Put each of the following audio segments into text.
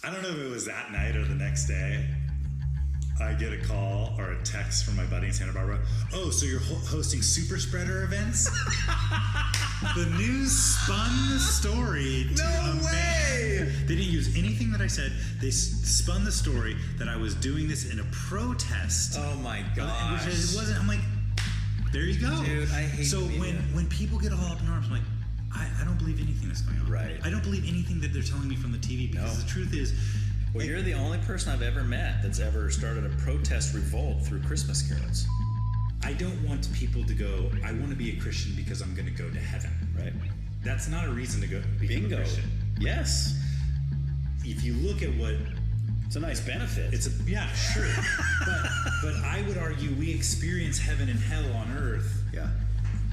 I don't know if it was that night or the next day. I get a call or a text from my buddy in Santa Barbara. Oh, so you're hosting super spreader events? The news spun the story to No way! Man. They didn't use anything that I said. They spun the story that I was doing this in a protest. Oh my gosh. Which it wasn't. I'm like, there you go. Dude, I hate So when people get all up in arms, I'm like, I don't believe anything that's going on. Right. I don't believe anything that they're telling me from the TV because the truth is... Well, you're the only person I've ever met that's ever started a protest revolt through Christmas carols. I don't want people to go, I want to be a Christian because I'm going to go to heaven. Right. That's not a reason to go become Bingo. a Christian. Yes. If you look at what... It's a nice benefit. Yeah, sure. but I would argue we experience heaven and hell on earth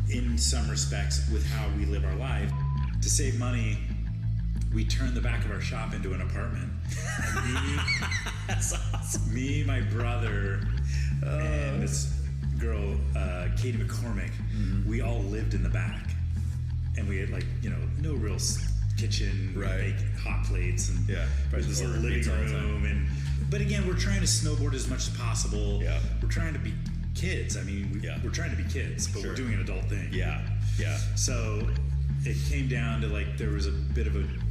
in some respects with how we live our life. To save money, we turn the back of our shop into an apartment. And That's awesome. me, my brother, and this girl, Katie McCormick, we all lived in the back. And we had no real kitchen, Right. make hot plates and this order living pizza all the time. room. But again, we're trying to snowboard as much as possible. Yeah. We're trying to be kids. I mean, we're trying to be kids, but we're doing an adult thing. Yeah. So it came down to there was a bit of an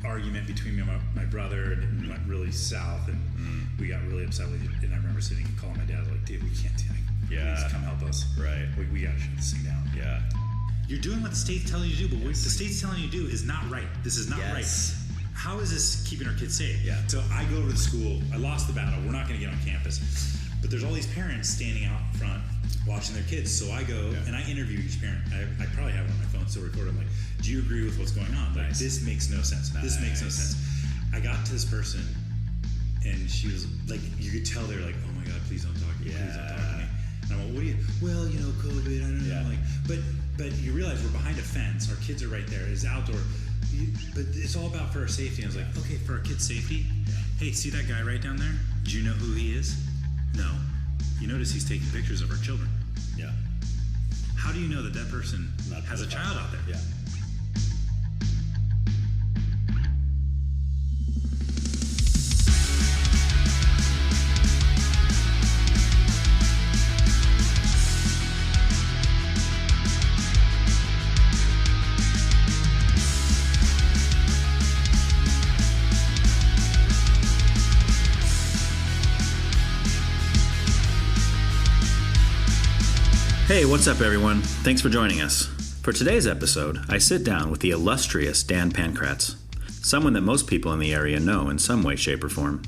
argument between me and my brother, and it went really south, and we got really upset with it. And I remember sitting and calling my dad, like, dude, we can't do it. Please come help us. Right. We gotta shut this thing down. Yeah. You're doing what the state's telling you to do, but what the state's telling you to do is not right. This is not right. How is this keeping our kids safe? Yeah. So I go over to the school. I lost the battle. We're not going to get on campus. But there's all these parents standing out front watching their kids. So I go and I interview each parent. I probably have it on my phone still recorded. I'm like, do you agree with what's going on? Like, this makes no sense. This makes no sense. I got to this person and she was like, you could tell they were like, oh my God, please don't talk to me. Please don't talk to me. And I'm like, what do you, well, COVID, I don't know. Like, but you realize we're behind a fence. Our kids are right there. It's outdoor. But it's all about for our safety. And I was like, okay, for our kids' safety, hey, see that guy right down there? Do you know who he is? No. You notice he's taking pictures of our children. Yeah. How do you know that that person has a child out there? Yeah. Hey, what's up, everyone? Thanks for joining us. For today's episode, I sit down with the illustrious Dan Pankratz, someone that most people in the area know in some way, shape, or form.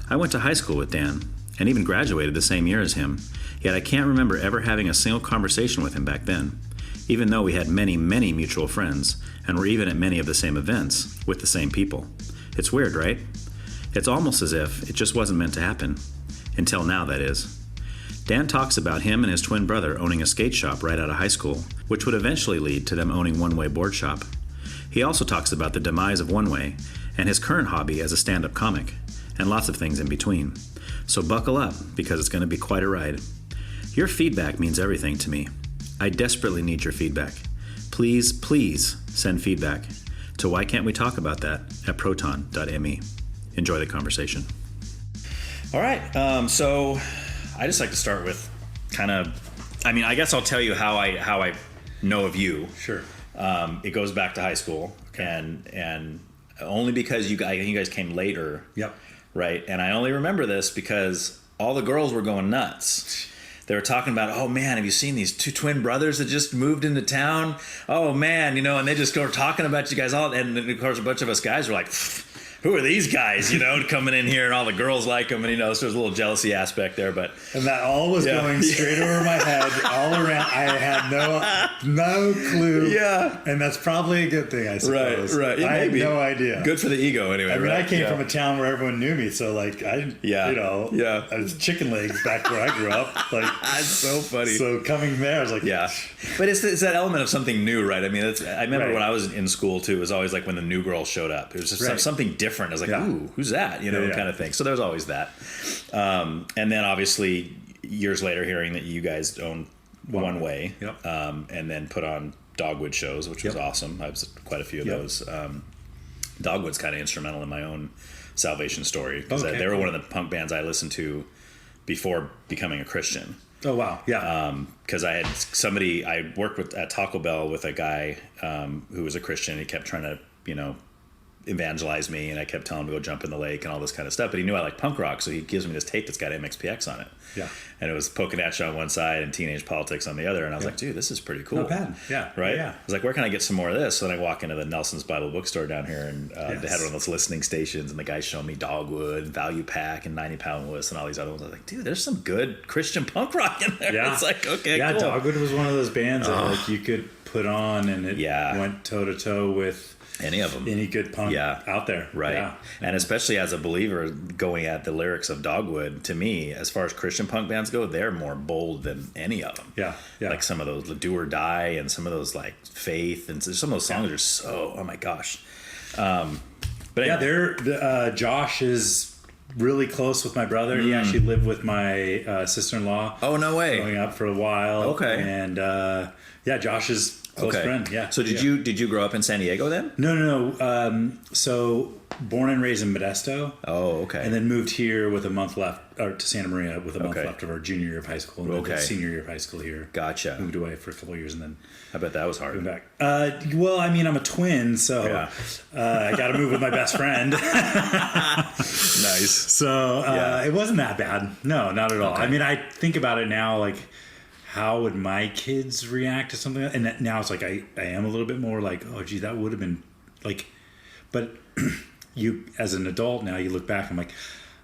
I went to high school with Dan, and even graduated the same year as him, yet I can't remember ever having a single conversation with him back then, even though we had many, many mutual friends, and were even at many of the same events, with the same people. It's weird, right? It's almost as if it just wasn't meant to happen. Until now, that is. Dan talks about him and his twin brother owning a skate shop right out of high school, which would eventually lead to them owning One Way Board Shop. He also talks about the demise of One Way and his current hobby as a stand-up comic, and lots of things in between. So buckle up, because it's going to be quite a ride. Your feedback means everything to me. I desperately need your feedback. Please, please send feedback to Why Can't We Talk About That at proton.me. Enjoy the conversation. All right. So I just like to start with I guess I'll tell you how I know of you. Sure. It goes back to high school, and only because you guys came later. Yep. Right. And I only remember this because all the girls were going nuts. They were talking about, oh man, have you seen these two twin brothers that just moved into town? Oh man, and they just go talking about you guys all, and of course a bunch of us guys were like, who are these guys, coming in here, and all the girls like them, and so there's a little jealousy aspect there, but and that all was going straight over my head, all around. I had no clue. Yeah, and that's probably a good thing, I suppose. Right. I had no idea. Good for the ego, anyway. I mean, right? I came from a town where everyone knew me, so I was chicken legs back where I grew up. That's so funny. So coming there, I was like, but it's that element of something new, right? I mean, I remember when I was in school too. It was always like when the new girl showed up. It was just something different. I was like, ooh, who's that? Kind of thing. So there was always that. And then obviously years later, hearing that you guys own One Way, and then put on Dogwood shows, which was awesome. I was quite a few of those. Dogwood's kind of instrumental in my own Salvation Story, because they were one of the punk bands I listened to before becoming a Christian. Oh wow, yeah. Because I worked at Taco Bell with a guy who was a Christian. He kept trying to, evangelize me, and I kept telling him to go jump in the lake and all this kind of stuff. But he knew I like punk rock, so he gives me this tape that's got MXPX on it. Yeah. And it was Poking at You on one side and Teenage Politics on the other. And I was like, dude, this is pretty cool. Not bad. Yeah. Right? Yeah. I was like, where can I get some more of this? So then I walk into the Nelson's Bible Bookstore down here, and they had one of those listening stations, and the guy showing me Dogwood and Value Pack and 90 Pound Wuss and all these other ones. I was like, dude, there's some good Christian punk rock in there. Yeah. It's like, okay, yeah, cool. Dogwood was one of those bands that like you could put on, and it went toe to toe with any of them, any good punk out there, right? Yeah. And especially as a believer, going at the lyrics of Dogwood, to me, as far as Christian punk bands go, they're more bold than any of them. Yeah. Like some of those Do or Die, and some of those like Faith, and some of those songs are so, oh my gosh. But anyway. Josh is really close with my brother. He actually lived with my sister-in-law. Oh, no way. Growing up for a while. Okay. And Josh is close friend. Yeah. So did you grow up in San Diego then? No. So born and raised in Modesto. Oh, okay. And then moved here with a month left, or to Santa Maria with a month left of our junior year of high school. And then senior year of high school here. Gotcha. Moved away for a couple of years, and then I bet that was hard. moved back. Well, I mean, I'm a twin, so I got to move with my best friend. Nice. So it wasn't that bad. No, not at all. Okay. I mean, I think about it now, like, how would my kids react to something? And now it's like I am a little bit more like, oh, gee, that would have been like, but you as an adult now, you look back, I'm like,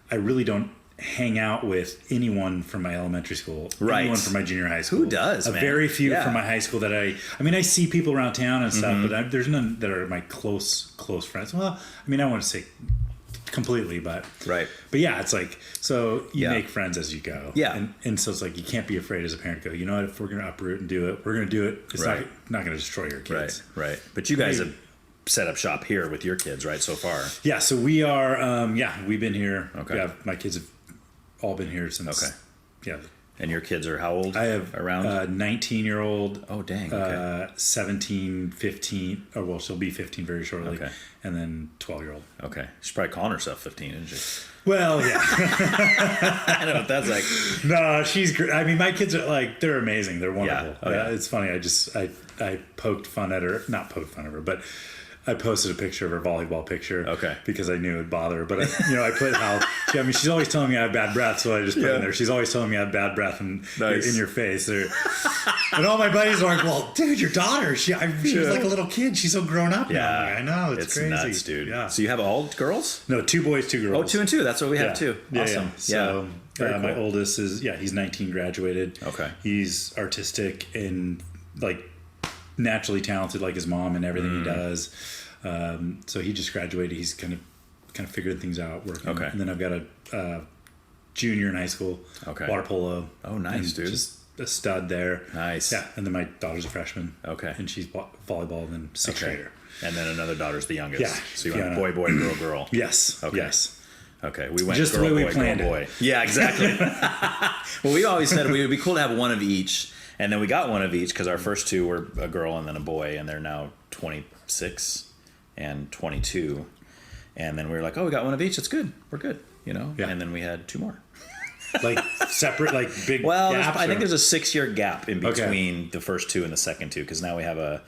I really don't hang out with anyone from my elementary school, anyone from my junior high school. Who does, man? Very few from my high school that I mean, I see people around town and stuff, but there's none that are my close friends. Well, I mean, I want to say completely, but yeah, it's like, so you make friends as you go, and so it's like you can't be afraid as a parent to go, you know what, if we're gonna uproot and do it, we're gonna do it. It's not gonna destroy your kids, right. But you guys have set up shop here with your kids, right, so far? Yeah, so we are we've been here. My kids have all been here since And your kids are how old? I have around 19-year-old. Oh, dang. 17, 15. Oh, well, she'll be 15 very shortly. Okay. And then 12-year-old. Okay. She's probably calling herself 15, isn't she? Well, yeah. I know what that's like. No, she's great. I mean, my kids are like, they're amazing. They're wonderful. Yeah. It's funny. I poked fun at her. Not poked fun at her, but I posted a picture of her volleyball picture. Okay. Because I knew it would bother her. But, I put how... I mean, she's always telling me I have bad breath, so I just put in there. She's always telling me I have bad breath in your face. And all my buddies are like, well, dude, your daughter, she was like a little kid. She's so grown up now. Like, I know, it's crazy. Nuts, dude. Yeah. So you have all girls? No, 2 boys, 2 girls. Oh, 2 and 2. That's what we have too. Awesome. So cool. My oldest is, he's 19, graduated. Okay. He's artistic and like naturally talented like his mom and everything he does. So he just graduated. He's kind of figured things out, working. Okay. And then I've got a junior in high school. Okay. Water polo. Oh, nice, dude. Just a stud there. Nice. Yeah. And then my daughter's a freshman. Okay. And she's volleyball, and then sixth grader. And then another daughter's the youngest. Yeah. So you went boy, girl, girl. Yes. Okay. Yes. Okay. We went just girl, the way boy, we planned girl, boy. Yeah, exactly. Well, we always said it would be cool to have one of each. And then we got one of each because our first 2 were a girl and then a boy, and they're now 26 and 22. And then we were like, oh, we got one of each. That's good. We're good. Yeah. And then we had 2 more. Like separate, like big gaps? I think there's a 6-year gap in between the first 2 and the second 2, because now we have a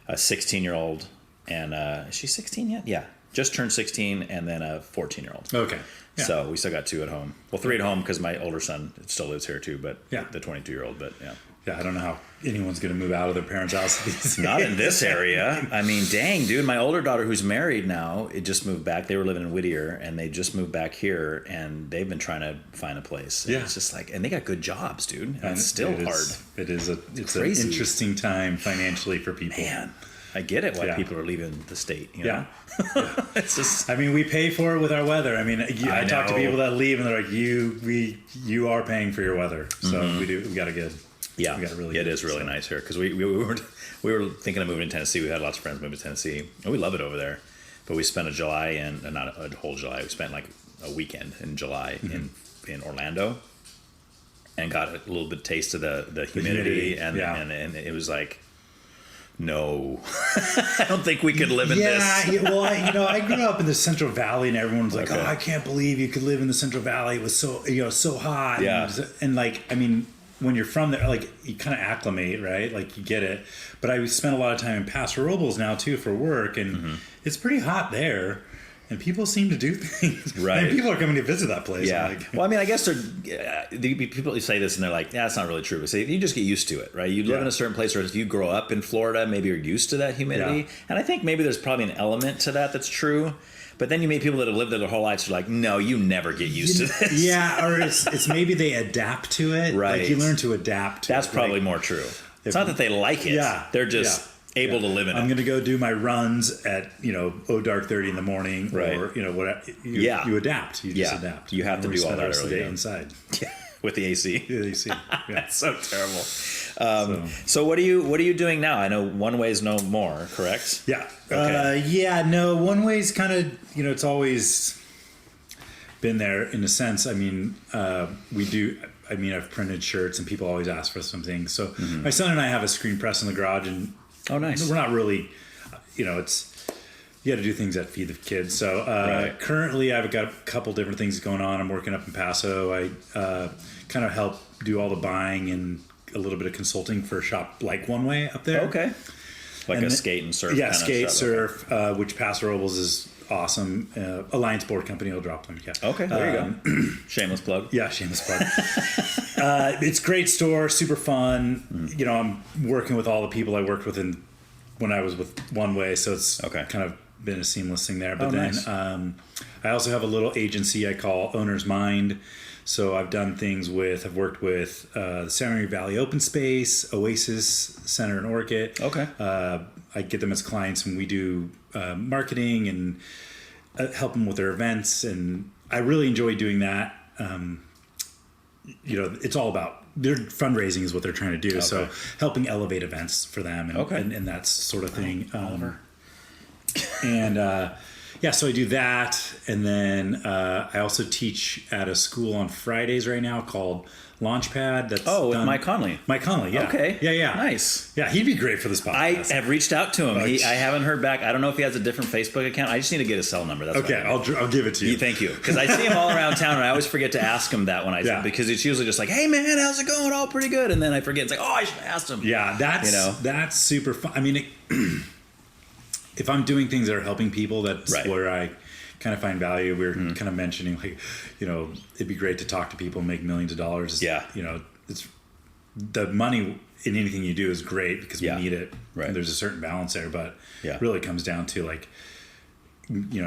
16-year-old and is she 16 yet? Yeah. Just turned 16, and then a 14-year-old. Okay. Yeah. So we still got 2 at home. Well, 3 at home because my older son still lives here too, but the 22-year-old, but yeah. Yeah, I don't know how anyone's going to move out of their parents' house these days. Not in this area. I mean, dang, dude. My older daughter, who's married now, it just moved back. They were living in Whittier, and they just moved back here, and they've been trying to find a place. And it's just like, and they got good jobs, dude. And it's still hard. It's an interesting time financially for people. Man, I get it why people are leaving the state. You know? It's just. I mean, we pay for it with our weather. I mean, I talk to people that leave, and they're like, "You are paying for your weather." So we do. We got a good. Yeah, it is really nice here because we were thinking of moving to Tennessee. We had lots of friends move to Tennessee, and we love it over there. But we spent a July and not a whole July. We spent like a weekend in July in Orlando, and got a little bit taste of the humidity and it was like No, I don't think we could live in this. Yeah, well, I grew up in the Central Valley, and everyone was like, Okay. "Oh, I can't believe you could live in the Central Valley. It was so so hot." Yeah. and like, I mean, when you're from there, like, you kind of acclimate, right? Like, you get it. But I spent a lot of time in Paso Robles now too for work, and it's pretty hot there. And people seem to do things. Right. And people are coming to visit that place. Yeah. Like, Well, I mean, I guess people say this and they're like, yeah, it's not really true. But you just get used to it, right? You live Yeah. in a certain place, or if you grow up in Florida, maybe you're used to that humidity. Yeah. And I think maybe there's probably an element to that that's true. But then you meet people that have lived there their whole lives who are like, no, you never get used to this. Yeah, or it's maybe they adapt to it. Right. Like, you learn to adapt to That's it. probably Like, more true. It's not that they like it. Yeah. They're just able to live in I'm it. going to go do my runs at, dark 30 in the morning, Right. or, whatever. Yeah. You adapt. You just Yeah. adapt. You have to Or do all spend that the rest of the early day on. inside. With the AC. Yeah, you see. Yeah. That's so terrible. So what are you doing now? I know One Way's no more, correct? Yeah. Okay. No, One Way's kind of, it's always been there in a sense. I mean, I've printed shirts and people always ask for some things. So my son and I have a screen press in the garage, and Oh, nice. we're not really, it's, you got to do things that feed the kids. So Right. currently I've got a couple different things going on. I'm working up in Paso. I kind of help do all the buying and a little bit of consulting for a shop like One Way up there. Okay. Like And a skate and surf. Yeah, kind skate, of shop. surf, which Paso Robles is awesome. Alliance Board Company will drop them. Yeah. Okay, there you go. Shameless plug. Yeah, shameless plug. It's a great store, super fun. I'm working with all the people I worked with when I was with One Way, so it's Okay. kind of been a seamless thing there. But Oh, then nice. I also have a little agency I call Owner's Mind. So I've worked with the San Maria Valley Open Space, Oasis Center in Orchid. Okay. I get them as clients when we do marketing and help them with their events. And I really enjoy doing that. It's all about their fundraising is what they're trying to do. Okay. So helping elevate events for them and, Okay. and that sort of thing. So I do that. And then I also teach at a school on Fridays right now called Launchpad. That's Oh, with done- Mike Conley. Mike Conley, yeah. Okay. Yeah. Nice. Yeah, he'd be great for this I podcast. have reached out to him. Right. I haven't heard back. I don't know if he has a different Facebook account. I just need to get his cell number. That's Okay, what I'll give it to you. Thank you. Because I see him all around town, and I always forget to ask him that when Yeah. because it's usually just like, hey, man, how's it going? All pretty good. And then I forget. It's like, oh, I should have asked him. Yeah, that's super fun. I mean, if I'm doing things that are helping people, that's Right. where I kind of find value. We were kind of mentioning, like, it'd be great to talk to people and make millions of dollars. Yeah. It's the money in anything you do is great because Yeah. we need it. Right. And there's a certain balance there, but Yeah. it really comes down to, like,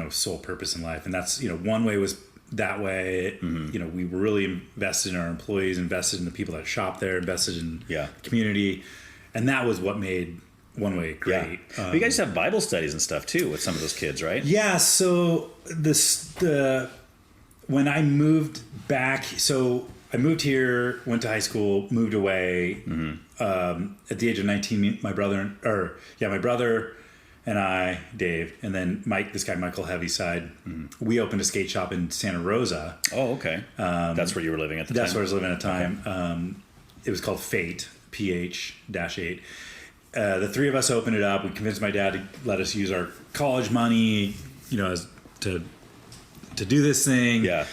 sole purpose in life. And that's, One Way was that way. We were really invested in our employees, invested in the people that shop there, invested in Yeah. the community. And that was what made One Way great. But you guys have Bible studies and stuff too with some of those kids, right? Yeah, so when I moved back, I moved here, went to high school, moved away. At the age of 19, my brother and I, Dave, and then this guy Michael Heavyside, we opened a skate shop in Santa Rosa. Oh, okay. That's where you were living at the time? That's where I was living at the time. It was called Fate, PH-8. The three of us opened it up. We convinced my dad to let us use our college money, to do this thing. Yeah.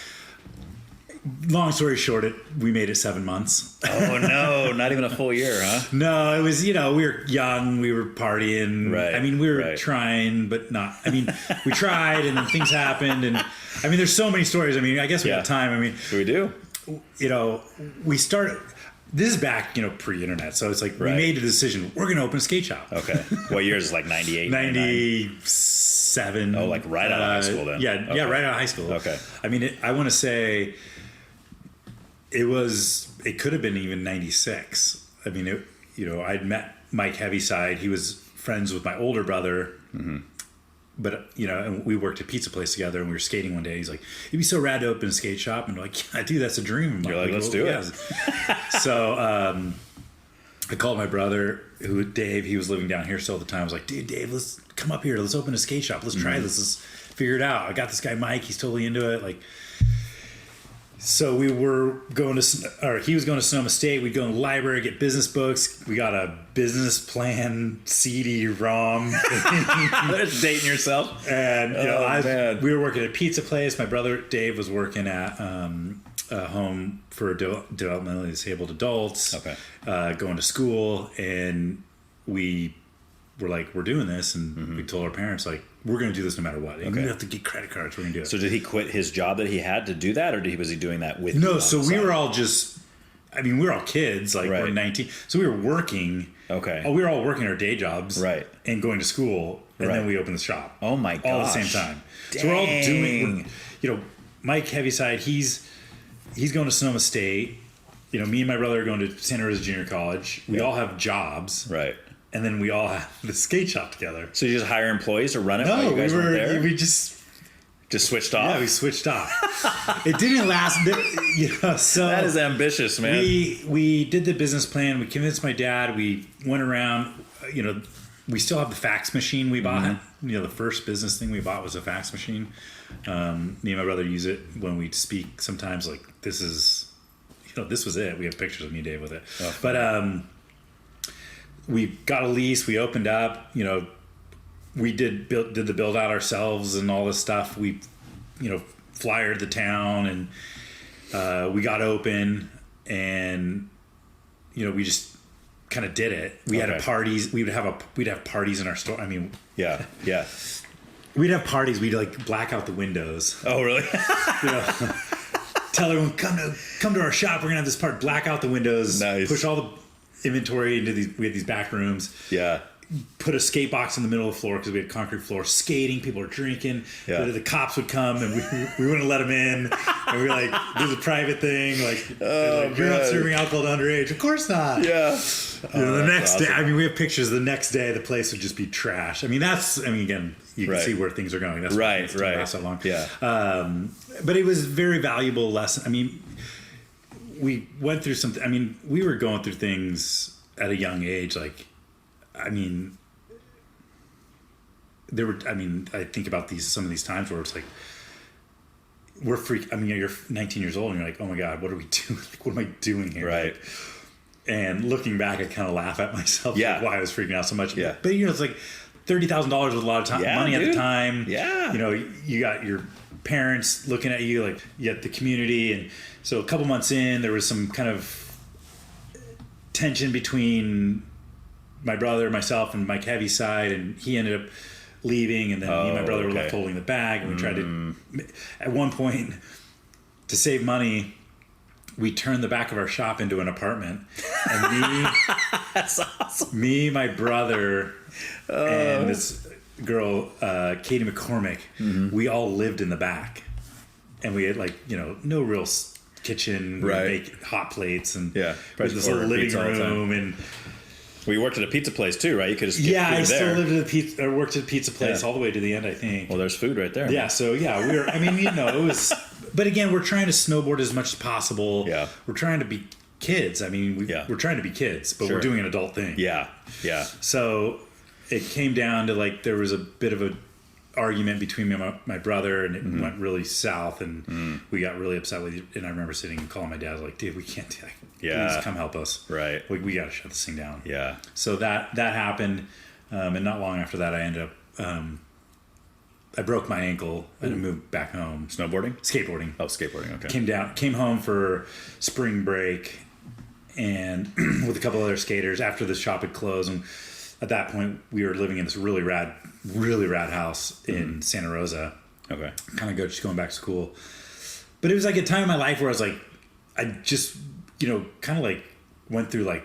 Long story short, we made it 7 months. Oh, no. Not even a full year, huh? No, it was, we were young, we were partying. Right, I mean, we were right. trying, but not. I mean, we tried and then things happened. And I mean, there's so many stories. I mean, I guess we Yeah. have time. I mean, We do. we started. This is back, pre-internet. So it's like Right. we made a decision. We're going to open a skate shop. Okay. What year is it? Like 98? 97. Oh, like right out of high school then? Yeah, Okay. right out of high school. Okay. I mean, I want to say it could have been even 96. I mean, I'd met Mike Heavyside. He was friends with my older brother. But, and we worked at a pizza place together, and we were skating one day. He's like, it'd be so rad to open a skate shop. And I'm like, yeah, dude, that's a dream. You're like, let's do it. So I called my brother, Dave, he was living down here still at the time. I was like, dude, Dave, let's come up here. Let's open a skate shop. Let's try this. Let's figure it out. I got this guy, Mike. He's totally into it. Like, So we were going to, or he was going to Sonoma State. We'd go in the library, get business books. We got a business plan CD-ROM. Dating yourself. And we were working at a pizza place. My brother Dave was working at a home for developmentally disabled adults. Okay. Going to school, and we were like, we're doing this, and we told our parents, like, we're going to do this no matter what. And we have to get credit cards. We're going to do it. So did he quit his job that he had to do that, or was he doing that with you? No, so we were all just, I mean, we were all kids, like we're 19. So we were working. Okay. We were all working our day jobs. Right. And going to school. And then we opened the shop. Oh my gosh. All at the same time. Dang. So we're all doing, Mike Heavyside, he's going to Sonoma State. Me and my brother are going to Santa Rosa Junior College. We all have jobs. Right. And then we all have the skate shop together. So you just hire employees to run it while you guys weren't there? We just switched off? Yeah, we switched off. It didn't last. So that is ambitious, man. We did the business plan. We convinced my dad. We went around. We still have the fax machine we bought. The first business thing we bought was a fax machine. Me and my brother use it when we speak. Sometimes, like, this is, this was it. We have pictures of me, Dave, with it. Oh, but we got a lease. We opened up. We did the build out ourselves and all this stuff. We, flyered the town, and we got open, and we just kind of did it. We had parties. We'd have parties in our store. I mean, yeah. We'd have parties. We'd like black out the windows. Oh, really? Tell everyone come to our shop. We're gonna have this part. Black out the windows. Nice. Push all the inventory into these. We had these back rooms. Yeah. Put a skate box in the middle of the floor because we had concrete floor. Skating, people were drinking. Yeah. The cops would come, and we wouldn't let them in. And we were like, "This is a private thing. You're not serving alcohol to underage." Of course not. Yeah. The next day, I mean, we have pictures. The next day, the place would just be trash. Again, you can see where things are going. That's why it's been so long. Yeah. But it was a very valuable lesson. I mean, we went through something. I mean, we were going through things at a young age. I think about some of these times where it's like, we're freak. I mean, you're 19 years old and you're like, oh my God, what are we doing? What am I doing here? Right. And looking back, I kind of laugh at myself. Yeah. Why I was freaking out so much. Yeah. But it's like $30,000 was a lot of money at the time. Yeah. You got your parents looking at you, like you got the community. And so a couple months in, there was some kind of tension between my brother, myself, and Mike Heavyside, and he ended up leaving, and then me and my brother were left holding the bag, and we tried to, at one point, to save money, we turned the back of our shop into an apartment, and that's awesome. Me, my brother, and this girl, Katie McCormick, we all lived in the back, and we had no real kitchen, we make hot plates, and this little living room, and well, you worked at a pizza place too, right? You could have I still lived at worked at a pizza place all the way to the end, I think. Well, there's food right there. Yeah, so we were. I mean, it was. But again, we're trying to snowboard as much as possible. Yeah, we're trying to be kids. I mean, we're trying to be kids, but we're doing an adult thing. Yeah. So it came down to there was a bit of a argument between me and my brother, and it went really south, and we got really upset with you. And I remember sitting and calling my dad, like, "Dude, we can't do that. Please come help us. Right. We got to shut this thing down." Yeah. So that happened, and not long after that, I ended up. I broke my ankle and I moved back home. Snowboarding? Skateboarding. Oh, skateboarding. Okay. Came home for spring break, and with a couple other skaters after the shop had closed. And at that point, we were living in this really rad house in Santa Rosa. Okay. Kind of just going back to school. But it was like a time in my life where I was like, I just, kind of like went through I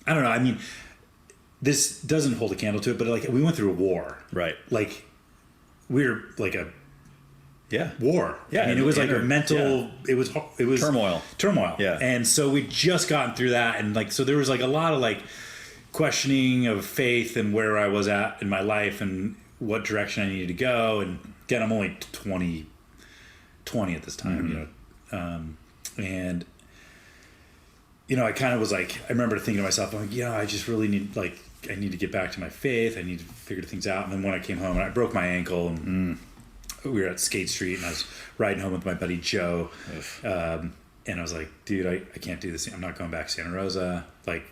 don't know. I mean, this doesn't hold a candle to it, but we went through a war. Right. We were like a war. Yeah. I mean, it was like a mental, it was turmoil. Yeah. And so we'd just gotten through that. And so there was a lot of questioning of faith and where I was at in my life and what direction I needed to go. And again, I'm only 20 at this time, and I kind of was I remember thinking to myself, I just really need, I need to get back to my faith. I need to figure things out. And then when I came home, and I broke my ankle, and we were at Skate Street, and I was riding home with my buddy Joe. And I was like, dude, I can't do this. I'm not going back to Santa Rosa. Like,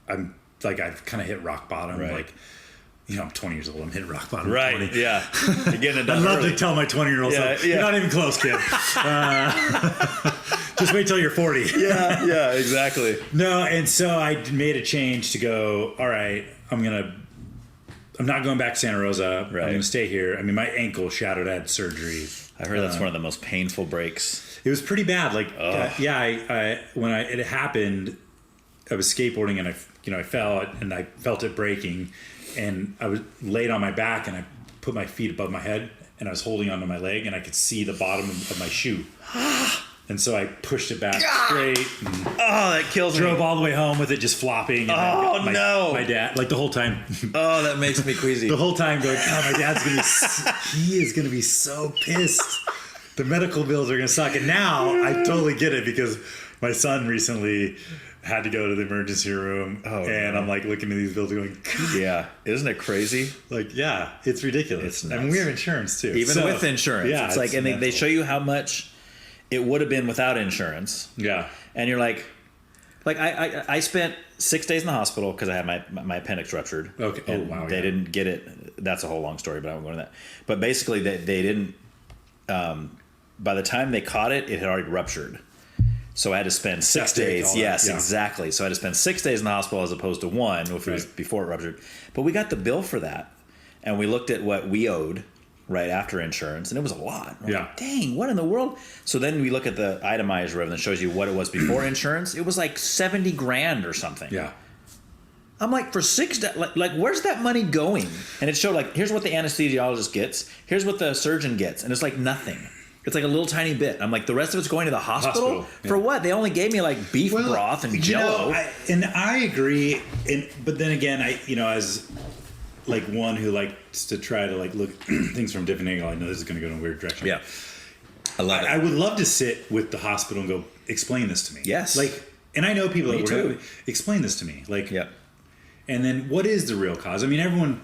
I'm like, I've kind of hit rock bottom. Right. Like, you know, I'm 20 years old. I'm hitting rock bottom. Right. 20. Yeah. You're getting it done I'd love early. to tell my 20-year-old self, you're not even close, kid. Just wait till you're 40. Yeah, exactly. No, and so I made a change to go, all right, I'm not going back to Santa Rosa. Right. I'm going to stay here. I mean, my ankle shattered. I had surgery. I heard that's one of the most painful breaks. It was pretty bad. Like, when it happened, I was skateboarding and I fell and I felt it breaking, and I was laid on my back and I put my feet above my head and I was holding onto my leg and I could see the bottom of my shoe. And so I pushed it back straight. And that kills me. drove all the way home with it just flopping. And my dad, like the whole time. Oh, that makes me queasy. The whole time going, oh, my dad's going to he is going to be so pissed. The medical bills are going to suck. And now I totally get it because my son recently had to go to the emergency room. And I'm like looking at these bills going, God. Yeah. Isn't it crazy? Like, yeah, it's ridiculous. It's nuts. I mean, we have insurance too. Even with insurance. Yeah, it's like, and they show you how much it would have been without insurance. Yeah. And you're like I spent 6 days in the hospital because I had my appendix ruptured. Okay. And they didn't get it. That's a whole long story, but I won't go into that. But basically, they didn't. By the time they caught it, it had already ruptured. So I had to spend 6 days. Yes, exactly. So I had to spend 6 days in the hospital as opposed to one, if it was before it ruptured. But we got the bill for that, and we looked at what we owed right after insurance, and it was a lot. Like, dang, what in the world? So then we look at the itemized revenue that shows you what it was before insurance. It was like $70,000 or something. Yeah. I'm like, for 6 days, like, where's that money going? And it showed, like, here's what the anesthesiologist gets. Here's what the surgeon gets. And it's like nothing. It's like a little tiny bit. I'm like, the rest of it's going to the hospital? For what? They only gave me like beef broth and Jello. I agree. But then again, as like one who likes to try to like look at things from a different angle. I know this is going to go in a weird direction. Yeah, I love it. I would love to sit with the hospital and go, explain this to me. Yes. Like, and I know people Me that too. were explain this to me. Like, yeah. And then what is the real cause? I mean, everyone,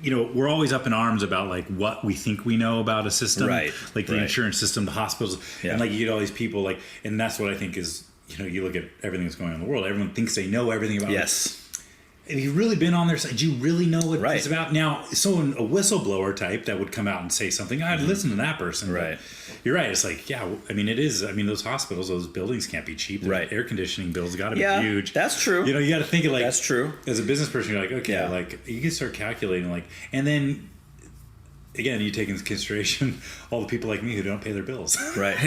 we're always up in arms about like what we think we know about a system, right? Like the insurance system, the hospitals, and like you get all these people like, and that's what I think is, you look at everything that's going on in the world. Everyone thinks they know everything about it. Have you really been on their side? Do you really know what it's about? Now, so a whistleblower type that would come out and say something, I'd listen to that person. Right. But you're right. It's like, I mean, it is. I mean, those hospitals, those buildings can't be cheap. The air conditioning bills got to be huge. That's true. You got to think of like, that's true. As a business person, you're like, okay, like you can start calculating like, and then again, you take into consideration all the people like me who don't pay their bills. Right.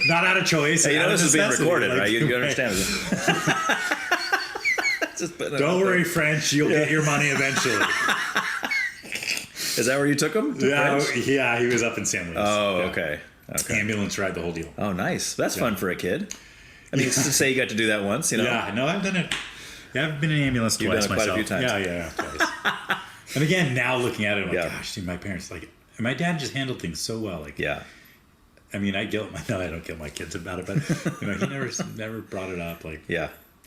Not out of choice. Hey, this is being recorded, like, right? You understand. Don't worry, French. You'll get your money eventually. Is that where you took him? Yeah, he was up in San Luis. Oh, okay. Ambulance ride, the whole deal. Oh, nice. That's fun for a kid. I mean, to say you got to do that once, Yeah, no, I've done it. Yeah, I've been in an ambulance twice myself. Quite a few times. Yeah, twice. And again, now looking at it, I'm like, gosh, dude, my parents and my dad just handled things so well. Like, I mean, I don't guilt my kids about it, but he never brought it up. Like,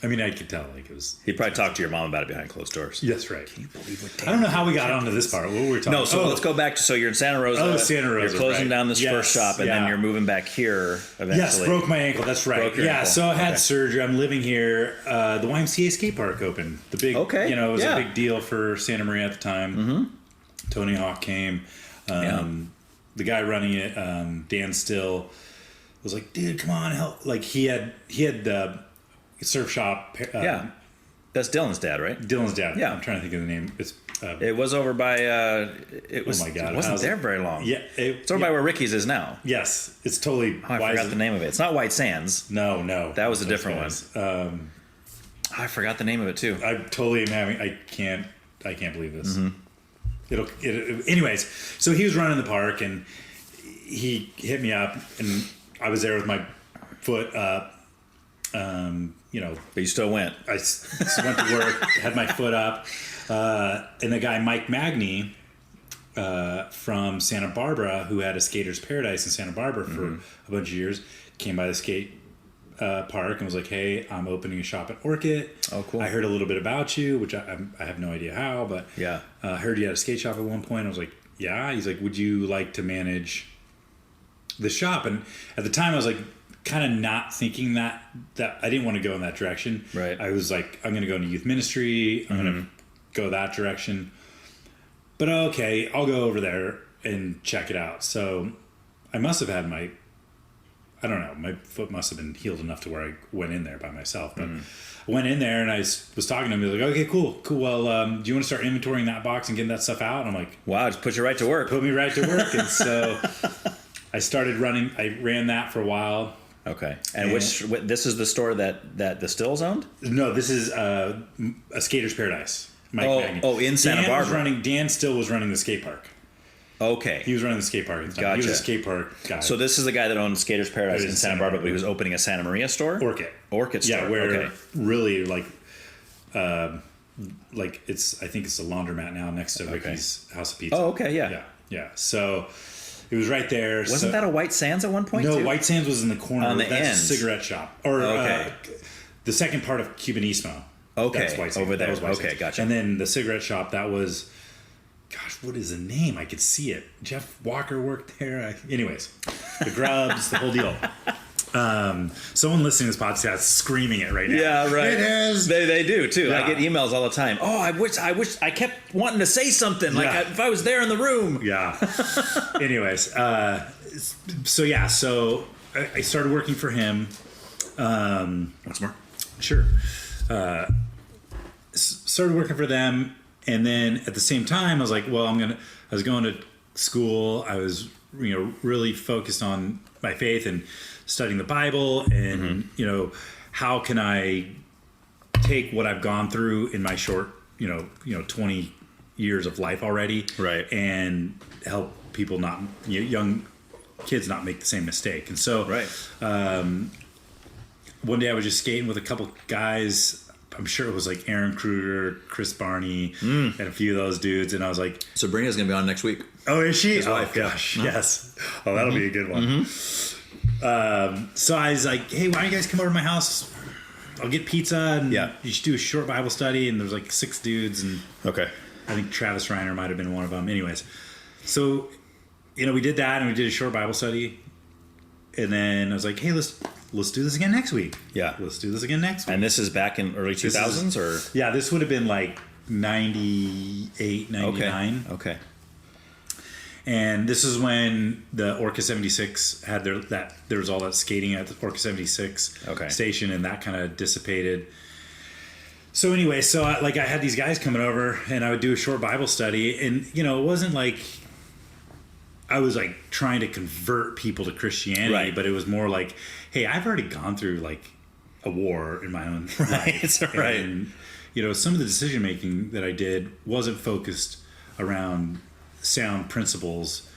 I mean, I could tell, like, it was... He'd probably talk to your mom about it behind closed doors. That's right. Can you believe what... I don't know how we got onto this part. What were we talking about? No, so let's go back to... So you're in Santa Rosa. Oh, Santa Rosa, you're closing down this first shop, and then you're moving back here eventually. Yes, broke my ankle. That's right. So I had surgery. I'm living here. The YMCA skate park opened. The big... Okay. It was a big deal for Santa Maria at the time. Mm-hmm. Tony Hawk came. The guy running it, Dan Still, was like, dude, come on, help. Like, he had the... surf shop. That's Dylan's dad, right? Dylan's dad. Yeah, I'm trying to think of the name. It's it was over by. It was. Oh my god! It wasn't there very long. Yeah, it's over by where Ricky's is now. Yes, it's totally. I forgot the name of it. It's not White Sands. No, that was a different one. I forgot the name of it too. I totally am having. I can't believe this. Mm-hmm. Anyways, so he was running the park and he hit me up and I was there with my foot up. But you still went. I went to work, had my foot up, and the guy Mike Magny from Santa Barbara, who had a Skater's Paradise in Santa Barbara for a bunch of years, came by the skate park and was like, "Hey, I'm opening a shop at Orchid. Oh, cool! I heard a little bit about you, which I have no idea how, but I heard you had a skate shop at one point. I was like, yeah. He's like, would you like to manage the shop? And at the time I was like, kind of not thinking that I didn't want to go in that direction. Right. I was like, I'm going to go into youth ministry. I'm going to go that direction. But okay, I'll go over there and check it out. So I must have had my foot must have been healed enough to where I went in there by myself. But I went in there and I was talking to him. He was like, okay, cool. Well, do you want to start inventorying that box and getting that stuff out? And I'm like, wow, just put you right to work. Put me right to work. And so I ran that for a while. Okay. And this is the store that the Stills owned? No, this is a Skater's Paradise. Mike Magny. In Santa Barbara. Dan Still was running the skate park. Okay. He was running the skate park at the time. Gotcha. He was a skate park guy. So this is the guy that owned Skater's Paradise in Santa Barbara, but he was opening a Santa Maria store? Orchid store. Yeah, where really like it's, I think it's a laundromat now next to Ricky's House of Pizza. Oh, okay, yeah. Yeah. So it was right there. Wasn't that a White Sands at one point? No, too? White Sands was in the corner. On the That's end. a cigarette shop. Or the second part of Cubanismo. Okay, that's White Sands. over there. That was White Okay, Sands. gotcha. And then the cigarette shop, that was, gosh, what is the name? I could see it. Jeff Walker worked there. Anyways, the Grubs, the whole deal. Someone listening to this podcast is screaming it right now. Yeah, right. It is. They do too. Yeah. I get emails all the time. Oh, I wish I kept wanting to say something if I was there in the room. Yeah. Anyways, so I started working for him. Once more. Sure. Started working for them, and then at the same time, I was like, well, I was going to school. I was, really focused on my faith and studying the Bible, and how can I take what I've gone through in my short, 20 years of life already, right, and help people young kids not make the same mistake. And so, one day I was just skating with a couple guys. I'm sure it was like Aaron Kruger, Chris Barney, and a few of those dudes. And I was like, Sabrina's going to be on next week. Oh, is she? His wife, gosh. Yes. Oh, that'll be a good one. So I was like, hey, why don't you guys come over to my house? I'll get pizza and you should do a short Bible study. And there's like 6 dudes. And okay. I think Travis Reiner might have been one of them. Anyways. So, we did that and we did a short Bible study. And then I was like, hey, let's do this again next week. Yeah. Let's do this again next week. And this is back in early 2000s or? Yeah, this would have been like 98, 99. Okay. And this is when the Orca 76 had there was all that skating at the Orca 76 station, and that kind of dissipated. So anyway, I had these guys coming over, and I would do a short Bible study, and it wasn't like I was like trying to convert people to Christianity, but it was more like, hey, I've already gone through like a war in my own life. Right. And some of the decision making that I did wasn't focused around sound principles,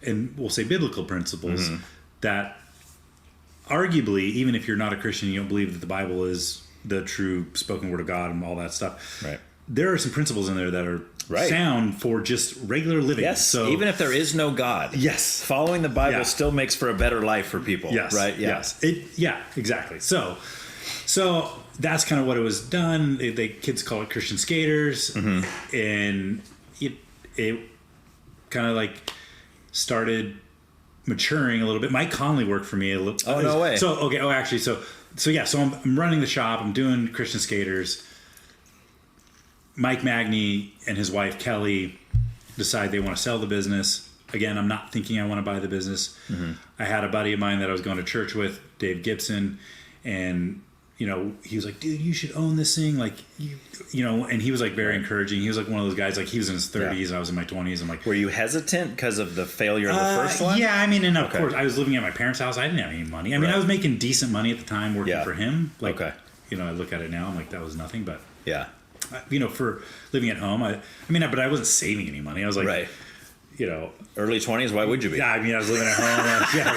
and we'll say biblical principles, that arguably, even if you're not a Christian, you don't believe that the Bible is the true spoken word of God and all that stuff. Right. There are some principles in there that are sound for just regular living. Yes. So even if there is no God. Yes. Following the Bible still makes for a better life for people. Yes. Right. Yeah. Yes. Exactly. So that's kind of what it was done. The kids call it Christian skaters, and it kind of like started maturing a little bit. Mike Conley worked for me a little. Oh, no way. So okay. Oh, actually, so I'm running the shop. I'm doing Christian skaters. Mike Magny and his wife Kelly decide they want to sell the business. Again, I'm not thinking I want to buy the business. I had a buddy of mine that I was going to church with, Dave Gibson, and he was like, dude, you should own this thing. Like, and he was like very encouraging. He was like one of those guys, like he was in his 30s and I was in my 20s. I'm like, were you hesitant because of the failure of the first one? Yeah, I mean, and of course I was living at my parents' house. I didn't have any money. I mean, I was making decent money at the time working for him. Like, I look at it now, I'm like, that was nothing, but for living at home, but I wasn't saving any money. I was like, early 20s, why would you be? Yeah, I mean, I was living at home.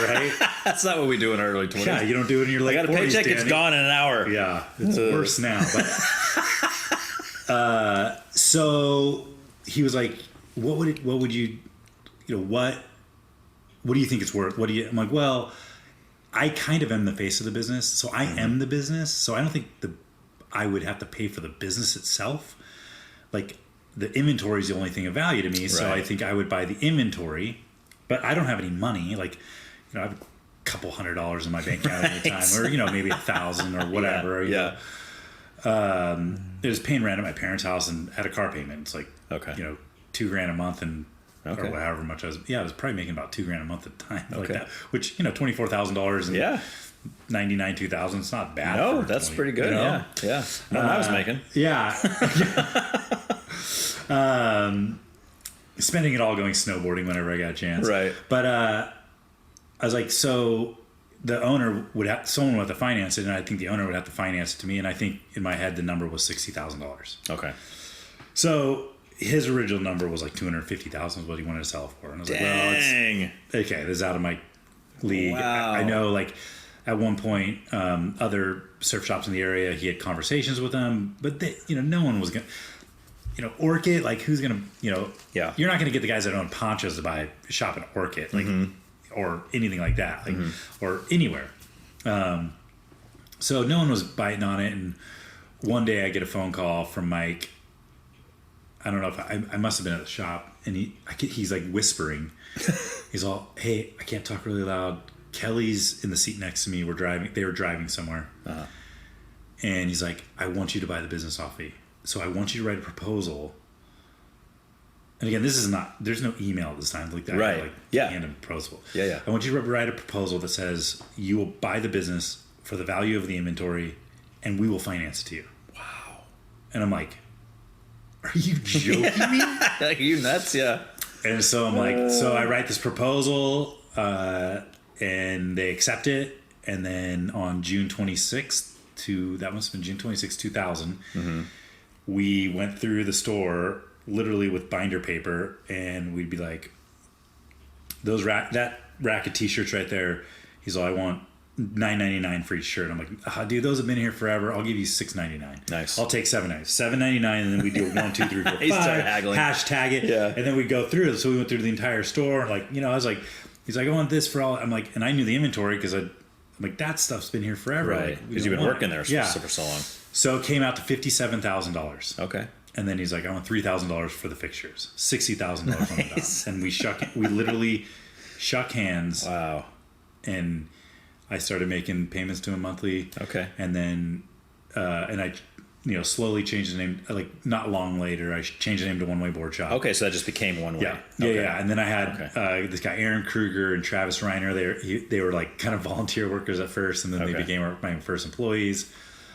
Right? That's not what we do in our early 20s. Yeah, you don't do it in your late 40s. I got a paycheck, it's gone in an hour. Yeah, it's worse now. But so he was like, what do you think it's worth? I'm like, well, I kind of am the face of the business. So I am the business. So I don't think I would have to pay for the business itself. Like, the inventory is the only thing of value to me. So Right. I think I would buy the inventory, but I don't have any money. Like, I have a couple $100 in my bank account at the time, or, maybe 1,000 or whatever. you know. It was paying rent at my parents' house and had a car payment. It's like, Okay. $2,000 a month and or however much I was. Yeah, I was probably making about $2,000 a month at the time, like that. Which $24,000 and Yeah. 99, 2,000. It's not bad. No, for that's 20, pretty good. Yeah. Yeah. What I was making. Yeah. Spending it all going snowboarding whenever I got a chance. Right. But I was like, so the owner someone would have to finance it, and I think the owner would have to finance it to me. And I think in my head the number was $60,000. Okay. So his original number was like $250,000 is what he wanted to sell it for. And I was like, well, okay, this is out of my league. Wow. I know, like, at one point, other surf shops in the area, he had conversations with them, but they, no one was going to, Orchid, like, who's going to, Yeah. you're not going to get the guys that own ponchos to buy a shop in Orchid, like, or anything like that, like, or anywhere. So no one was biting on it. And one day I get a phone call from Mike. I don't know if I must have been at the shop, and he's like whispering. He's all, "Hey, I can't talk really loud. Kelly's in the seat next to me. They were driving somewhere." Uh-huh. And he's like, "I want you to buy the business off me. So I want you to write a proposal." And again, there's no email at this time. Like that. Right. Like, Yeah. hand him a proposal. Yeah, yeah. I want you to write a proposal that says you will buy the business for the value of the inventory, and we will finance it to you. Wow. And I'm like, are you joking me? Are you nuts? Yeah. And so I'm like, so I write this proposal, and they accept it. And then on June 26th, that must have been June 26th, 2000, we went through the store literally with binder paper, and we'd be like, that rack of t-shirts right there. He's all, I want $9.99 for each shirt. I'm like, dude, those have been here forever. I'll give you $6.99. Nice. I'll take $7.99, and then we do 1, 2, 3, 4, 5. He started haggling. Hashtag it. Yeah. And then we go through it. So we went through the entire store. Like, I was like, he's like, I want this for all. I'm like, and I knew the inventory because I'm like, that stuff's been here forever. Right. Because you've been working there for so long. So it came out to $57,000. Okay. And then he's like, I want $3,000 for the fixtures, $60,000 on the dot. And we literally shook hands. Wow. And I started making payments to him monthly. Okay. And then, and I, slowly changed the name. Like, not long later, I changed the name to One Way Board Shop. Okay, so that just became One Way. Yeah. Okay. Yeah. And then I had this guy, Aaron Kruger and Travis Reiner. They were like kind of volunteer workers at first, and then they became my first employees.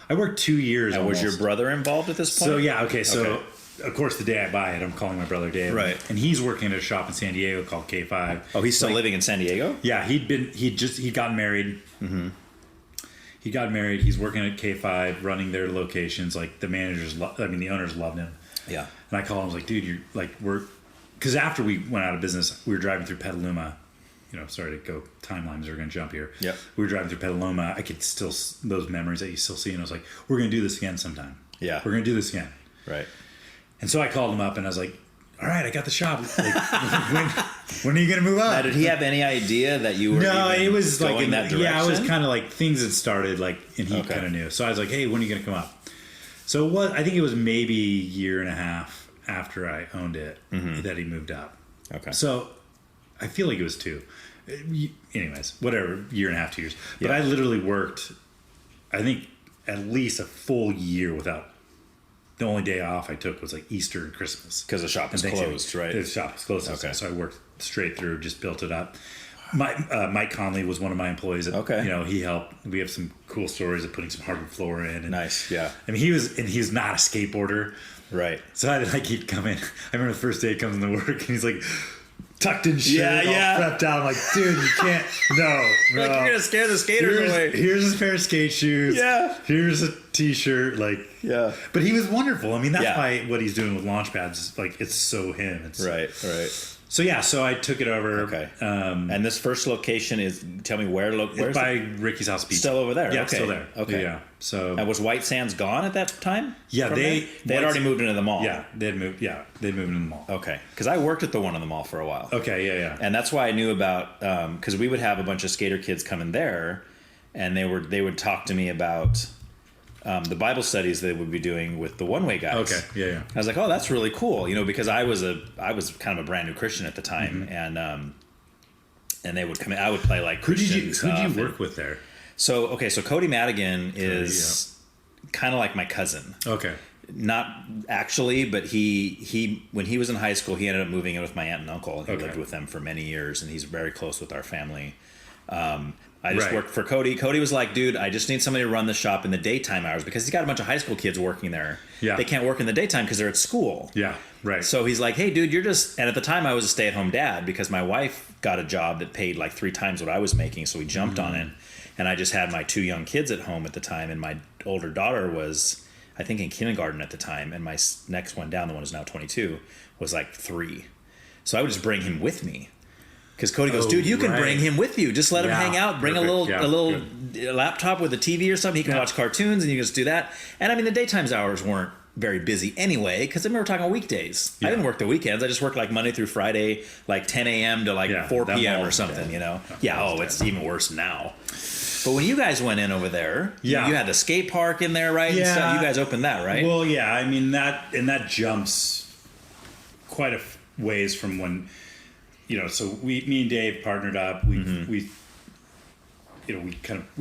I worked 2 years. And was your brother involved at this point? So yeah, okay. So of course, the day I buy it, I'm calling my brother Dave. Right. And he's working at a shop in San Diego called K5. Oh, he's still living in San Diego? Yeah, he'd gotten married. Mm-hmm. He got married. He's working at K5, running their locations. Like, the the owners loved him. Yeah. And I called him. I was like, dude, because after we went out of business, we were driving through Petaluma. Sorry to go timelines. We're going to jump here. Yep. We were driving through Petaluma. I could still, those memories that you still see. And I was like, we're going to do this again sometime. Yeah. We're going to do this again. Right. And so I called him up and I was like, all right, I got the shop. Like, when are you going to move up? Now, did he have any idea that you were it was going like in that direction? Yeah, it was kind of like things had started, like, and he kind of knew. So I was like, hey, when are you going to come up? So I think it was maybe a year and a half after I owned it that he moved up. Okay. So I feel like it was 2. Anyways, whatever, year and a half, 2 years. But I literally worked, I think, at least a full year without. The only day off I took was like Easter and Christmas. Because the shop was closed, right? The shop was closed. Okay. So I worked straight through, just built it up. Mike Conley was one of my employees. That, he helped. We have some cool stories of putting some hardwood floor in. And, nice, yeah. I mean, he's not a skateboarder. Right. So he'd come in. I remember the first day he comes into work and he's like, tucked in shit, all prepped out. I'm like, dude, you can't. No. Like, you're gonna scare the skaters away. Here's a pair of skate shoes. Yeah. Here's a t-shirt. Like, yeah. But he was wonderful. I mean, that's why what he's doing with launch pads is like, it's so him. It's right. So yeah, so I took it over. Okay. And this first location is, tell me where's by Ricky's House Beach. Still over there. Yeah, okay. still there. Okay. Yeah. So. And was White Sands gone at that time? Yeah, they had already moved into the mall. Yeah, they'd moved into the mall. Okay, because I worked at the one in the mall for a while. Okay, yeah. And that's why I knew about, because we would have a bunch of skater kids come in there, and they would talk to me about the Bible studies they would be doing with the one-way guys. Okay, yeah. I was like, oh, that's really cool, because I was kind of a brand new Christian at the time, and they would come in. I would play like Christian stuff. Who did you work with there? So Cody Madigan is kind of like my cousin. Okay. Not actually, but he when he was in high school, he ended up moving in with my aunt and uncle, and he lived with them for many years, and he's very close with our family. I just worked for Cody. Cody was like, dude, I just need somebody to run the shop in the daytime hours because he's got a bunch of high school kids working there. Yeah. They can't work in the daytime because they're at school. Yeah, right. So he's like, hey, dude, and at the time I was a stay-at-home dad because my wife got a job that paid like 3 times what I was making, so we jumped on it. And I just had my 2 young kids at home at the time, and my older daughter was, I think, in kindergarten at the time, and my next one down, the one who's now 22, was like 3. So I would just bring him with me. Because Cody goes, dude, you can bring him with you. Just let him hang out. Bring a little laptop with a TV or something. He can watch cartoons, and you can just do that. And I mean, the daytime hours weren't very busy anyway, because I mean, we're talking weekdays. I didn't work the weekends. I just worked like Monday through Friday, like 10 a.m. to like 4 p.m. or something, it's even worse now. But when you guys went in over there, you had the skate park in there, right? Yeah. And you guys opened that, right? Well, yeah. I mean, that jumps quite a ways from when... so me and Dave partnered up. We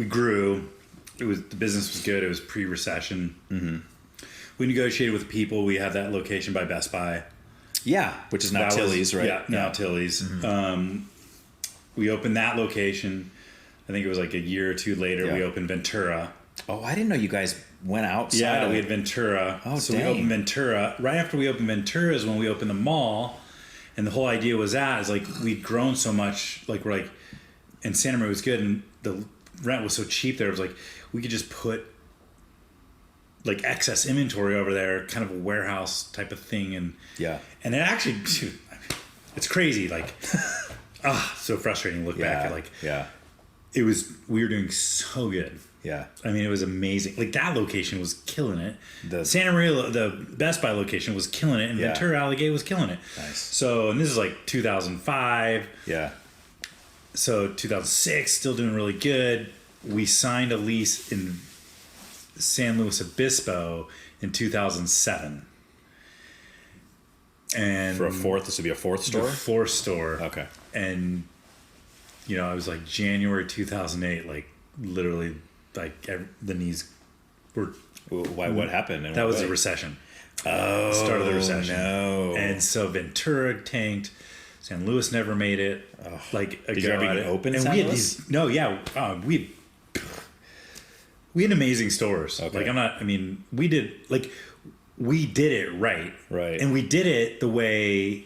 grew. The business was good. It was pre-recession. Mm-hmm. We negotiated with people. We had that location by Best Buy. Yeah, which is now Tilly's, right? Yeah, now Tilly's. Mm-hmm. We opened that location. I think it was like a year or 2 later. We opened Ventura. Oh, I didn't know you guys went outside. Yeah, we had Ventura. Oh, so we opened Ventura. Right after we opened Ventura is when we opened the mall. And the whole idea was we'd grown so much, and Santa Maria was good, and the rent was so cheap there. It was like we could just put like excess inventory over there, kind of a warehouse type of thing, and it actually, dude, it's crazy. Like, so frustrating to look back at. It was, we were doing so good. Yeah. I mean, it was amazing. Like, that location was killing it. The Santa Maria, the Best Buy location was killing it, and Ventura Allegate was killing it. Nice. So, and this is like 2005. Yeah. So, 2006, still doing really good. We signed a lease in San Luis Obispo in 2007. And for this would be a 4th store? The 4th store. Okay. And, it was like January 2008, like, literally... like the knees were... Why? What happened? That was a recession. Oh, start of the recession. No. And so Ventura tanked. San Luis never made it. Oh. Did you ever even open and San we had Luis? we had amazing stores. Okay. We did it right. Right. And we did it the way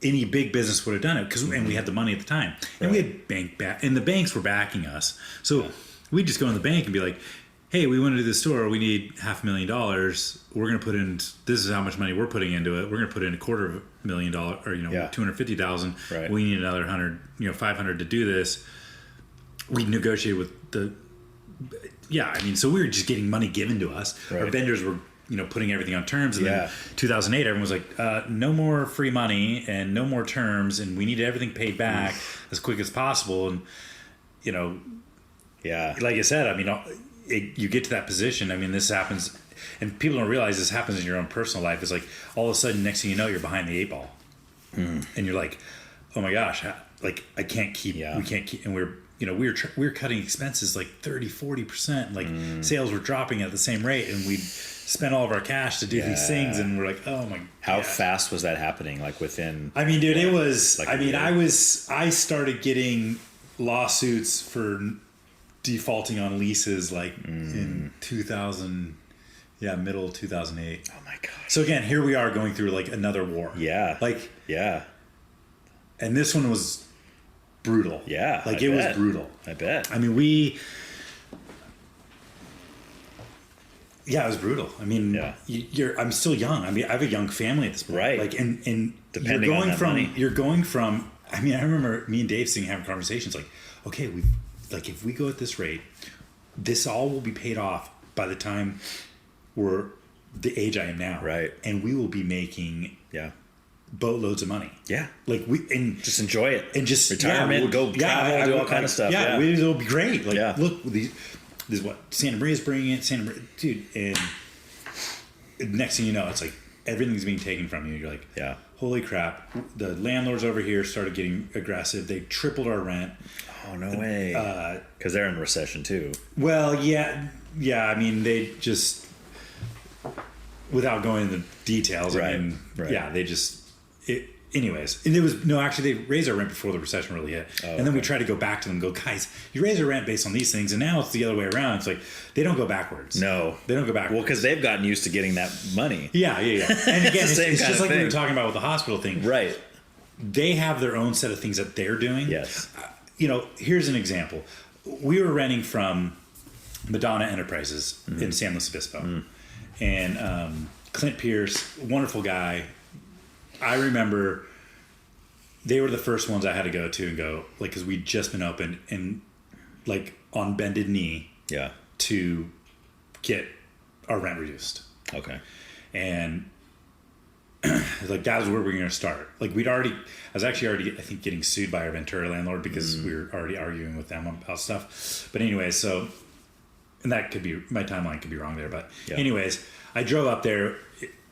any big business would have done it, and we had the money at the time, and we had and the banks were backing us. So we'd just go in the bank and be like, "Hey, we want to do this store. We need $500,000. We're going to put in. This is how much money we're putting into it. We're going to put in $250,000, or $250,000. Right. We need another 100, $500 to do this." We negotiated with the. Yeah, I mean, so we were just getting money given to us. Right. Our vendors were. Putting everything on terms. And then 2008, everyone was like, no more free money and no more terms. And we needed everything paid back as quick as possible. And, like I said, I mean, you get to that position. I mean, this happens, and people don't realize this happens in your own personal life. It's like all of a sudden, next thing you know, you're behind the 8 ball. And you're like, oh my gosh, I can't keep, we can't keep, and we were cutting expenses like 30-40%. Like sales were dropping at the same rate, and we'd spend all of our cash to do these things, and we're like, oh my. How fast was that happening? Like within? I mean, dude, it was. Like I started getting lawsuits for defaulting on leases like in 2000. Yeah, middle of 2008. Oh my gosh. So again, here we are going through like another war. Yeah. And this one was brutal. Yeah. It was brutal. I bet. I mean, it was brutal. I mean, I'm still young. I mean, I have a young family at this point. Right. And depending on that money. You're going from, I mean, I remember me and Dave having conversations like, okay, if we go at this rate, this all will be paid off by the time we're the age I am now. Right. And we will be making boatloads of money. Yeah. Just enjoy it. And just retirement, go travel, do all kind of stuff. Yeah. It'll be great. Look, this is what Santa Maria's bringing it, dude, and next thing you know, it's like everything's being taken from you. You're like, yeah, holy crap! The landlords over here started getting aggressive. They tripled our rent. Oh no way! Because they're in recession too. Well, yeah. I mean, they just, without going into details. Right. I mean, right. Yeah, they just. Anyways, and it was actually they raised our rent before the recession really hit, and then we tried to go back to them, and go, guys, you raise our rent based on these things, and now it's the other way around. It's like they don't go backwards. No, they don't go backwards. Well, because they've gotten used to getting that money. Yeah. And again, it's just like thing. we were talking about with the hospital thing, right? They have their own set of things that they're doing. Yes. Here's an example. We were renting from Madonna Enterprises in San Luis Obispo, and Clint Pierce, wonderful guy. I remember they were the first ones I had to go to and go, like, because we'd just been open and, like, on bended knee to get our rent reduced. Okay. And, like, that was where we were going to start. Like, I was actually already, I think, getting sued by our Ventura landlord because we were already arguing with them about stuff. But anyway, so, and that could be, my timeline could be wrong there. But anyways, I drove up there.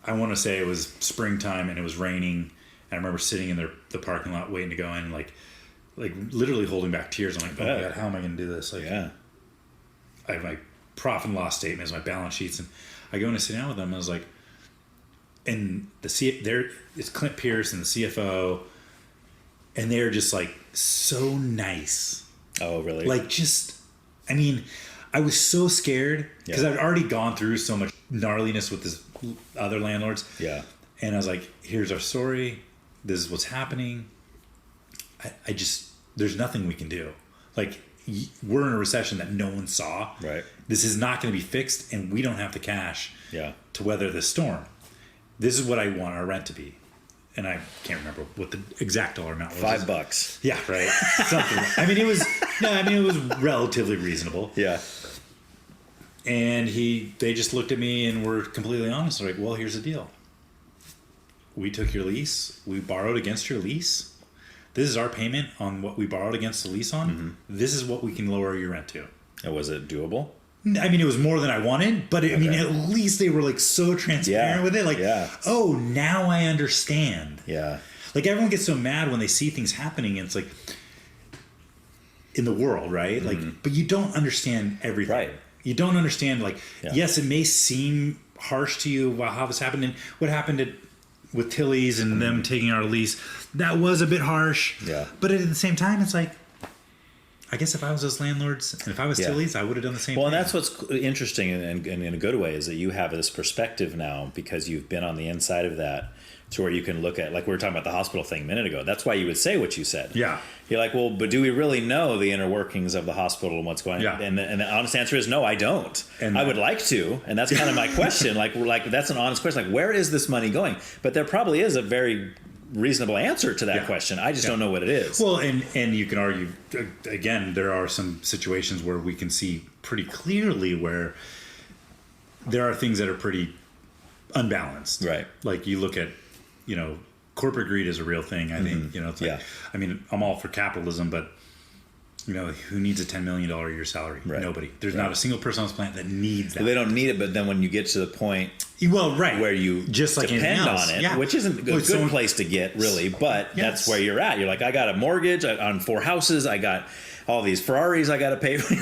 I want to say it was springtime and it was raining. And I remember sitting in the parking lot waiting to go in, like literally holding back tears. I'm like, oh my God, how am I going to do this? Like, I have my profit and loss statements, my balance sheets, and I go in to sit down with them. And I was like, and it's Clint Pierce and the CFO, and they're just like so nice. Oh, really? Like, just, I mean, I was so scared because I'd already gone through so much gnarliness with this other landlords. Yeah. And I was like, here's our story. This is what's happening. I just, there's nothing we can do. Like, we're in a recession that no one saw. Right. This is not going to be fixed, and we don't have the cash to weather this storm. This is what I want our rent to be. And I can't remember what the exact dollar amount was. $5. Yeah, right. Something. I mean, it was relatively reasonable. Yeah. And they just looked at me and were completely honest. They're like, well, here's the deal. We took your lease. We borrowed against your lease. This is our payment on what we borrowed against the lease on. Mm-hmm. This is what we can lower your rent to. And was it doable? I mean, it was more than I wanted, but I mean, at least they were like so transparent with it. Like, oh, now I understand. Yeah. Like, everyone gets so mad when they see things happening, and it's like in the world, right? Like, but you don't understand everything. Right. You don't understand, like, yes, it may seem harsh to you about how this happened, and what happened with Tilly's and them taking our lease. That was a bit harsh. Yeah. But at the same time, it's like, I guess if I was those landlords, and if I was Tilly's, I would have done the same thing. Well, and that's what's interesting and in a good way is that you have this perspective now because you've been on the inside of that to where you can look at, like we were talking about the hospital thing a minute ago. That's why you would say what you said. Yeah. You're like, well, but do we really know the inner workings of the hospital and what's going on? Yeah. And the honest answer is no, I don't. And I would like to. And that's kind of my question. Like that's an honest question. Like, where is this money going? But there probably is a very reasonable answer to that question. I just don't know what it is. Well, and you can argue, again, there are some situations where we can see pretty clearly where there are things that are pretty unbalanced. Right. Like, you look at, corporate greed is a real thing. I think, it's like, I mean, I'm all for capitalism, but who needs a $10 million a year salary? Right. Nobody. There's not a single person on this planet that needs that. Well, they don't need it, but then when you get to the point where you just like depend on it, which isn't a good place to get, really, but that's where you're at. You're like, I got a mortgage on 4 houses. I got all these Ferraris I got to pay for.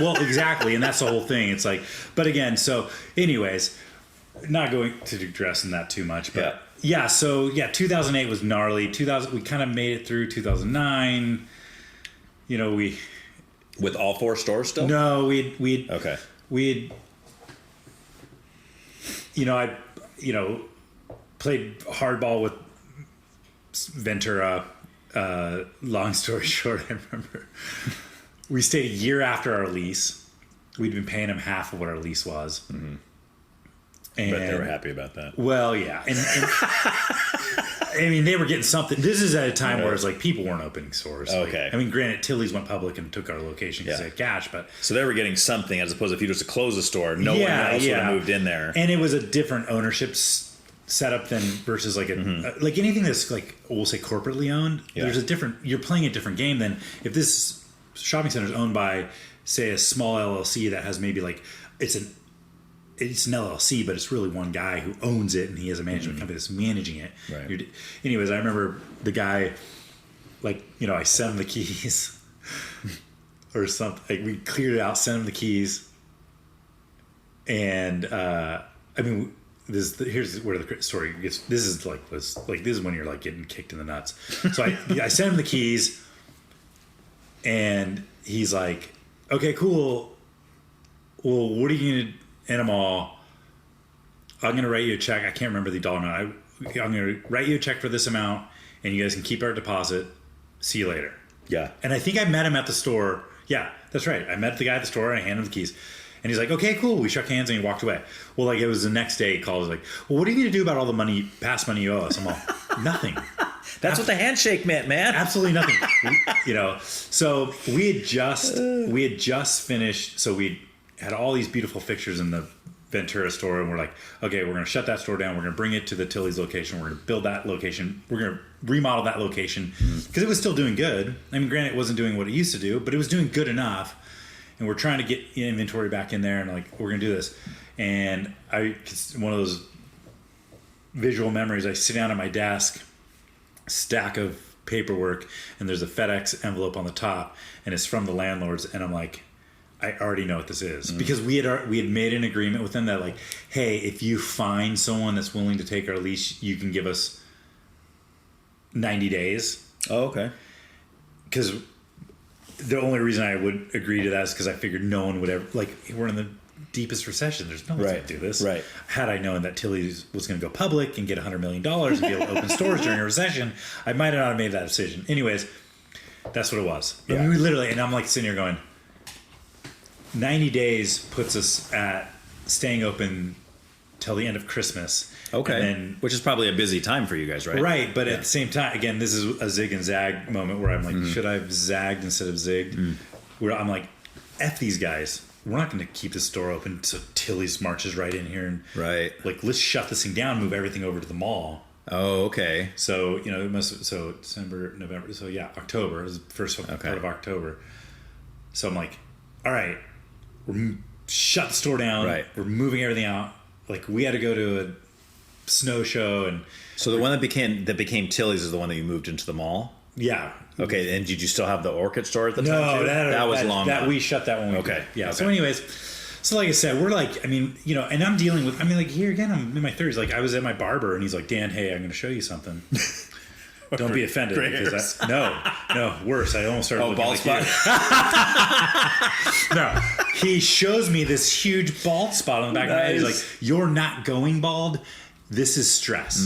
Well, exactly. And that's the whole thing. It's like, but again, so anyways, not going to digress in that too much, but so 2008 was gnarly. We kind of made it through 2009. With all 4 stores still? No, we I played hardball with Ventura. Long story short, I remember we stayed a year after our lease. We'd been paying them half of what our lease was. Mm-hmm. And, but they were happy about that. Well, yeah. And I mean, they were getting something. This is at a time where it's like people weren't opening stores. Okay. Like, I mean, granted, Tilly's went public and took our location because they had cash, but... So they were getting something as opposed to if you just close the store, no one else would have moved in there. And it was a different ownership setup than versus like like anything that's like, we'll say corporately owned. There's a different... You're playing a different game than if this shopping center is owned by say a small LLC that has maybe like it's an LLC, but it's really one guy who owns it, and he has a management company that's managing it. Right. Anyways, I remember the guy, like, I sent him the keys or something. Like, we cleared it out, sent him the keys, and here's where the story gets. This is when you're like getting kicked in the nuts. So I sent him the keys, and he's like, "Okay, cool. Well, what are you gonna?" In them all, I'm going to write you a check. I can't remember the dollar amount. I'm going to write you a check for this amount, and you guys can keep our deposit. See you later. Yeah. And I think I met him at the store. Yeah, that's right. I met the guy at the store, and I handed him the keys. And he's like, okay, cool. We shook hands, and he walked away. Well, like, it was the next day. He called. He was like, well, what are you going to do about all the past money you owe us? I'm all, nothing. That's what the handshake meant, man. Absolutely nothing. So we had just finished. So we had all these beautiful fixtures in the Ventura store, and we're like, okay, we're going to shut that store down. We're going to bring it to the Tilly's location. We're going to build that location. We're going to remodel that location because it was still doing good. I mean, granted, it wasn't doing what it used to do, but it was doing good enough. And we're trying to get inventory back in there, and like, we're going to do this. And one of those visual memories, I sit down at my desk, stack of paperwork, and there's a FedEx envelope on the top, and it's from the landlords, and I'm like, I already know what this is, because we had made an agreement with them that, like, hey, if you find someone that's willing to take our lease, you can give us 90 days. Oh, okay. Because the only reason I would agree to that is because I figured no one would ever, like, we're in the deepest recession. There's no one going to do this. Right. Had I known that Tilly's was going to go public and get $100 million and be able to open stores during a recession, I might not have made that decision. Anyways, that's what it was. Yeah. I mean, we literally, and I'm like sitting here going, 90 days puts us at staying open till the end of Christmas. Okay. And then, which is probably a busy time for you guys, right? Right. But at the same time, again, this is a zig and zag moment where I'm like, should I have zagged instead of zigged? Where I'm like, F these guys. We're not going to keep this store open so Tilly's marches right in here. And like, let's shut this thing down, move everything over to the mall. Oh, okay. So, so December, November. So yeah, October is the first part of October. So I'm like, all right, we're shut the store down. Right. We're moving everything out. Like, we had to go to a snow show, and so the one that became Tilly's is the one that you moved into the mall. Yeah. Okay. And did you still have the Orchid store at the time? No, too? that was long. That we shut that one. Okay. Yeah. Okay. So, anyways, so like I said, we're like, I mean, and I'm dealing with. I mean, like, here again, I'm in my 30s. Like, I was at my barber, and he's like, Dan, hey, I'm going to show you something. Don't be offended. Because no, worse. I almost started looking bald like spot. No, he shows me this huge bald spot on the back of my head. He's like, "You're not going bald. This is stress."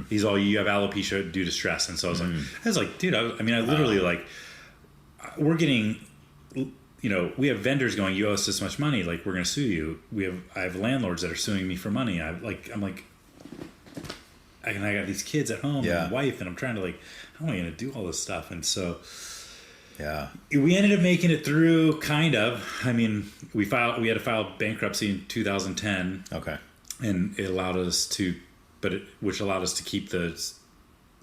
He's all, "You have alopecia due to stress." And so I was like, dude, I literally like, we're getting, we have vendors going, "You owe us this much money. Like, we're going to sue you." I have landlords that are suing me for money. I'm like. I got these kids at home and a wife, and I'm trying to, like, how am I going to do all this stuff? And so, we ended up making it through, kind of. I mean, we had to file bankruptcy in 2010. Okay. And it allowed us to, which allowed us to keep the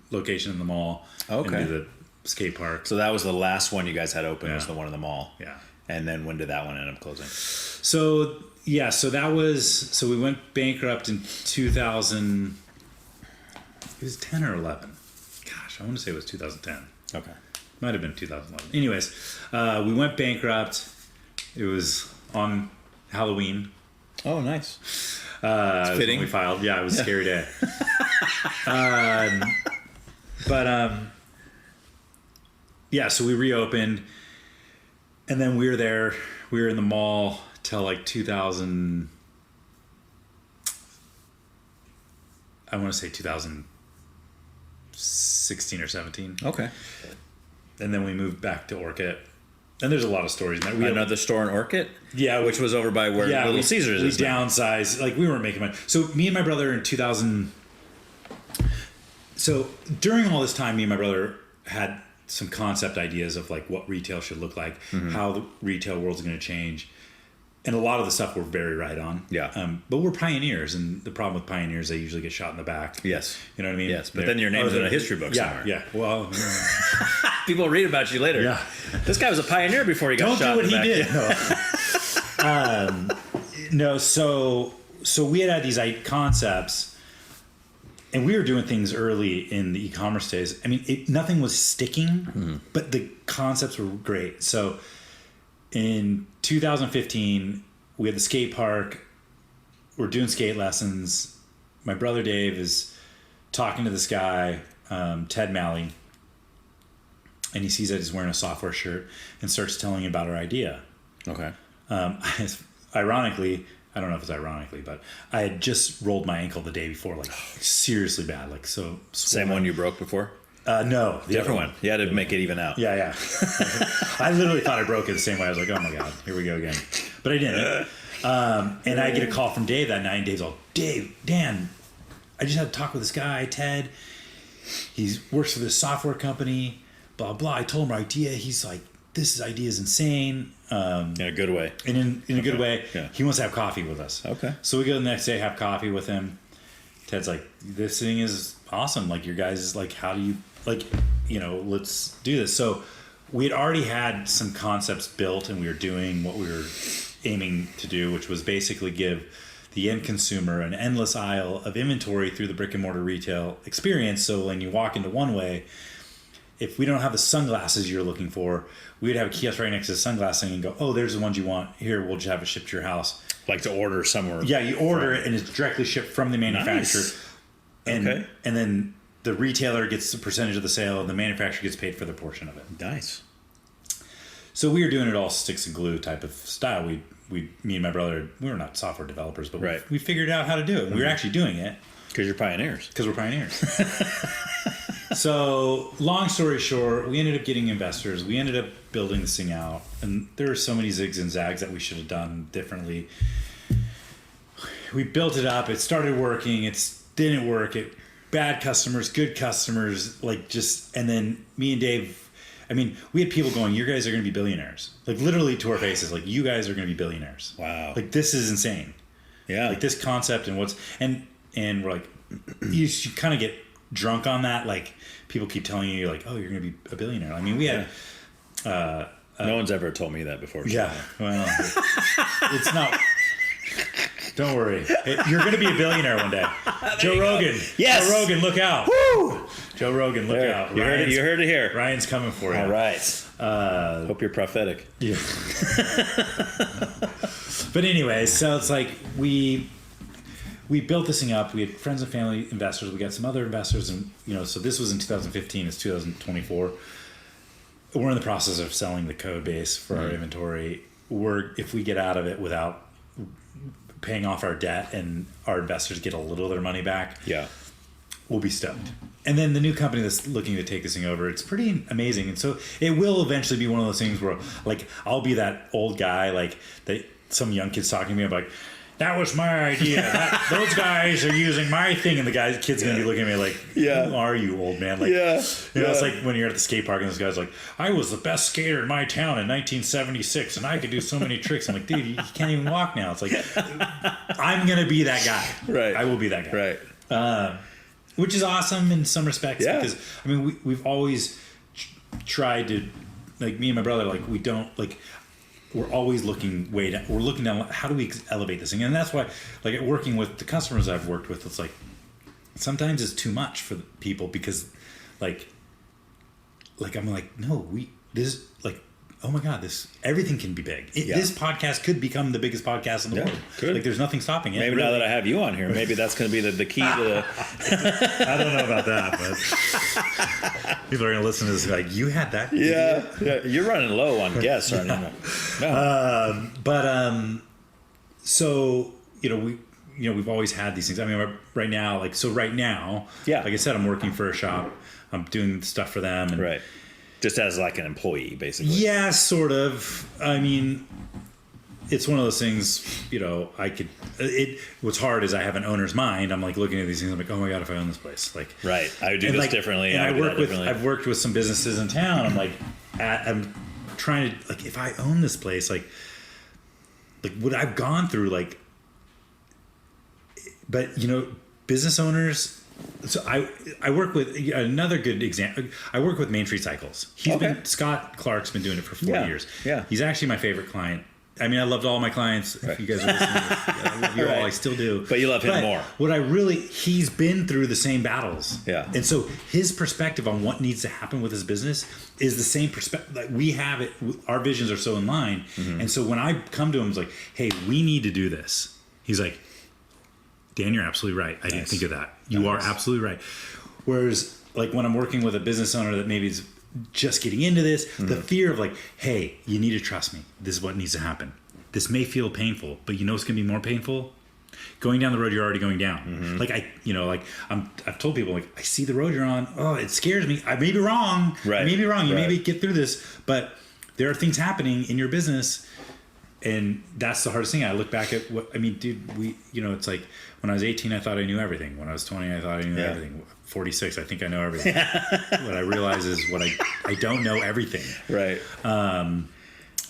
location in the mall. Okay. And do the skate park. So that was the last one you guys had open, was the one in the mall. Yeah. And then when did that one end up closing? So we went bankrupt in 2000. It was 10 or 11. Gosh, I want to say it was 2010. Okay. Might have been 2011. Anyways, we went bankrupt. It was on Halloween. Oh, nice. It's fitting. We filed. Yeah, it was a scary day. So we reopened, and then we were there. We were in the mall till like 2000. I want to say 2016 or 17. Okay. And then we moved back to Orchid. And there's a lot of stories in there. We had another store in Orchid? Yeah. Which was over by where Little Caesars is. We downsized. Like, we weren't making money. So me and my brother in 2000... So during all this time, me and my brother had some concept ideas of, like, what retail should look like, how the retail world's going to change. And a lot of the stuff we're very right on. Yeah. But we're pioneers, and the problem with pioneers, they usually get shot in the back. Yes. You know what I mean? Yes, but then your name's in a history book somewhere. Yeah. Well, People read about you later. Yeah. This guy was a pioneer before he got Don't shot. do what in the he back. did. No, so we had these concepts, and we were doing things early in the e-commerce days. I mean, nothing was sticking, but the concepts were great. So in 2015, we had the skate park. We're doing skate lessons. My brother Dave is talking to this guy, Ted Malley, and he sees that he's wearing a software shirt and starts telling him about our idea. Okay. Ironically, I don't know if it's ironically, but I had just rolled my ankle the day before, like seriously bad, like so. Same one you broke before? No, the Different one. You had to make it even out. Yeah. I literally thought I broke it the same way. I was like, oh my God, here we go again. But I didn't. And I get a call from Dave that night, and Dave's all, Dan, I just had to talk with this guy, Ted. He works for this software company, blah, blah. I told him our idea. He's like, this idea is insane. In a good way. And in a good way. Yeah. He wants to have coffee with us. Okay. So we go the next day, have coffee with him. Ted's like, this thing is awesome. Like, your guys is like, how do you, like, let's do this. So we had already had some concepts built, and we were doing what we were aiming to do, which was basically give the end consumer an endless aisle of inventory through the brick and mortar retail experience. So when you walk into one way, if we don't have the sunglasses you're looking for, we would have a kiosk right next to the sunglass thing and go, oh, there's the ones you want. Here, we'll just have it shipped to your house. Like to order somewhere. Yeah, you order it and it's directly shipped from the manufacturer. Nice. And then the retailer gets a percentage of the sale and the manufacturer gets paid for their portion of it. Nice. So we were doing it all sticks and glue type of style. Me and my brother, we were not software developers, but we figured out how to do it. We were actually doing it. Because you're pioneers. Because we're pioneers. So long story short, we ended up getting investors. We ended up building this thing out. And there were so many zigs and zags that we should have done differently. We built it up. It started working. It didn't work. Bad customers, good customers, and then me and Dave, I mean, we had people going, you guys are going to be billionaires. Like literally to our faces, like you guys are going to be billionaires. Wow. Like this is insane. Yeah. Like this concept and and we're like, you kind of get drunk on that. Like people keep telling you like, oh, you're going to be a billionaire. I mean, we had, no one's ever told me that before. Yeah. Well, it's not. Don't worry. You're going to be a billionaire one day. Joe Rogan. Yes. Joe Rogan, look out. Woo! Joe Rogan, look out. You heard it here. Ryan's coming for you. All right. Hope you're prophetic. Yeah. But anyway, so it's like we built this thing up. We had friends and family investors. We got some other investors. And, so this was in 2015. It's 2024. We're in the process of selling the code base for our inventory. If we get out of it without paying off our debt and our investors get a little of their money back, we'll be stoked. And then the new company that's looking to take this thing over, it's pretty amazing. And so it will eventually be one of those things where like I'll be that old guy like that some young kid's talking to me about, that was my idea. Those guys are using my thing, and the kid's gonna be looking at me like, who are you, old man? Like, it's like when you're at the skate park and this guy's like, I was the best skater in my town in 1976, and I could do so many tricks. I'm like, dude, you can't even walk now. It's like, I'm gonna be that guy. Right. I will be that guy. Right. Which is awesome in some respects because I mean we've always tried to, like me and my brother, like we don't like. We're always looking way down. We're looking down. How do we elevate this thing? And that's why, like, working with the customers I've worked with, it's like sometimes it's too much for the people because, like I'm like, no, oh my God, everything can be big. This podcast could become the biggest podcast in the world. Could. Like, there's nothing stopping it. Maybe now that I have you on here, maybe that's going to be the key to the... I don't know about that, but people are going to listen to this like, you had that? Yeah. You're running low on guests, aren't you? No. So, we've always had these things. I mean, right now, like I said, I'm working for a shop. I'm doing stuff for them. And, right. Just as like an employee, basically. Yeah, sort of. I mean, it's one of those things, what's hard is I have an owner's mind. I'm like looking at these things. I'm like, oh my God, if I own this place, like, right. I would do this differently. And I've worked with some businesses in town. I'm like, I'm trying to, like, if I own this place, like what I've gone through, like, but business owners So I work with another good example. I work with Main Street Cycles. Scott Clark's been doing it for 4 years. Yeah. He's actually my favorite client. I mean, I loved all my clients. If you guys are listening, I love you all. I still do. But you love him more. He's been through the same battles. Yeah. And so his perspective on what needs to happen with his business is the same perspective. Like we have it. Our visions are so in line. Mm-hmm. And so when I come to him, it's like, hey, we need to do this. He's like, Dan, you're absolutely right. I didn't think of that. You are absolutely right. Whereas like when I'm working with a business owner that maybe is just getting into this, the fear of like, hey, you need to trust me. This is what needs to happen. This may feel painful, but you know it's going to be more painful? Going down the road you're already going down. Like I've told people, like, I see the road you're on. Oh, it scares me. I may be wrong. Right. I may be wrong. You right. maybe get through this, but there are things happening in your business. And that's the hardest thing. I look back at what, I mean, dude, it's like when I was 18, I thought I knew everything. When I was 20, I thought I knew everything. 46, I think I know everything. What I realize is I don't know everything. Right. And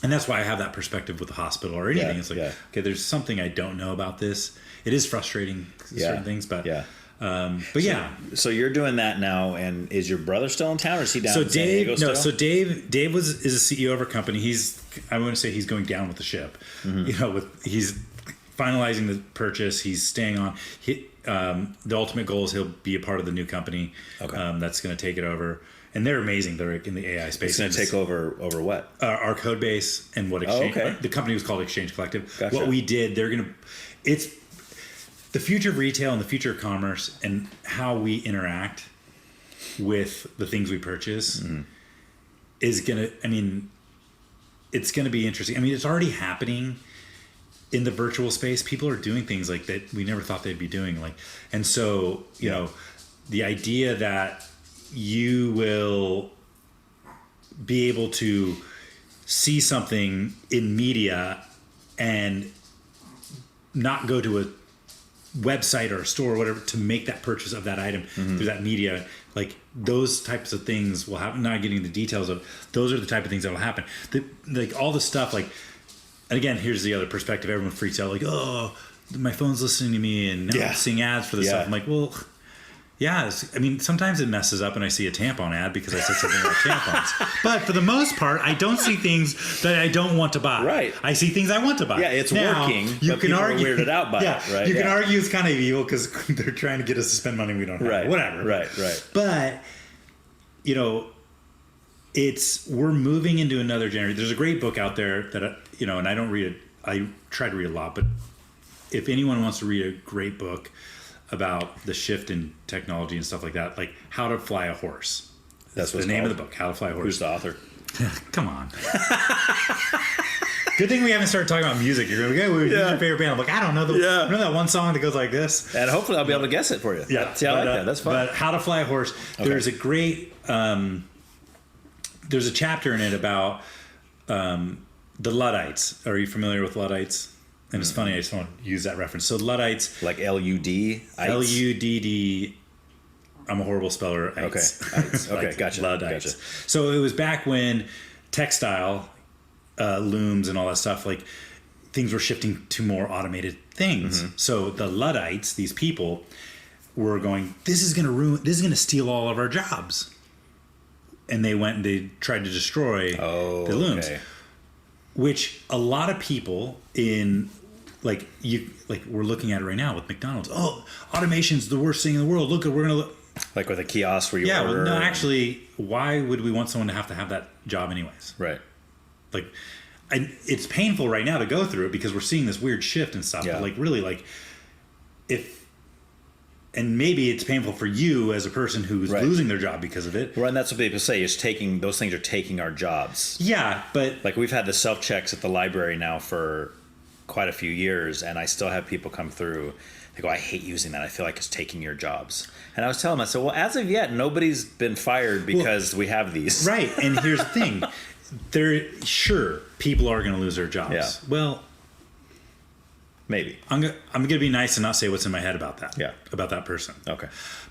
that's why I have that perspective with the hospital or anything. It's like, okay, there's something I don't know about this. It is frustrating, certain things, but So you're doing that now, and is your brother still in town, or is he down in San Dave, Diego still? So Dave is a CEO of our company. I wouldn't say he's going down with the ship. He's finalizing the purchase. He's staying on. The ultimate goal is he'll be a part of the new company that's going to take it over. And they're amazing. They're in the AI space. It's going to take over what? Our code base and what Exchange. The company was called Exchange Collective. Gotcha. What we did, it's the future of retail and the future of commerce and how we interact with the things we purchase is going to, it's going to be interesting. I mean, it's already happening in the virtual space. People are doing things like that we never thought they'd be doing. And so, you know, the idea that you will be able to see something in media and not go to a website or a store or whatever to make that purchase of that item through that media, like those types of things will happen. Not getting the details of those are the type of things that will happen. Like all the stuff, like, and again, here's the other perspective. Everyone freaks out like, oh, my phone's listening to me and now I'm seeing ads for this stuff. I'm like, well, yeah, sometimes it messes up and I see a tampon ad because I said something about tampons. But for the most part, I don't see things that I don't want to buy. Right. I see things I want to buy. Yeah, it's working. You can argue, are weirded out by it, right? You can argue it's kind of evil because they're trying to get us to spend money we don't have. Right. Whatever. Right. But, we're moving into another generation. There's a great book out there that, and I don't read it. I try to read a lot, but if anyone wants to read a great book about the shift in technology and stuff like that, like How to Fly a Horse. That's the name of the book, How to Fly a Horse. Who's the author? Come on. Good thing we haven't started talking about music. You're going to go, who's your favorite band? I'm like, I don't know. Remember that one song that goes like this? And hopefully I'll be able to guess it for you. Yeah. See, I like that. That's fun. But How to Fly a Horse, there's a great, there's a chapter in it about the Luddites. Are you familiar with Luddites? And it's funny, I just want to use that reference. So Luddites. Like L-U-D? L-U-D-D. I'm a horrible speller. Okay. Okay, gotcha. Luddites. Gotcha. So it was back when textile, looms and all that stuff, like things were shifting to more automated things. So the Luddites, these people, were going, this is going to steal all of our jobs. And they went and they tried to destroy the looms. Okay. Which a lot of people in we're looking at it right now with McDonald's. Oh, automation's the worst thing in the world. Look, we're gonna look like with a kiosk where you order. Well, no, actually, why would we want someone to have that job anyways? Right. Like, it's painful right now to go through it because we're seeing this weird shift and stuff. Yeah. But like, really, and maybe it's painful for you as a person who's losing their job because of it. Right, and that's what people say is those things are taking our jobs. Yeah, but like we've had the self-checks at the library now for quite a few years, and I still have people come through. They go, I hate using that. I feel like it's taking your jobs. And I was telling them, I said, well, as of yet, nobody's been fired because we have these. Right, and here's the thing. People are going to lose their jobs. Yeah. Well, maybe. I'm going to be nice and not say what's in my head about that. Yeah. About that person. Okay.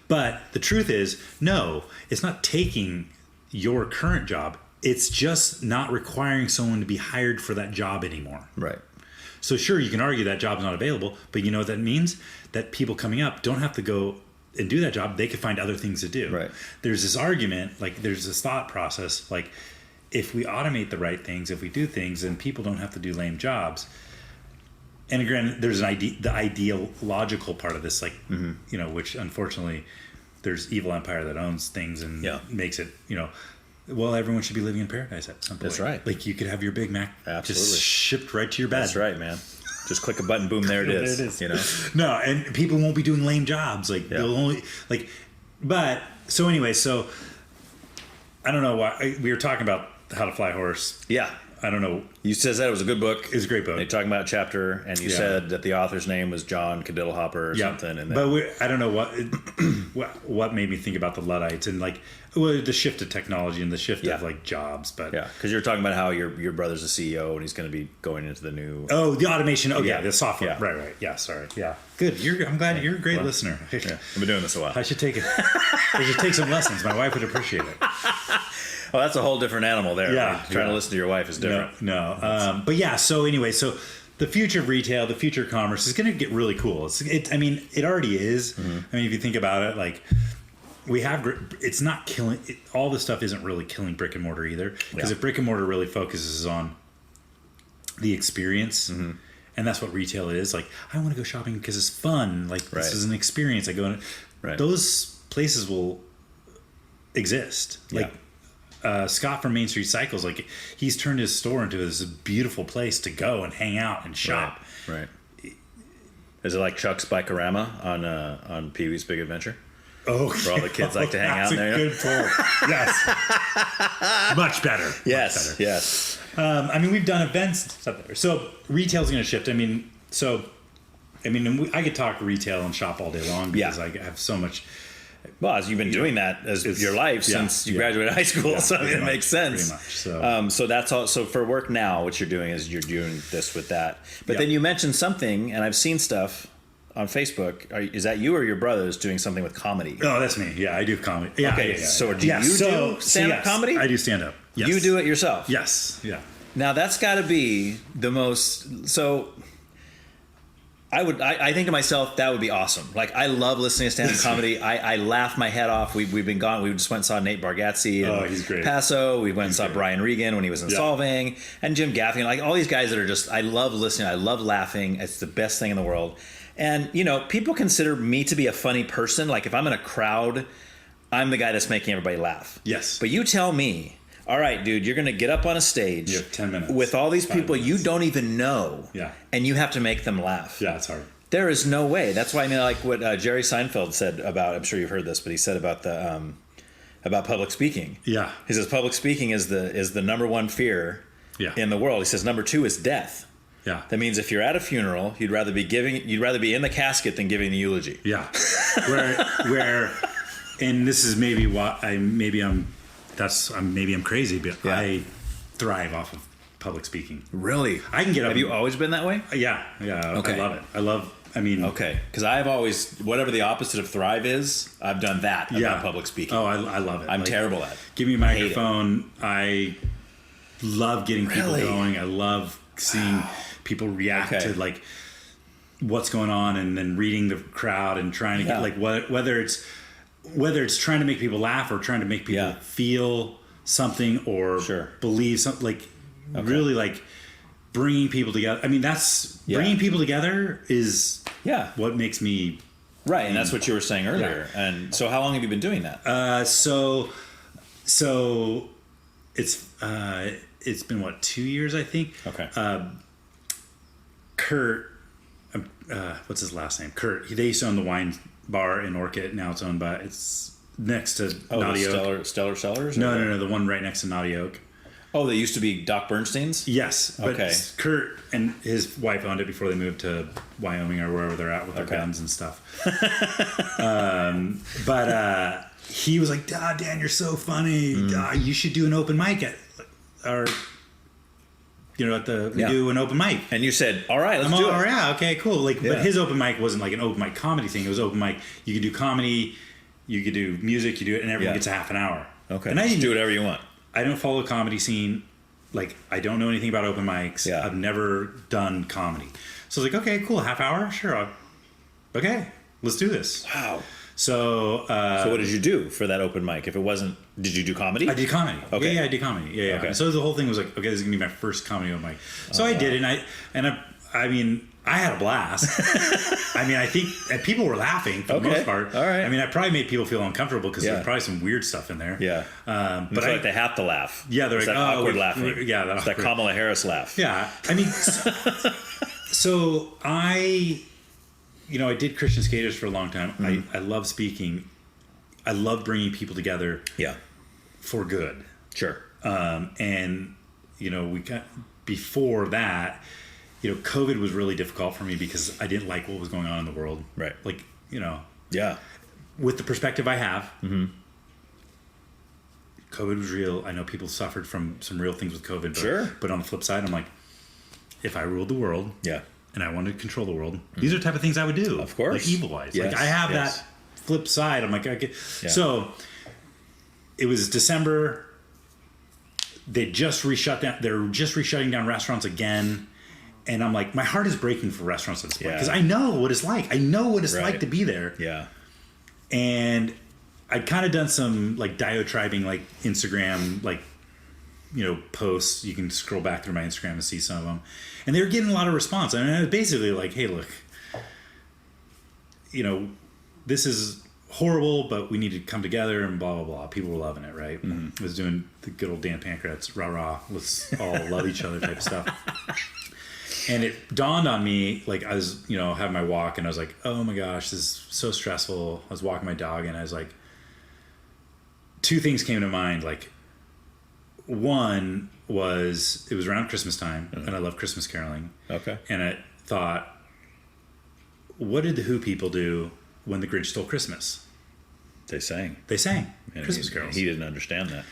But the truth is, no, it's not taking your current job. It's just not requiring someone to be hired for that job anymore. Right. So sure, you can argue that job's not available, but you know what that means? That people coming up don't have to go and do that job, they could find other things to do. Right. There's this argument, like there's this thought process, like if we automate the right things, if we do things, then people don't have to do lame jobs. And again, there's the ideological part of this, like, you know, which unfortunately there's evil empire that owns things and makes it, you know, well, everyone should be living in paradise at some point. That's right. Like you could have your Big Mac just shipped right to your bed. That's right, man. Just click a button, boom, there it is. There it is. You know? No, and people won't be doing lame jobs. Like they'll only like. But so anyway, so I don't know why we were talking about How to Fly a Horse. Yeah. I don't know. You said that it was a good book. It's a great book. You're talking about a chapter, and you said that the author's name was John Cadillhopper or something. And but I don't know what made me think about the Luddites and like the shift of technology and the shift of like jobs. But because you were talking about how your brother's a CEO and he's going to be going into the new. Oh, the automation. Oh, the software. Yeah. Right. Yeah, sorry. Yeah, good. I'm glad you're a great listener. I've been doing this a while. I should take it. I should take some lessons. My wife would appreciate it. Well, that's a whole different animal there. Yeah, right? Trying to listen to your wife is different. No. But yeah. So anyway, so the future of retail, the future of commerce is going to get really cool. I mean, it already is. Mm-hmm. I mean, if you think about it, like we have, it's not killing. All this stuff isn't really killing brick and mortar either. Because if brick and mortar really focuses on the experience, and that's what retail is. Like, I want to go shopping because it's fun. Like this is an experience. I go in. Those places will exist. Like. Scott from Main Street Cycles, like he's turned his store into this beautiful place to go and hang out and shop. Right. Is it like Chuck's Bikerama on Pee-wee's Big Adventure? Oh, where all the kids like to hang out in there. Good pull. Yes. Much better. Yes. Much better. Yes. I mean, we've done events and stuff there. So retail's going to shift. I mean, I could talk retail and shop all day long because I have so much. Well, as you've been doing that as your life since you graduated high school, so it makes sense. Pretty much. So that's all. So for work now, what you're doing is you're doing this with that. But then you mentioned something, and I've seen stuff on Facebook. Is that you or your brothers doing something with comedy? Oh, that's me. Yeah, I do comedy. Yeah. Okay. So do you do stand-up comedy? I do stand-up. Yes. You do it yourself? Yes. Yeah. Now that's got to be the most. So. I think to myself, that would be awesome. Like, I love listening to stand-up comedy. I laugh my head off. We've been gone. We just went and saw Nate Bargatze in he's great. Paso. We went and saw Brian Regan when he was in Solving. And Jim Gaffigan. Like, all these guys that are just, I love listening. I love laughing. It's the best thing in the world. And, you know, people consider me to be a funny person. Like, if I'm in a crowd, I'm the guy that's making everybody laugh. Yes. But you tell me, all right, dude, you're going to get up on a stage. You have 10 minutes. With all these people you don't even know. Yeah. And you have to make them laugh. Yeah, it's hard. There is no way. That's why I mean, like what Jerry Seinfeld said about. I'm sure you've heard this, but he said about the about public speaking. Yeah. He says public speaking is the number one fear in the world. He says number two is death. Yeah. That means if you're at a funeral, you'd rather be in the casket than giving the eulogy. Yeah. Where, and this is maybe what maybe I'm crazy, but I thrive off of public speaking. Really? I can get up. Have you always been that way? Yeah. Okay. I love it. Okay, because I've always, whatever the opposite of thrive is, I've done that about public speaking. Oh, I love it. I'm terrible at it. Give me a microphone. I love getting people going. I love seeing people react to like what's going on, and then reading the crowd and trying to get like whether it's trying to make people laugh or trying to make people feel something or believe something, like really like bringing people together. I mean, that's bringing people together is what makes me right. And that's what you were saying earlier. Yeah. And so how long have you been doing that? So it's been what, 2 years, I think. Okay. Kurt, what's his last name? Kurt. They used to own the wine bar in Orchid. Now it's owned by, it's next to Naughty Oak. Stellar Cellars? No. The one right next to Naughty Oak. Oh, they used to be Doc Bernstein's? But Kurt and his wife owned it before they moved to Wyoming or wherever they're at with their guns and stuff. But he was like, Dan, you're so funny. You should do an open mic at we do an open mic. And you said, all right, let's do it. Yeah, okay, cool. But his open mic wasn't like an open mic comedy thing. It was open mic. You could do comedy, you could do music, you do it, and everyone gets a half an hour. Okay. And I just do whatever you want. I don't follow the comedy scene. Like, I don't know anything about open mics. Yeah. I've never done comedy. So I was like, okay, cool, half hour? Sure. Okay, let's do this. Wow. So what did you do for that open mic? If it wasn't, did you do comedy? I did comedy. Okay. Yeah, I did comedy. Yeah. Okay. So the whole thing was like, okay, this is gonna be my first comedy open mic. So I did, and I mean, I had a blast. I mean, I think people were laughing for the most part. All right. I mean, I probably made people feel uncomfortable because Yeah. there's probably some weird stuff in there. Yeah. But It's like they have to laugh. Yeah, they're it's like, that oh, awkward we- laughing. yeah, that it's that awkward- Kamala Harris laugh. Yeah, I mean, so I did Christian Skaters for a long time. I love speaking. I love bringing people together Yeah. for good. Sure. And we got before that. COVID was really difficult for me because I didn't like what was going on in the world. Right. Like, Yeah. with the perspective I have, COVID was real. I know people suffered from some real things with COVID. But, Sure. But on the flip side, I'm like, if I ruled the world, Yeah. and I wanted to control the world, these are the type of things I would do. Of course. Like evil-wise. Yes, Like I have yes. that flip side. I'm like, okay. Yeah. So it was December. They just reshut down. They're just reshutting down restaurants again. And I'm like, my heart is breaking for restaurants at this point. Yeah. Because I know what it's like. I know what it's Right. like to be there. Yeah. And I'd kind of done some like diatribing, like Instagram, like, posts. You can scroll back through my Instagram and see some of them. And they were getting a lot of response. I mean, I was basically like, hey, look, this is horrible, but we need to come together and blah, blah, blah. People were loving it, right? I was doing the good old Dan Pankratz, rah, rah, let's all love each other type of stuff. And it dawned on me, like I was, having my walk and I was like, oh my gosh, this is so stressful. I was walking my dog and I was like, two things came to mind. Like one was, it was around Christmas time and I love Christmas caroling. Okay. And I thought, what did the Who people do when the Grinch stole Christmas? They sang. They sang And Christmas carols. He didn't understand that.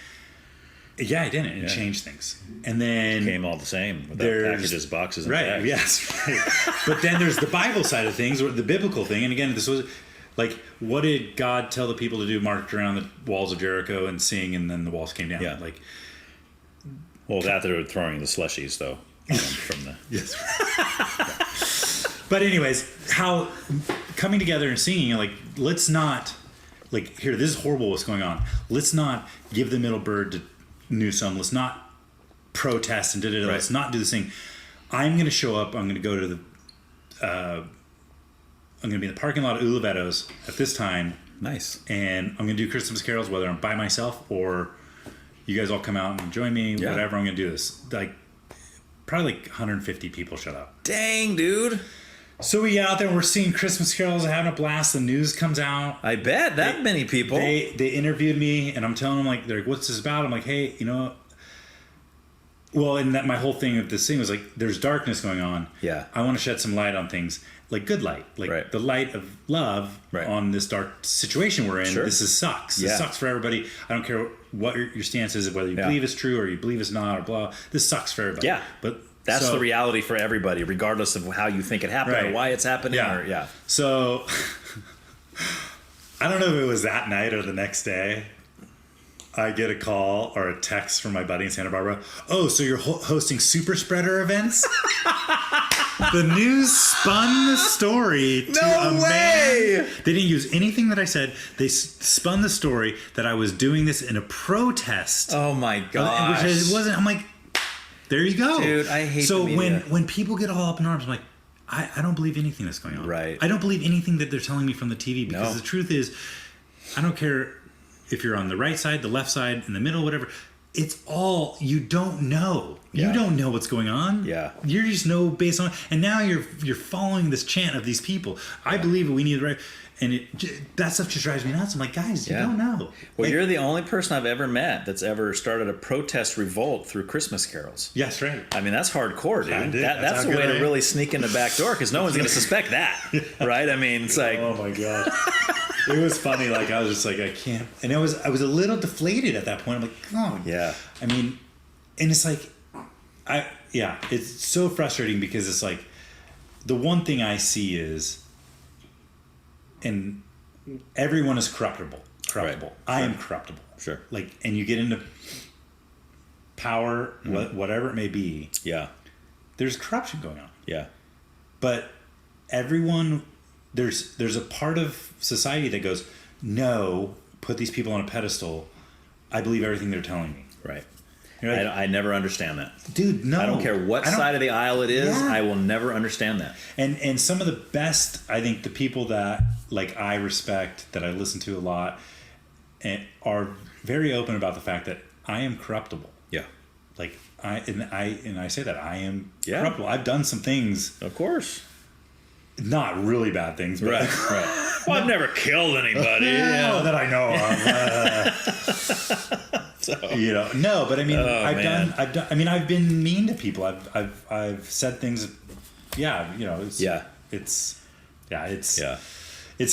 Yeah, I didn't. It Yeah. changed things. And then Came all the same without There's- packages, boxes, and right, bags. yes. Right. But then there's the Bible side of things, or the biblical thing. And again, this was like, what did God tell the people to do? March around the walls of Jericho and sing, and then the walls came down. Yeah. Like, Well, that they were throwing the slushies though from the. yes. But anyways, how coming together and singing, like, let's not, like, here, this is horrible what's going on. Let's not give the middle bird to Newsom. Let's not protest and Right. let's not do this thing. I'm going to show up. I'm going to go to the, I'm going to be in the parking lot of Ulivetto's at this time, Nice. and I'm going to do Christmas carols, whether I'm by myself or you guys all come out and join me, Yeah. whatever. I'm going to do this. Like, probably like 150 people showed up. Dang, dude. So we get out there, we're singing Christmas carols, having a blast. The news comes out. I bet that many people. They interviewed me, and I'm telling them, like, they're like, what's this about? I'm like, hey, well, and that my whole thing of this thing was like, there's darkness going on. Yeah. I want to shed some light on things, like good light, like Right. the light of love Right. on this dark situation we're in. Sure. This sucks. Yeah. This sucks for everybody. I don't care what your stance is, whether you Yeah. believe it's true or you believe it's not, or blah. This sucks for everybody. Yeah. But That's so- the reality for everybody, regardless of how you think it happened or Right. why it's happening. Yeah. Or, yeah. So I don't know if it was that night or the next day. I get a call or a text from my buddy in Santa Barbara. Oh, so you're hosting super spreader events? The news spun the story to No a way! man. They didn't use anything that I said. They spun the story that I was doing this in a protest. Oh my Which gosh. it wasn't. I'm like, there you go, Dude, I hate So the media. when people get all up in arms, I'm like, I don't believe anything that's going on. Right. I don't believe anything that they're telling me from the TV, because No. the truth is, I don't care if you're on the right side, the left side, in the middle, whatever. It's all, you don't know. Yeah. You don't know what's going on. Yeah. You just know based on, and now you're following this chant of these people. I believe we need the right, and that stuff just drives me nuts. I'm like, guys, you Yeah. don't know. Well, Like, you're the only person I've ever met that's ever started a protest revolt through Christmas carols. yes, right. I mean, that's hardcore, dude. I did. That's That's the how way good to I am. really sneak in the back door, because no one's going to suspect that, right? I mean, it's like, Oh my god. It was funny. Like, I was just like, I can't. And I was a little deflated at that point. I'm like, oh yeah, I mean, and it's like, it's so frustrating, because it's like, the one thing I see is, and everyone is corruptible. Right. I am corruptible. Sure. Like, and you get into power, whatever it may be, yeah, there's corruption going on. yeah, But everyone there's a part of society that goes, no, put these people on a pedestal. I believe everything they're telling me. Right. You're like, I never understand that. dude, no. I don't care what side of the aisle it is. Yeah. I will never understand that. And some of the best, I think, the people that like I respect, that I listen to a lot, and are very open about the fact that I am corruptible. Yeah. Like I say that I am Yeah. corruptible. I've done some things, Of course. not really bad things, but Right. Well, I've never killed anybody. that I know of. You know, no, but I mean, I've done. I mean, I've been mean to people. I've said things. Yeah, you know. It's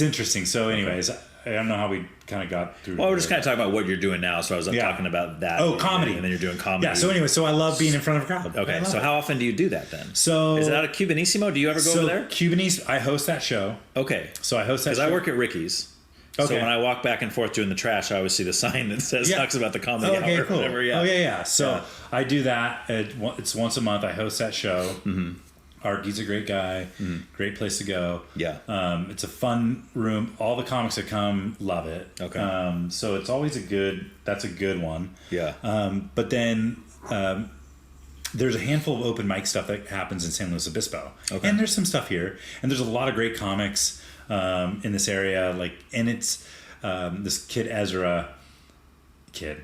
interesting. So, anyways, I don't know how we kind of got through. Well, we're just kind of talking about what you're doing now. So I was talking about that. Oh, comedy. And then you're doing comedy. Yeah. So anyway, so I love being in front of a crowd. Okay. So how often do you do that then? So is it out of Cubanissimo? Do you ever go over there? Cubanese, I host that show. Okay. So I host that show. Because I work at Ricky's. Okay. So when I walk back and forth doing the trash, I always see the sign that says talks about the comedy hour or cool. whatever. Yeah. Oh yeah. So I do that. It's once a month. I host that show. Mm-hmm. Artie's a great guy. Mm-hmm. Great place to go. Yeah. It's a fun room. All the comics that come love it. Okay. So it's always that's a good one. Yeah. But then there's a handful of open mic stuff that happens in San Luis Obispo. Okay. And there's some stuff here. And there's a lot of great comics in this area. And it's this kid Ezra.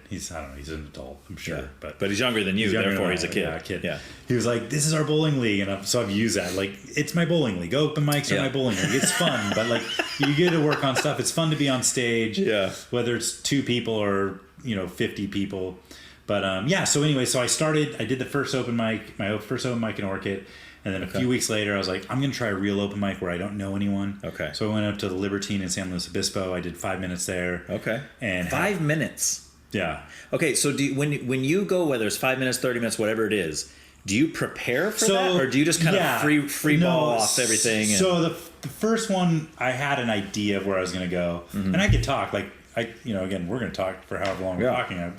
He's I don't know, he's an adult, I'm sure, but he's younger than you, therefore he's a kid. Yeah, a kid. Yeah. He was like, "This is our bowling league," and so I've used that. Like, it's my bowling league. Open mics are my bowling league. It's fun, but like you get to work on stuff. It's fun to be on stage. Yeah. Whether it's 2 people or 50 people, but So anyway, so I did the first open mic, my first open mic in Orchid. And then a few weeks later, I was like, I'm going to try a real open mic where I don't know anyone. Okay. So I went up to the Libertine in San Luis Obispo. I did 5 minutes there. Okay. And 5 minutes. Yeah. Okay, so when you go, whether it's 5 minutes, 30 minutes, whatever it is, do you prepare for that, or do you just kind of free ball off everything? So the first one, I had an idea of where I was going to go, and I could talk. Like again, we're going to talk for however long we're talking. I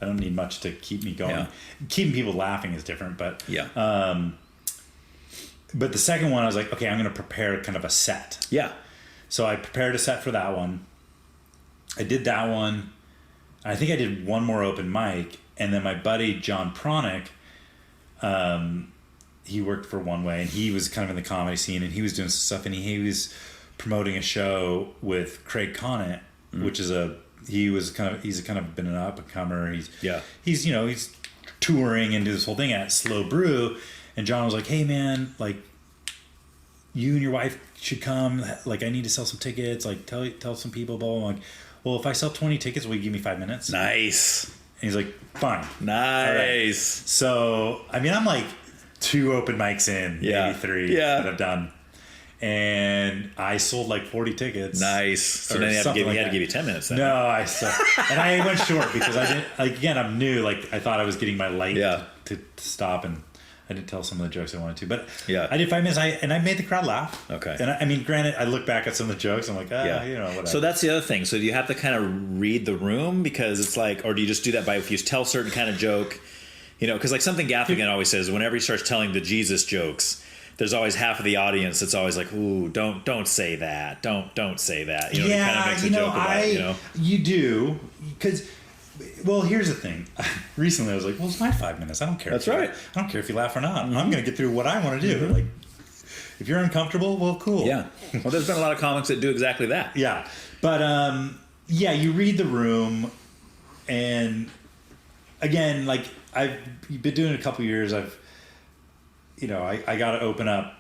don't need much to keep me going. Yeah. Keeping people laughing is different, but But the second one, I was like, okay, I'm going to prepare kind of a set. Yeah. So I prepared a set for that one. I did that one. I think I did one more open mic, and then my buddy John Pronick, he worked for One Way, and he was kind of in the comedy scene, and he was doing some stuff, and he was promoting a show with Craig Conant, which is he's kind of been an up and comer. He's touring and do this whole thing at Slow Brew, and John was like, "Hey man, like you and your wife should come. Like I need to sell some tickets. Like tell some people." Blah blah. I'm like, well, if I sell 20 tickets, will you give me 5 minutes? Nice. And he's like, fine. Nice. Right. So, I mean, I'm like 2 open mics in, maybe 3 that I've done. And I sold like 40 tickets. Nice. So then he had to give you 10 minutes then. No, and I went short because I didn't, like, again, I'm new. Like, I thought I was getting my light to stop, and I didn't tell some of the jokes I wanted to, but I did 5 minutes, and I made the crowd laugh. Okay. And I mean, granted, I look back at some of the jokes, I'm like, whatever. So that's the other thing. So do you have to kind of read the room, because it's like, or do you just do that by if you tell certain kind of joke, because like something Gaffigan always says, whenever he starts telling the Jesus jokes, there's always half of the audience that's always like, ooh, don't say that, don't say that. He kind of makes a joke about it. You do, because. Well, here's the thing. Recently, I was like, well, it's my 5 minutes. I don't care. That's right. I don't care if you laugh or not. I'm going to get through what I want to do. Like, if you're uncomfortable, well, cool. Yeah. Well, there's been a lot of comics that do exactly that. Yeah. But, you read the room. And, again, like, I've been doing it a couple years. I got to open up.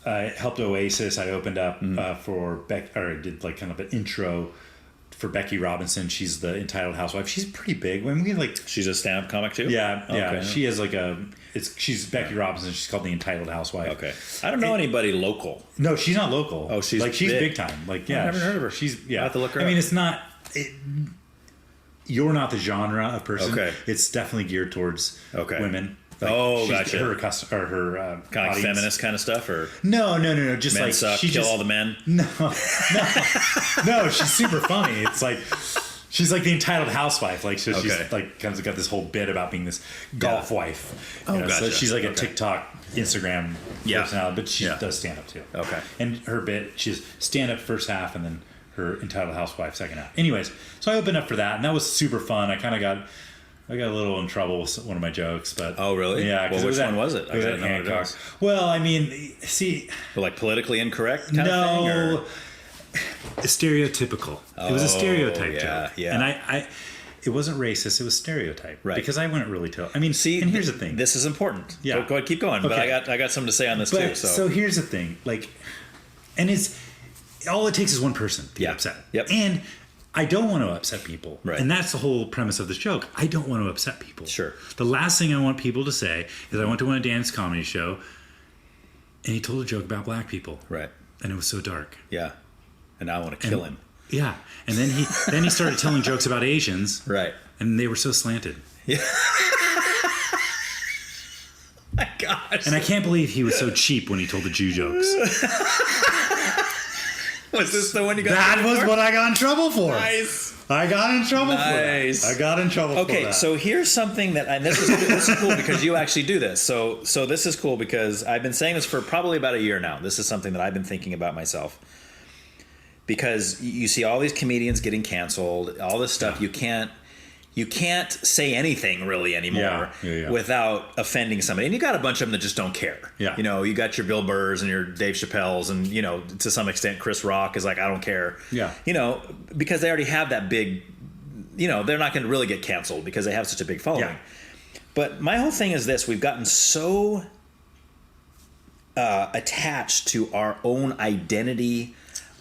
I helped Oasis. I opened up for Beck, or I did, like, kind of an intro for Becky Robinson. She's the entitled housewife. She's pretty big. When we she's a stand-up comic too. Yeah. Okay. She has like she's Becky Robinson. She's called the entitled housewife. Okay. I don't know anybody local. No, she's not local. Oh, she's big time. Like I've never heard of her. She's I have to look her up. I mean, it's not. You're not the genre of person. Okay. It's definitely geared towards women. Like, gotcha. Her kind of like feminist kind of stuff, or no. Just men like suck, kill all the men. No. She's super funny. It's like She's like the entitled housewife. Like, so she's Okay. like kind of got this whole bit about being this golf wife. Oh, So gotcha. she's like a Okay. TikTok, Instagram Yeah. personality, but she Yeah. does stand up too. Okay. And her bit, she's stand up first half and then her entitled housewife second half. Anyways, so I opened up for that, and that was super fun. I got a little in trouble with one of my jokes, but Oh, really? Yeah. 'cause Well, which at- one was it? I It was gotta at know what it Hancock. is. Well, I mean, see, But like politically incorrect kind of thing? no, Or? stereotypical. It was a stereotype yeah, joke. yeah. And I it wasn't racist. It was stereotype. Right. Because I wouldn't really tell. I mean, See, and here's the thing. This is important. Yeah. Go ahead, keep going. But Okay. I got something to say on this too. But so here's the thing, like, and it's all it takes is one person to Yeah. get upset. Yep. And I don't want to upset people. Right. And that's the whole premise of this joke. I don't want to upset people. Sure. The last thing I want people to say is I went to one of Dan's comedy show and he told a joke about black people. Right. And it was so dark. Yeah. And I want to kill him. Yeah. And then he started telling jokes about Asians. Right. And they were so slanted. My gosh. And I can't believe he was so cheap when he told the Jew jokes. Was this the one you got? That was what I got in trouble for. Nice. I got in trouble Nice. for that. I got in trouble for that. Okay, so here's something that, and this is cool because you actually do this. So this is cool because I've been saying this for probably about a year now. This is something that I've been thinking about myself. Because you see all these comedians getting canceled, all this stuff. You can't say anything really anymore Yeah. without offending somebody. And you got a bunch of them that just don't care. Yeah. You know, you got your Bill Burrs and your Dave Chappelle's and, you know, to some extent Chris Rock is like, I don't care. Yeah. You know, because they already have that big, you know, they're not going to really get canceled because they have such a big following. Yeah. But my whole thing is this. We've gotten so attached to our own identity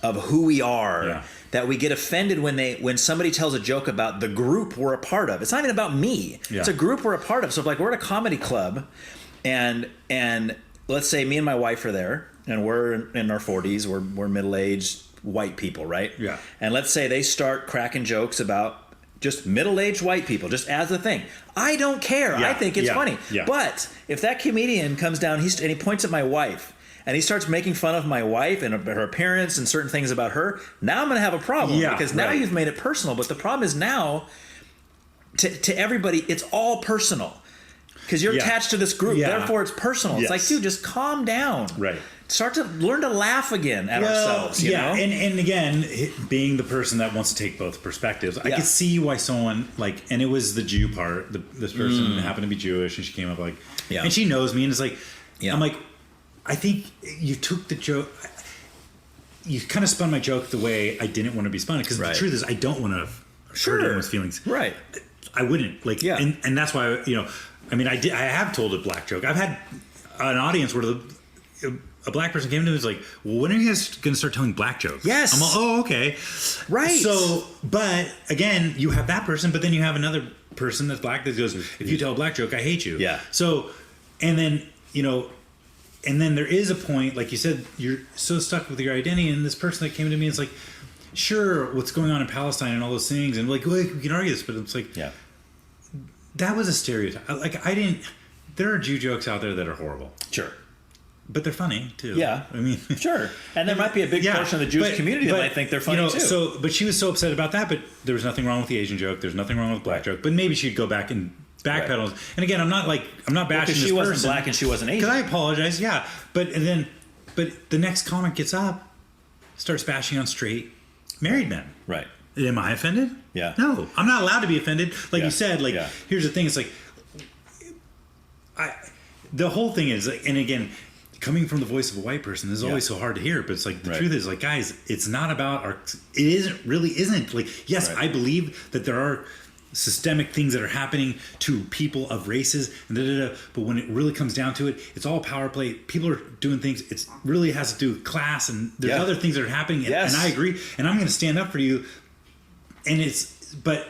of who we are. Yeah. That we get offended when somebody tells a joke about the group we're a part of. It's not even about me. Yeah. It's a group we're a part of. So if like we're at a comedy club and let's say me and my wife are there and we're in our 40s, we're middle-aged white people, right? Yeah. And let's say they start cracking jokes about just middle-aged white people, just as a thing. I don't care. Yeah. I think it's Yeah. funny. Yeah. But if that comedian comes down and he points at my wife and he starts making fun of my wife and her appearance and certain things about her, now I'm going to have a problem because now right. you've made it personal. But the problem is now, to everybody, it's all personal because you're Yeah. attached to this group. Yeah. Therefore, it's personal. It's Yes. like, dude, just calm down. Right. Start to learn to laugh again at ourselves. You know? and again, being the person that wants to take both perspectives, I Yeah. could see why someone like, and it was the Jew part. This person happened to be Jewish, and she came up like, Yeah. and she knows me, and it's like, Yeah. I'm like, I think you took the joke. You kind of spun my joke the way I didn't want to be spun, because Right. the truth is, I don't want to hurt anyone's feelings. Right. I wouldn't like, Yeah. and that's why I mean, I have told a black joke. I've had an audience where a black person came to me and was like, well, when are you guys going to start telling black jokes? Yes. I'm like, oh, okay. Right. So, but again, you have that person, but then you have another person that's black that goes, if you tell a black joke, I hate you. Yeah. So, and then, and then there is a point, like you said, you're so stuck with your identity, and this person that came to me is like, sure, what's going on in Palestine and all those things, and like, well, we can argue this, but it's like, Yeah. that was a stereotype. Like, there are Jew jokes out there that are horrible, Sure. but they're funny too. Yeah. I mean, Sure. And there might be a big portion of the Jewish community that might think they're funny too. So, but she was so upset about that. But there was nothing wrong with the Asian joke. There's nothing wrong with the black joke. But maybe she'd go back and backpedal. Right. And again, I'm not bashing because this she wasn't person. black and she wasn't Asian. Because I apologize. Yeah, but the next comic gets up, starts bashing on straight married men. Right. Am I offended? Yeah. No, I'm not allowed to be offended. Like Yeah. you said, like, Yeah. here's the thing. It's like, the whole thing is, like, and again, coming from the voice of a white person, this is always so hard to hear, but it's like, the Right. truth is, like, guys, it's not about it really isn't. Like, yes, Right. I believe that there are systemic things that are happening to people of races, and but when it really comes down to it, it's all power play. People are doing things, it really has to do with class, and there's Yeah. other things that are happening, Yes. and I agree, and I'm going to stand up for you. And but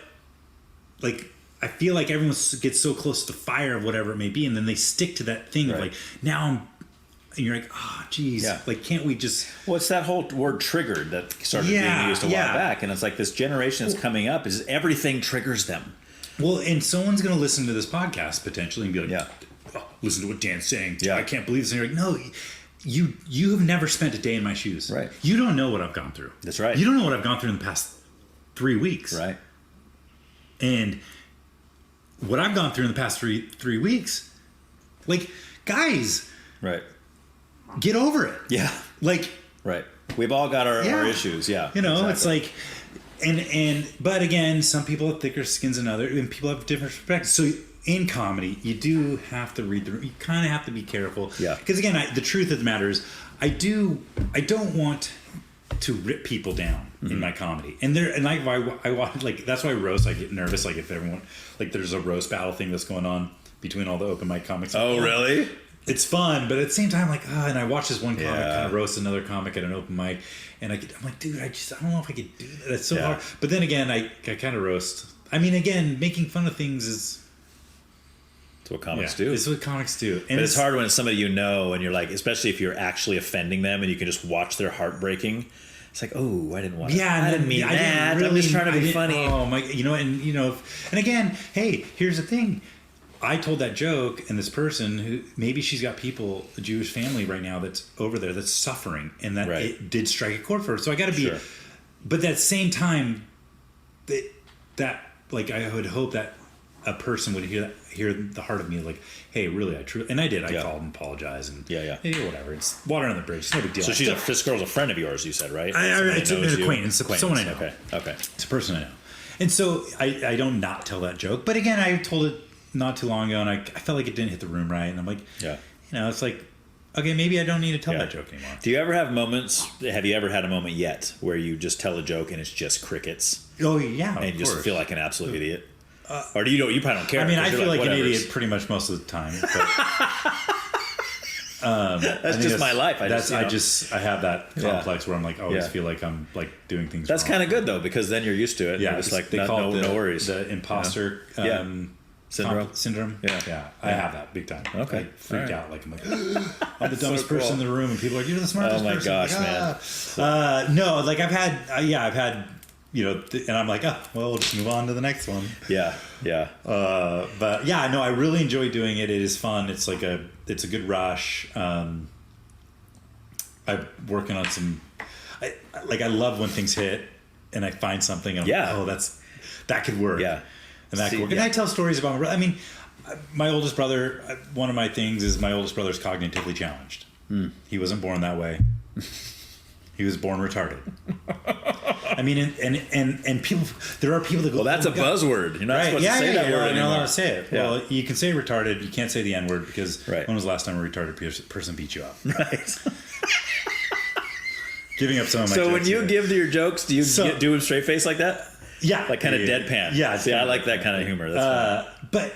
like, I feel like everyone gets so close to fire of whatever it may be, and then they stick to that thing of Right. like, now and you're like, oh, geez, Yeah. like, can't we just? Well, it's that whole word "triggered" that started being used a while back, and it's like this generation that's coming up is everything triggers them. Well, and someone's going to listen to this podcast potentially and be like, Yeah. oh, listen to what Dan's saying. Yeah. I can't believe this. And you're like, no, you have never spent a day in my shoes. Right. You don't know what I've gone through. That's right. You don't know what I've gone through in the past 3 weeks. Right. And what I've gone through in the past three weeks, like, guys, Right. get over it. Yeah. Like, Right. We've all got our issues. Yeah. You know, exactly. it's like, but again, some people have thicker skins than others, and people have different perspectives. So in comedy, you do have to read the room. You kind of have to be careful. Yeah. Because again, the truth of the matter is, I don't want to rip people down in my comedy. And I want, like, that's why roast, I get nervous. Like, if everyone, like, there's a roast battle thing that's going on between all the open mic comics. Oh, really? It's fun, but at the same time, like, and I watch this one comic kind of roast another comic at an open mic, and I'm like, dude, I don't know if I could do that. It's so hard. But then again, I kind of roast. I mean, again, making fun of things is... It's what comics do. It's what comics do. And but it's hard when it's somebody you know, and you're like, especially if you're actually offending them, and you can just watch their heart breaking. It's like, oh, I didn't want to. Yeah, I didn't mean that. I'm just trying to be funny. Oh my, and again, hey, here's the thing. I told that joke, and this person who maybe she's got people, a Jewish family right now that's over there that's suffering, and that it did strike a chord for her. So I got to be, but at the same time, that like I would hope that a person would hear the heart of me, like, hey, really, and I did. I called and apologized, and hey, whatever. It's water on the bridge. It's no big deal. So this girl's a friend of yours, you said, right? It's an acquaintance, someone I know. Okay. It's a person I know, and so I don't not tell that joke. But again, I told it not too long ago, and I felt like it didn't hit the room right, and I'm like, it's like, okay, maybe I don't need to tell that joke anymore. Do you ever have moments? Have you ever had a moment yet where you just tell a joke and it's just crickets? Oh yeah, and you just feel like an absolute idiot? Or do you know? You probably don't care. I mean, I feel like an idiot pretty much most of the time. But, that's just my life. I have that complex where I'm like, I always feel like I'm like doing things. That's wrong. kind of good though, because then you're used to it. Yeah, you're just like they call it no worries. The imposter syndrome. Yeah. I have that big time. Okay, I freak out. Like, I'm like, I'm the dumbest person in the room, and people are like, you're the smartest person. Oh my gosh, man. No, like I've had. And I'm like, we'll just move on to the next one. Yeah. But yeah, no, I really enjoy doing it. It is fun. It's like it's a good rush. I'm working on some. I love when things hit, and I find something. And I'm like, that could work. Yeah, and that could work. And I tell stories about my brother. I mean, my oldest brother. One of my things is my oldest brother's cognitively challenged. He wasn't born that way. He was born retarded. I mean, and people, there are people that go, well, that's a buzzword. You're not supposed to say that word anymore. You're not allowed to say it. Yeah. Well, you can say retarded. You can't say the N word because when was the last time a retarded person beat you up? Right. Giving up some of my jokes. So when you give your jokes, do you do a straight face like that? Yeah. Like kind of deadpan. Yeah. See, I like that kind of humor. That's but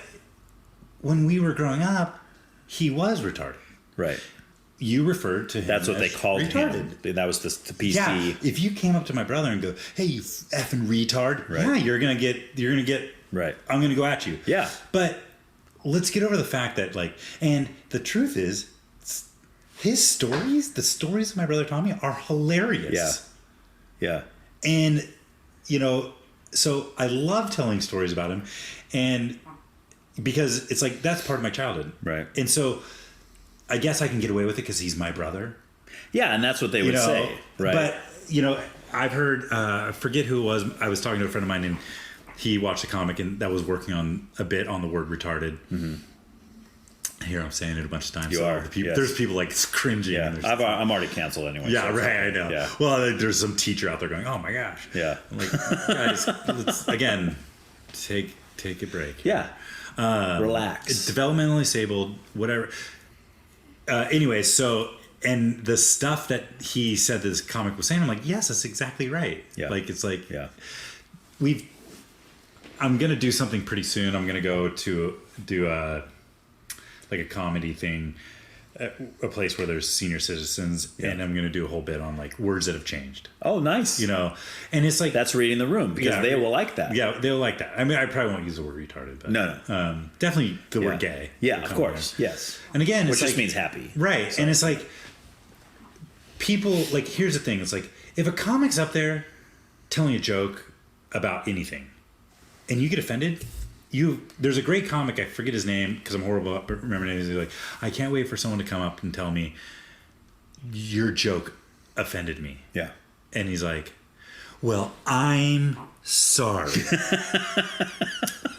when we were growing up, he was retarded. Right. You referred to him. That's what they called retarded. him. That was the PC. Yeah. If you came up to my brother and go, "Hey, you effing retard," you're gonna get. Right. I'm gonna go at you. Yeah. But let's get over the fact that and the truth is, his stories, the stories of my brother Tommy, are hilarious. Yeah. And so I love telling stories about him, and because it's like that's part of my childhood. Right. And so I guess I can get away with it because he's my brother. Yeah, and that's what they would say. Right. But, I've heard, I forget who it was. I was talking to a friend of mine, and he watched a comic and that was working on a bit on the word retarded. Mm-hmm. Here, I'm saying it a bunch of times. There's people like cringing. Yeah, I'm already canceled anyway. Yeah, so right, I know. Yeah. Well, there's some teacher out there going, oh my gosh. Yeah. I'm like, guys, let's, again, take a break. Yeah. Relax. Developmentally disabled, whatever. Anyway, so, and the stuff that he said this comic was saying, I'm like, yes, that's exactly right. Yeah. Like, it's like, I'm going to do something pretty soon. I'm going to go to do a comedy thing at a place where there's senior citizens, and I'm going to do a whole bit on words that have changed. Oh, nice. And it's like, that's reading the room because they will like that. Yeah, they'll like that. I mean, I probably won't use the word retarded, but no. Definitely the word gay. Yeah, of course. Yes. And again, which just means happy. Right. So. And it's like people here's the thing. It's like if a comic's up there telling a joke about anything and you get offended, there's a great comic, I forget his name because I'm horrible at remembering names. He's like, I can't wait for someone to come up and tell me your joke offended me. Yeah. And he's like, Well, I'm sorry.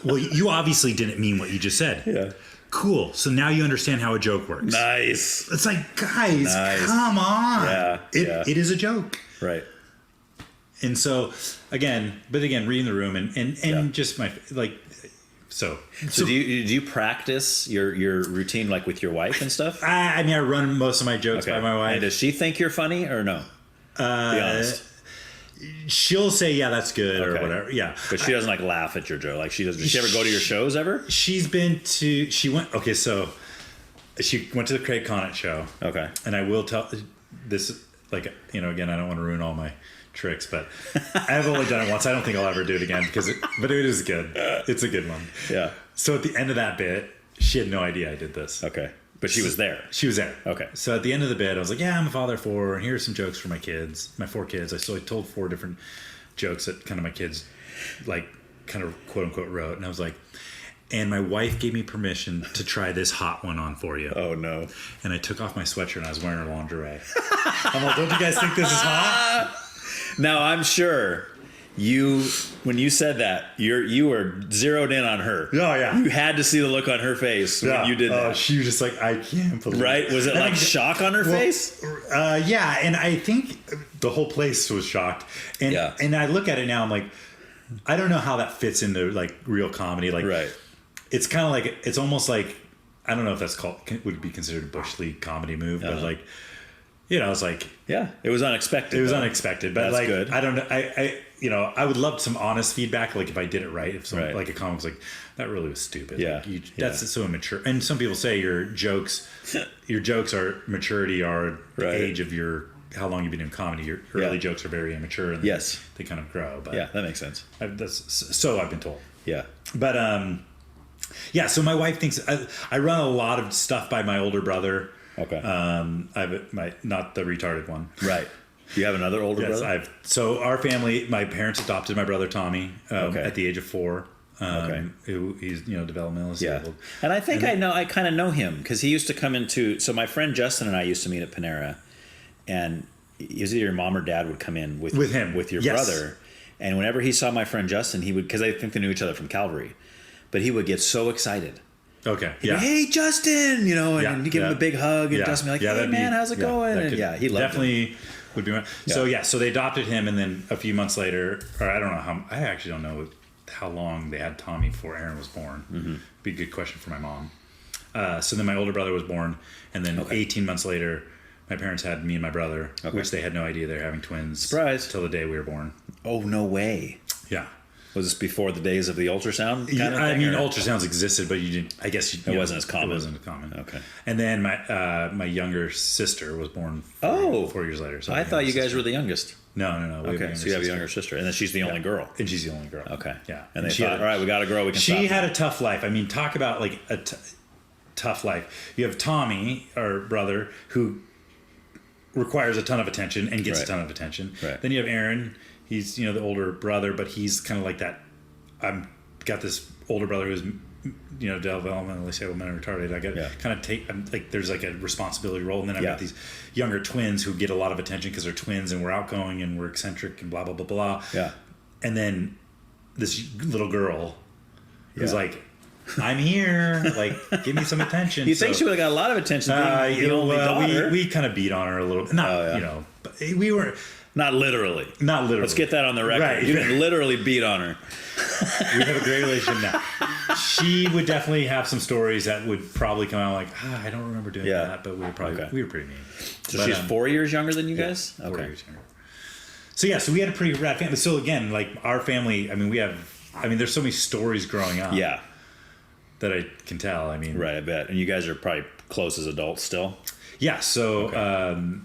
Well, you obviously didn't mean what you just said. Yeah. Cool. So now you understand how a joke works. Nice. It's like, guys, come on. Yeah. It is a joke. Right. And so, again, reading the room and just my, like, so do you practice your routine like with your wife and stuff? I mean, I run most of my jokes by my wife. And does she think you're funny or no? Be honest. She'll say, yeah, that's good or whatever. Yeah. But she doesn't like laugh at your joke. Like does she ever go to your shows ever? So she went to the Craig Conant show. Okay. And I will tell this, like, you know, again, I don't want to ruin all my tricks, but I've only done it once. I don't think I'll ever do it again but it is good. It's a good one. Yeah. So at the end of that bit, she had no idea I did this. Okay. But she was there. She was there. Okay. So at the end of the bit, I was like, yeah, I'm a father of 4, and here's some jokes for my kids, my 4 kids. I told 4 different jokes that kind of my kids, like, kind of quote unquote wrote. And I was like, and my wife gave me permission to try this hot one on for you. Oh, no. And I took off my sweatshirt and I was wearing her lingerie. I'm like, don't you guys think this is hot? Now, I'm sure when you said that, you were zeroed in on her. Oh, yeah. You had to see the look on her face when you did that. She was just like, I can't believe it. Right? Was it like shock on her face? Yeah, and I think the whole place was shocked. And I look at it now, I'm like, I don't know how that fits into like real comedy. Like, right. It's kind of like, it's almost like, I don't know if that's would be considered a Bush League comedy move, but like, you know, it's like, yeah, it was unexpected. It was unexpected, but that's like, good. I don't know. I you know, I would love some honest feedback. Like if I did it right, if someone, like a comic was like, that really was stupid. Yeah. Like that's so immature. And some people say your jokes are maturity are the age of how long you've been in comedy. Your early jokes are very immature and they kind of grow. But yeah, that makes sense. So I've been told. Yeah. But, yeah, so my wife thinks I run a lot of stuff by my older brother. Okay. I have not the retarded one. Right. Do you have another older brother? So our family, my parents adopted my brother Tommy at the age of 4. He's developmentally disabled. And I think I kind of know him because he used to come into. So my friend Justin and I used to meet at Panera, and either your mom or dad would come in with your brother, and whenever he saw my friend Justin, he would, because I think they knew each other from Calvary, but he would get so excited. Okay. He'd be, hey, Justin, and he'd give him a big hug, and Justin would be like, hey, man, how's it going? And he loved definitely him. Would be one. So they adopted him, and then a few months later, or I actually don't know how long they had Tommy before Aaron was born. Mm-hmm. Be a good question for my mom. So then my older brother was born, and then 18 months later, my parents had me and my brother, which they had no idea they were having twins. Surprise! Till the day we were born. Oh, no way! Yeah. Was this before the days of the ultrasound kind of thing? I mean, ultrasounds existed, but you didn't. I guess it wasn't as common. It wasn't as common. Okay. And then my younger sister was born 4 years later. So I thought you guys were the youngest. No. Okay, so you have a younger sister, and then she's the only girl. And she's the only girl. Okay. Yeah. And they thought, all right, we got a girl. We can. She had a tough life. I mean, talk about like a tough life. You have Tommy, our brother, who requires a ton of attention and gets a ton of attention. Right. Then you have Aaron. He's the older brother, but he's kind of like that. I've got this older brother who's developmentally disabled and retarded. I got to kind of take there's like a responsibility role, and then I've got these younger twins who get a lot of attention because they're twins and we're outgoing and we're eccentric and blah blah blah blah. Yeah. And then this little girl who's like, I'm here, like, give me some attention. You think she would have got a lot of attention being the only daughter? We kind of beat on her a little bit. But we were... Not literally. Let's get that on the record. Right. You didn't literally beat on her. We have a great relationship now. She would definitely have some stories that would probably come out like, I don't remember doing that, but we were pretty mean. So she's 4 years younger than you guys? Okay. 4 years younger. So we had a pretty rad family. So again, like our family, there's so many stories growing up. Yeah. That I can tell. I mean, right, I bet. And you guys are probably close as adults still? Yeah. So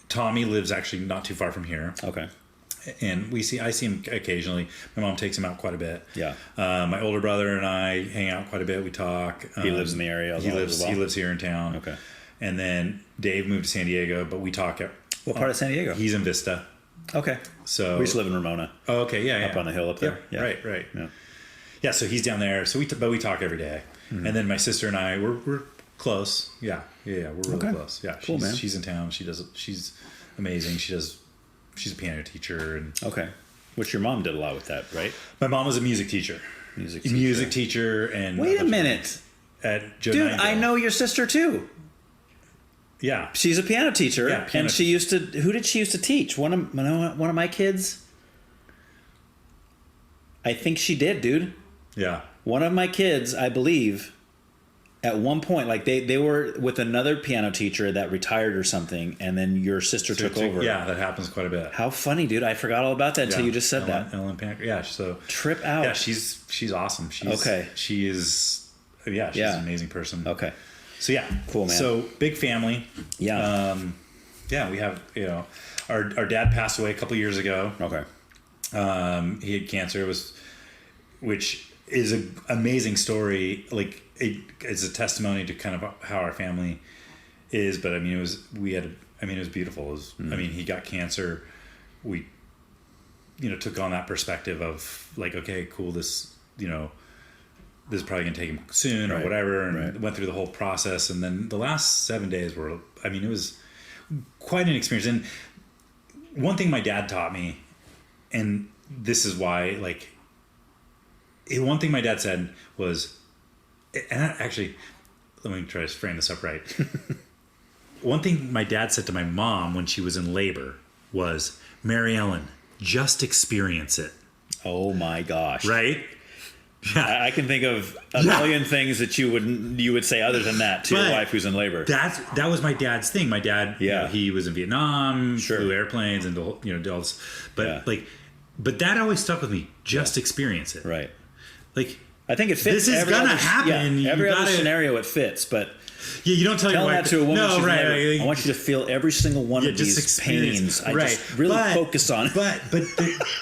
Tommy lives actually not too far from here. Okay. And I see him occasionally. My mom takes him out quite a bit. Yeah. My older brother and I hang out quite a bit. We talk. He lives in the area. He lives here in town. Okay. And then Dave moved to San Diego, but we talk. What part of San Diego? He's in Vista. Okay. So we used to live in Ramona. Oh, okay. Yeah. Up on the hill up there. Yeah. Right. Yeah. Yeah. So he's down there. So we talk every day. Mm-hmm. And then my sister and I we're close. Yeah. We're really close. Yeah. Cool, man. She's in town. She's amazing. She she's a piano teacher. And Okay. Which your mom did a lot with that, right? my mom was a music teacher. Music teacher. And Wait a minute. At Joe Dude, Nineville. I know your sister too. Yeah. She's a piano teacher. Yeah, piano and she used to, who did she used to teach? One of my kids? I think she did, dude. Yeah. One of my kids, I believe, at one point, like they were with another piano teacher that retired or something, and then your sister took over. Yeah, that happens quite a bit. How funny, dude. I forgot all about that until you just said that. Ellen Pankratz. Yeah, so Trip out. yeah, she's awesome. She's Okay. She is she's an amazing person. Okay. So yeah. Cool, man. So big family. Yeah. Yeah, we have, our dad passed away a couple years ago. Okay. He had cancer, which is an amazing story. Like it's a testimony to kind of how our family is. But I mean, it was beautiful. I mean, he got cancer. We, took on that perspective of like, okay, cool. This is probably gonna take him soon or whatever. And went through the whole process. And then the last 7 days it was quite an experience. And one thing my dad taught me, and this is why, one thing my dad said was, and actually, let me try to frame this up right. One thing my dad said to my mom when she was in labor was, Mary Ellen, just experience it. Oh my gosh. Right? Yeah. I can think of a million things that you would say other than that to your wife who's in labor. That was my dad's thing. My dad, he was in Vietnam, flew airplanes, and did all this. But but that always stuck with me. Just experience it. Right. Like, I think it fits. This is gonna happen. Yeah, every other scenario it fits, but you don't tell your wife that to a woman. No, she's right. I want you to feel every single one of these pains. I just really focus on it. But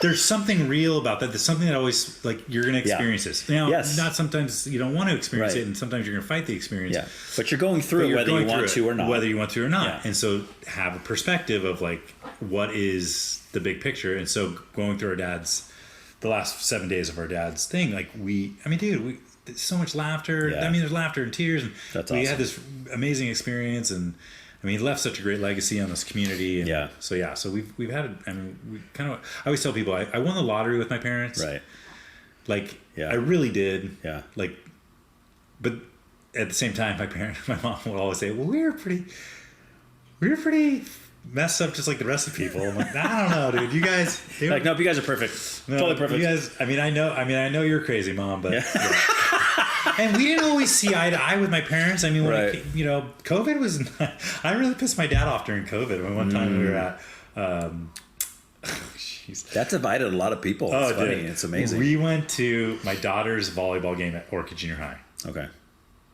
there's something real about that. There's something that always, like, you're going to experience this. Now, not sometimes you don't want to experience it, and sometimes you're going to fight the experience. Yeah, but you're going through it whether you want to or not. Whether you want to or not. Yeah. And so have a perspective of, like, what is the big picture. And so going through the last 7 days of our dad's thing, like, so much laughter. Yeah. I mean, there's laughter and tears. And That's we awesome. had this amazing experience, and I mean, he left such a great legacy on this community. And So we've had. I always tell people I won the lottery with my parents. Right. Like I really did. Yeah. Like, but at the same time, my mom would always say, "Well, we were pretty messed up, just like the rest of people." I'm like, I don't know, dude. You guys, like, nope, you guys are perfect. Totally perfect. You guys, I know you're crazy, Mom, but. Yeah. And we didn't always see eye to eye with my parents. I mean, when COVID was. I really pissed my dad off during COVID. One time we were at. That divided a lot of people. It's funny. Dude. It's amazing. We went to my daughter's volleyball game at Orchid Junior High. Okay.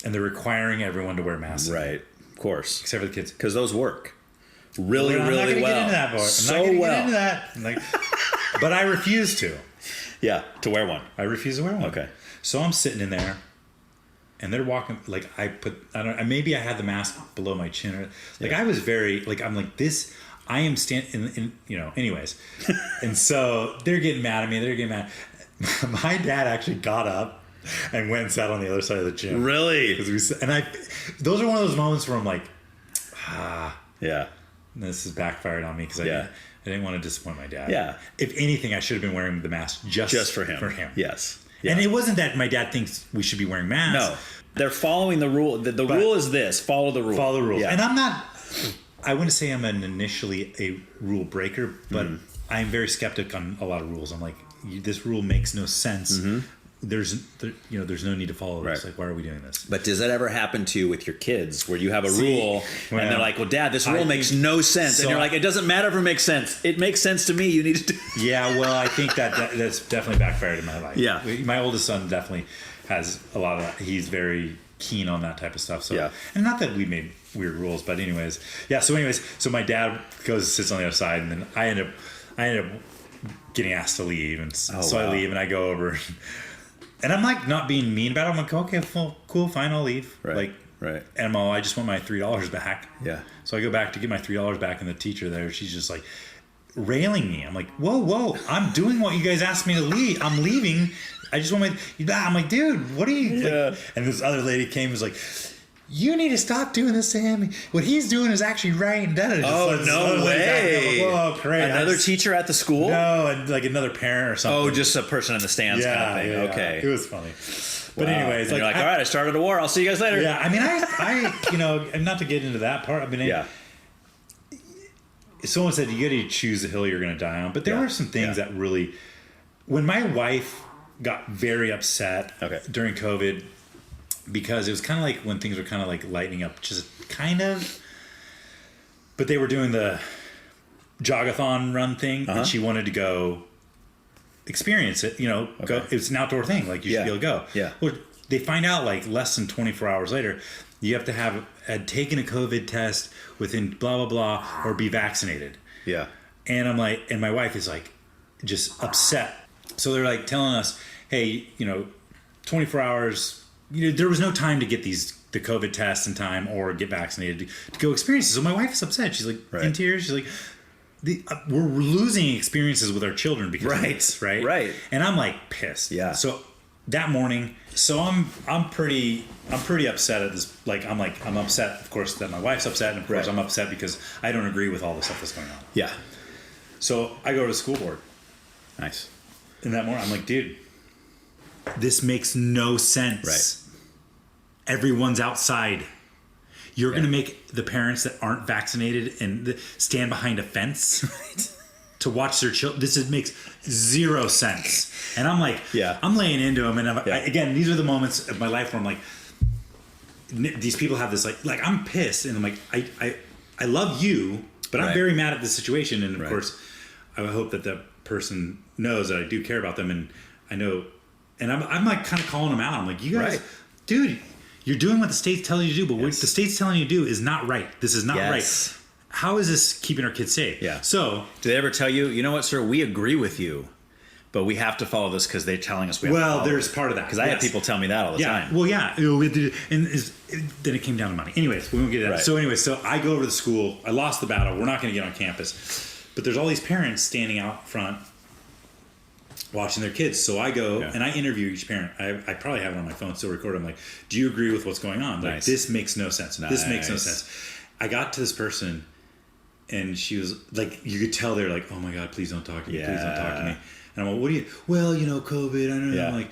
And they're requiring everyone to wear masks. Right. Of course. Except for the kids. Because those work. Really, I'm really not gonna well. Get into that, boy. So I'm not well. Get into that. Like, but I refuse to. Yeah, to wear one. I refuse to wear one. Okay. So I'm sitting in there, and they're walking. Like, maybe I had the mask below my chin, or like I was very like, I'm like this. I am standing in. Anyways, and so they're getting mad at me. They're getting mad. My dad actually got up and went and sat on the other side of the gym. Really? Those are one of those moments where I'm like, yeah. This has backfired on me because I didn't want to disappoint my dad. Yeah. If anything, I should have been wearing the mask just for him. Yes. Yeah. And it wasn't that my dad thinks we should be wearing masks. No. They're following the rule. The rule is this: follow the rule. Follow the rule. Yeah. And I wouldn't say I'm initially a rule breaker, but I'm very skeptic on a lot of rules. I'm like, this rule makes no sense. Mm-hmm. There's no need to follow this. Right. Like, why are we doing this? But does that ever happen to you with your kids, where you have a rule and they're like, "Well, Dad, this rule makes no sense," and you're like, "It doesn't matter if it makes sense. It makes sense to me. You need to do." Yeah, well, I think that's definitely backfired in my life. Yeah, my oldest son definitely has a lot of that. He's very keen on that type of stuff. So, and not that we made weird rules, but anyways, so my dad sits on the other side, and then I end up getting asked to leave, and I leave, and I go over. And I'm like not being mean about it. I'm like, okay, well, cool, fine, I'll leave. Right. And I'm all, I just want my $3 back. Yeah. So I go back to get my $3 back, and the teacher there, she's just like railing me. I'm like, whoa, I'm doing what you guys asked me to leave. I'm leaving. I just want I'm like, dude, what are you? Yeah. Like, and this other lady came and was like, you need to stop doing this to him. What he's doing is actually right. And Oh, no way. Oh, great. Another teacher at the school? No, and like another parent or something. Oh, just a person in the stands kind of thing. Yeah. Okay. It was funny. But Wow. anyways, And you're like, all right, I started a war. I'll see you guys later. Yeah, I mean, I and not to get into that part. I mean, Yeah. someone said you got to choose the hill you're going to die on. But there were some things that really, when my wife got very upset during COVID, because it was kind of like when things were kind of like lightening up, just kind of. But they were doing the jogathon run thing, and she wanted to go experience it. Go. It's an outdoor thing. Like you should be able to go. Yeah. Well, they find out like less than 24 hours later, you have to have had taken a COVID test within blah blah blah or be vaccinated. Yeah. And I'm like, and my wife is like, just upset. So they're like telling us, hey, 24 hours. There was no time to get the COVID tests in time or get vaccinated to go experience it. So my wife is upset. She's like in tears. She's like, we're losing experiences with our children because of this, right? Right. And I'm like pissed. Yeah. So that morning, I'm pretty upset at this. I'm upset, of course, that my wife's upset, and of course I'm upset because I don't agree with all the stuff that's going on. Yeah. So I go to the school board. Nice. And that morning, I'm like, dude, this makes no sense. Right. Everyone's outside. You're going to make the parents that aren't vaccinated and stand behind a fence to watch their children. Makes zero sense. And I'm like, I'm laying into them. And again, these are the moments of my life where I'm like, these people have this like I'm pissed. And I'm like, I love you, but I'm very mad at this situation. And of course, I hope that the person knows that I do care about them. And I know, and I'm like kind of calling them out. I'm like, you guys, dude, you're doing what the state's telling you to do, but what the state's telling you to do is not right. This is not right. How is this keeping our kids safe? Yeah. So, do they ever tell you, you know what, sir, we agree with you, but we have to follow this because they're telling us we have to follow there's it. part of that. Because I have people tell me that all the time. Well, yeah. And then it came down to money. Anyways, we won't get into that. So I go over to the school. I lost the battle. We're not going to get on campus. But there's all these parents standing out front watching their kids. So I go and I interview each parent. I probably have it on my phone still recorded. I'm like, do you agree with what's going on? Like, this makes no sense. This makes no sense. I got to this person and she was like, you could tell they're like, oh my God, please don't talk to me. Please don't talk to me. And I'm like, what do you, COVID, I don't know. I'm like,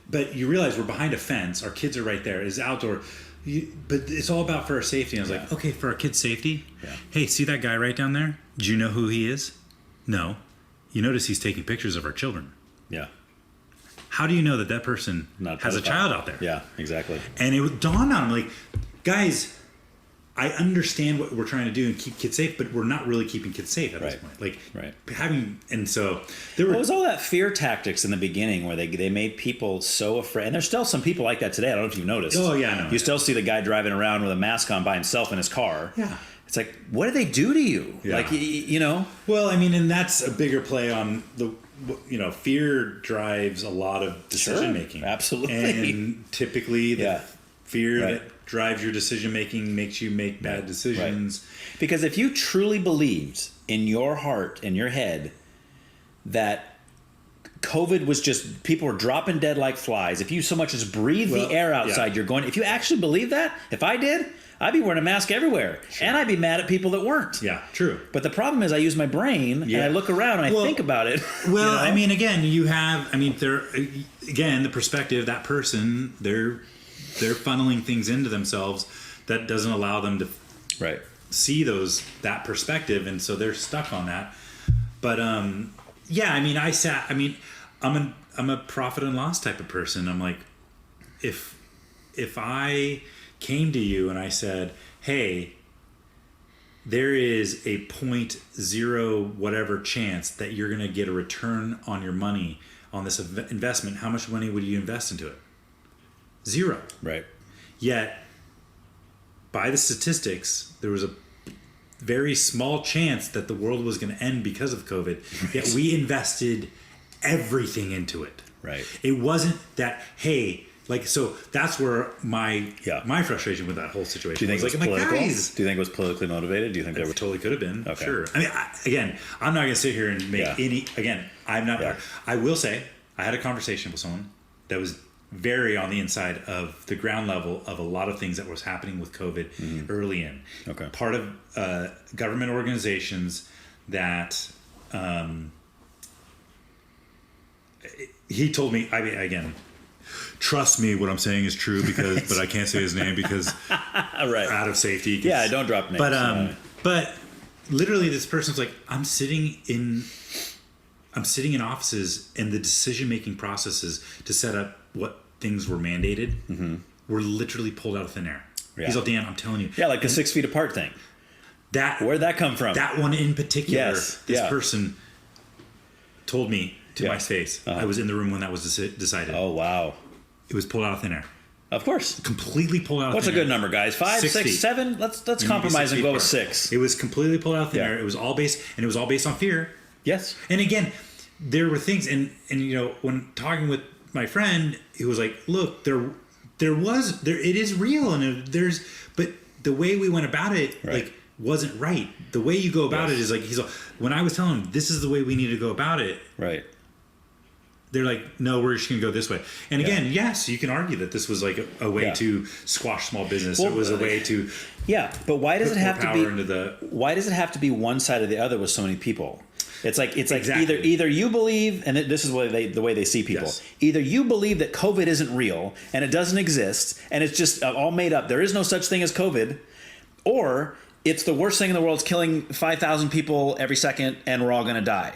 but you realize we're behind a fence. Our kids are right there. It's outdoor. But it's all about for our safety. And I was like, okay, for our kids' safety. Yeah. Hey, see that guy right down there? Do you know who he is? No. You notice he's taking pictures of our children. Yeah. How do you know that person has a child out there? Yeah, exactly. And it dawned on him, like, guys, I understand what we're trying to do and keep kids safe, but we're not really keeping kids safe at this point. Like, and so there was all that fear tactics in the beginning where they made people so afraid. And there's still some people like that today. I don't know if you've noticed. Oh, yeah, I know. You still see the guy driving around with a mask on by himself in his car. Yeah. It's like, what do they do to you? Yeah. Like, Well, I mean, and that's a bigger play on the, fear drives a lot of decision making. Absolutely. And typically the fear that drives your decision making makes you make bad decisions. Right. Because if you truly believed in your heart, in your head, that COVID was just, people were dropping dead like flies, if you so much as breathe the air outside, you're going, if you actually believe that, if I did, I'd be wearing a mask everywhere. Sure. And I'd be mad at people that weren't. Yeah, true. But the problem is I use my brain and I look around and I think about it. Well, I mean, again, the perspective, that person, they're funneling things into themselves that doesn't allow them to see that perspective. And so they're stuck on that. But, I'm a profit and loss type of person. I'm like, if I came to you and I said, hey, there is a 0.0 whatever chance that you're going to get a return on your money on this investment, how much money would you invest into it? 0. Right. Yet, by the statistics, there was a very small chance that the world was going to end because of COVID. Right. Yet we invested everything into it. Right. It wasn't that, hey, so that's where my frustration with that whole situation Do you think was. it was political? Do you think it was politically motivated? Do you think it totally could have been? Okay. Sure. I mean, I'm not going to sit here and make any. Again, I'm not. I will say I had a conversation with someone that was very on the inside of the ground level of a lot of things that was happening with COVID early in. Okay. Part of government organizations that he told me, I mean, again, trust me, what I'm saying is true because, but I can't say his name because Right. out of safety. Yeah, don't drop names. But literally this person's like, I'm sitting in offices and the decision-making processes to set up what things were mandated were literally pulled out of thin air. Yeah. He's all, Dan, I'm telling you. Yeah, like the 6 feet apart thing. Where'd that come from? That one in particular, Yes. this Yeah. person told me to my face. I was in the room when that was decided. Oh, wow. It was pulled out of thin air. Of course. Completely pulled out of What's a thin air. good number, guys? 5, 6 6, feet. 7? Let's You need to be compromise 6 and feet go with apart. 6. It was completely pulled out of thin Yeah. air. It was all based on fear. Yes. And again, there were things, and you know, when talking with my friend, he was like, "Look, it is real, and but the way we went about it, Right. like, wasn't right. The way you go about it is like when I was telling him this is the way we need to go about it, Right. they're like, no, we're just going to go this way. And again, yes, you can argue that this was like a way Yeah. to squash small business. Well, it was a way to Yeah, but why does put it more have to power be? into the. Why does it have to be one side or the other with so many people? It's like Exactly. either you believe, and this is the way they see people. Yes. Either you believe that COVID isn't real and it doesn't exist and it's just all made up. There is no such thing as COVID, or it's the worst thing in the world. It's killing 5,000 people every second, and we're all going to die.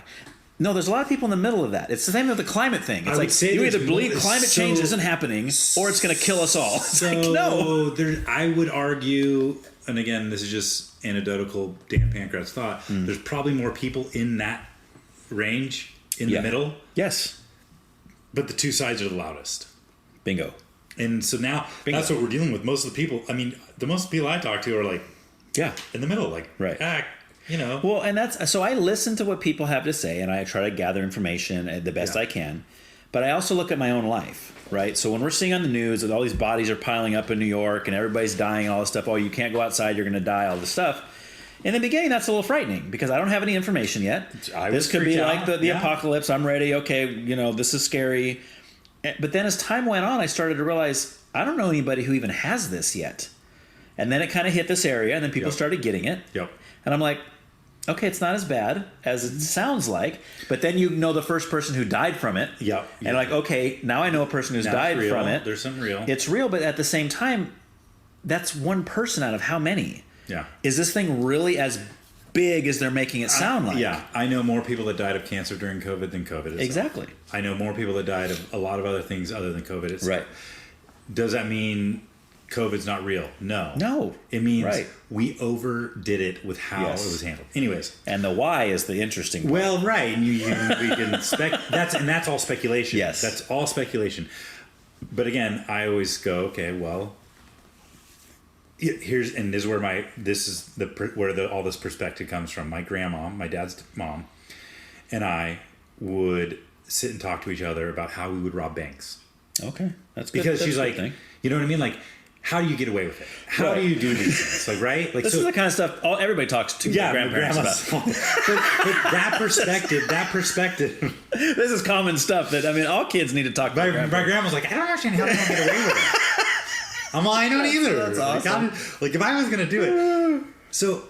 No, there's a lot of people in the middle of that. It's the same with the climate thing. It's I would like say you there's either believe more- climate change so- isn't happening or it's going to kill us all. It's So like, no. I would argue, and again, this is just anecdotal Dan Pankratz thought. There's probably more people in that range in Yeah. the middle, Yes. but the two sides are the loudest. Bingo. And so now Bingo. that's what we're dealing with. Most of the people, I mean, the most people I talk to are like Yeah. in the middle, like Right. you know. Well, and that's so I listen to what people have to say and I try to gather information the best Yeah. I can. But I also look at my own life, right? So when we're seeing on the news that all these bodies are piling up in New York and everybody's dying and all this stuff, oh, you can't go outside, you're going to die, all this stuff. In the beginning, that's a little frightening because I don't have any information yet. This could be freaked like out. the Yeah. apocalypse. I'm ready. Okay, you know, this is scary. But then as time went on, I started to realize I don't know anybody who even has this yet. And then it kind of hit this area and then people Yep. started getting it. Yep. And I'm like, okay, it's not as bad as it sounds like. But then you know the first person who died from it. Yep. And like, okay, now I know a person who's Now it's died real. from it. There's some real. It's real, but at the same time, that's one person out of how many? Yeah. Is this thing really as big as they're making it sound like? Yeah, I know more people that died of cancer during COVID than COVID is. Exactly. I know more people that died of a lot of other things other than COVID itself. Right. Does that mean COVID's not real? No. No. It means Right. we overdid it with how Yes. it was handled. Anyways. And the why is the interesting part. Well, right. And we can that's all speculation. Yes. That's all speculation. But again, I always go, okay, well, here's and this is where all this perspective comes from. My grandma, my dad's mom, and I would sit and talk to each other about how we would rob banks. Okay. That's good. Because That's she's a good like, thing. you know what I mean? Like, how do you get away with it? How Right. do you do these things? Like, right? Like, This is the kind of stuff everybody talks to their my grandparents about. but that perspective. This is common stuff that, I mean, all kids need to talk to My their grandparents. grandma's like, I don't understand how they don't get away with it. I'm like, I don't either. That's Like, awesome. like, if I was gonna do it, so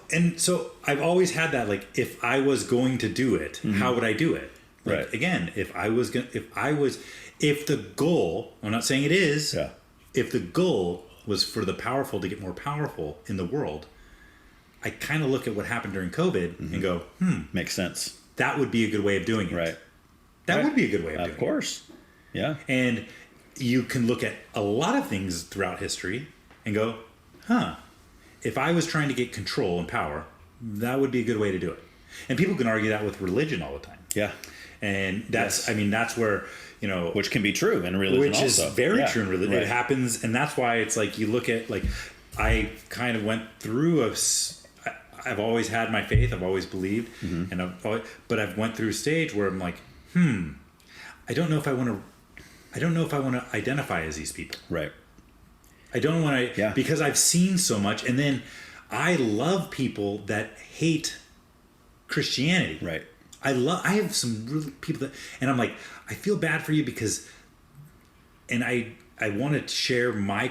I've always had that. Like, if I was going to do it, how would I do it? Like, Right. again, if the goal, I'm not saying it is. Yeah. If the goal was for the powerful to get more powerful in the world, I kind of look at what happened during COVID and go, Makes sense. that would be a good way of doing it. Right. That Right. would be a good way of doing Of it. course. Yeah. And you can look at a lot of things throughout history and go, if I was trying to get control and power, that would be a good way to do it. And people can argue that with religion all the time. Yeah. And that's, Yes. I mean, that's where, you know, Which can be true in religion which also. is very Yeah. true in religion. Right. It happens. And that's why it's like, you look at, like, I kind of went through I've always had my faith. I've always believed. Mm-hmm. And but I've went through a stage where I'm like, I don't know if I want to identify as these people. Right. I don't want to, Yeah. because I've seen so much. And then I love people that hate Christianity. Right. I have some really people that, and I'm like, I feel bad for you because and I want to share my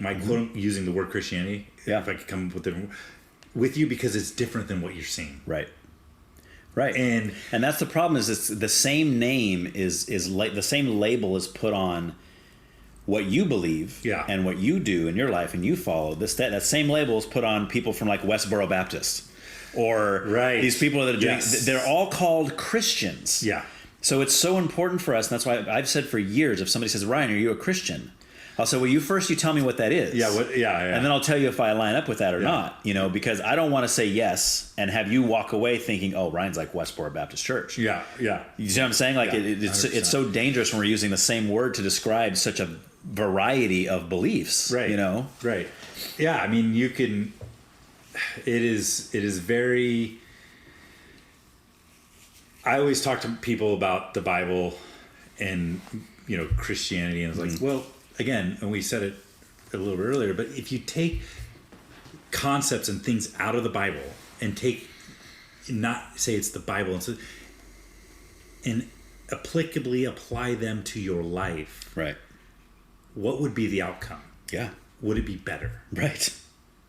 my quote, using the word Christianity, if I could come up with it, with you, because it's different than what you're seeing. Right. Right. And that's the problem, is it's the same name is like the same label is put on what you believe and what you do in your life and you follow. That same label is put on people from like Westboro Baptist or these people that are doing, they're all called Christians. Yeah. So it's so important for us, and that's why I've said for years, if somebody says, Ryan, are you a Christian? I'll say, well, you tell me what that is. Yeah. And then I'll tell you if I line up with that or not, because I don't want to say yes and have you walk away thinking, oh, Ryan's like Westboro Baptist Church. Yeah. You see what I'm saying? Like it's so dangerous when we're using the same word to describe such a variety of beliefs. Right. Right. Yeah. I mean, you can. It is very. I always talk to people about the Bible and Christianity, and it's like, well, again, and we said it a little bit earlier, but if you take concepts and things out of the Bible and not say it's the Bible, and applicably apply them to your life, right? What would be the outcome? Yeah. Would it be better? Right.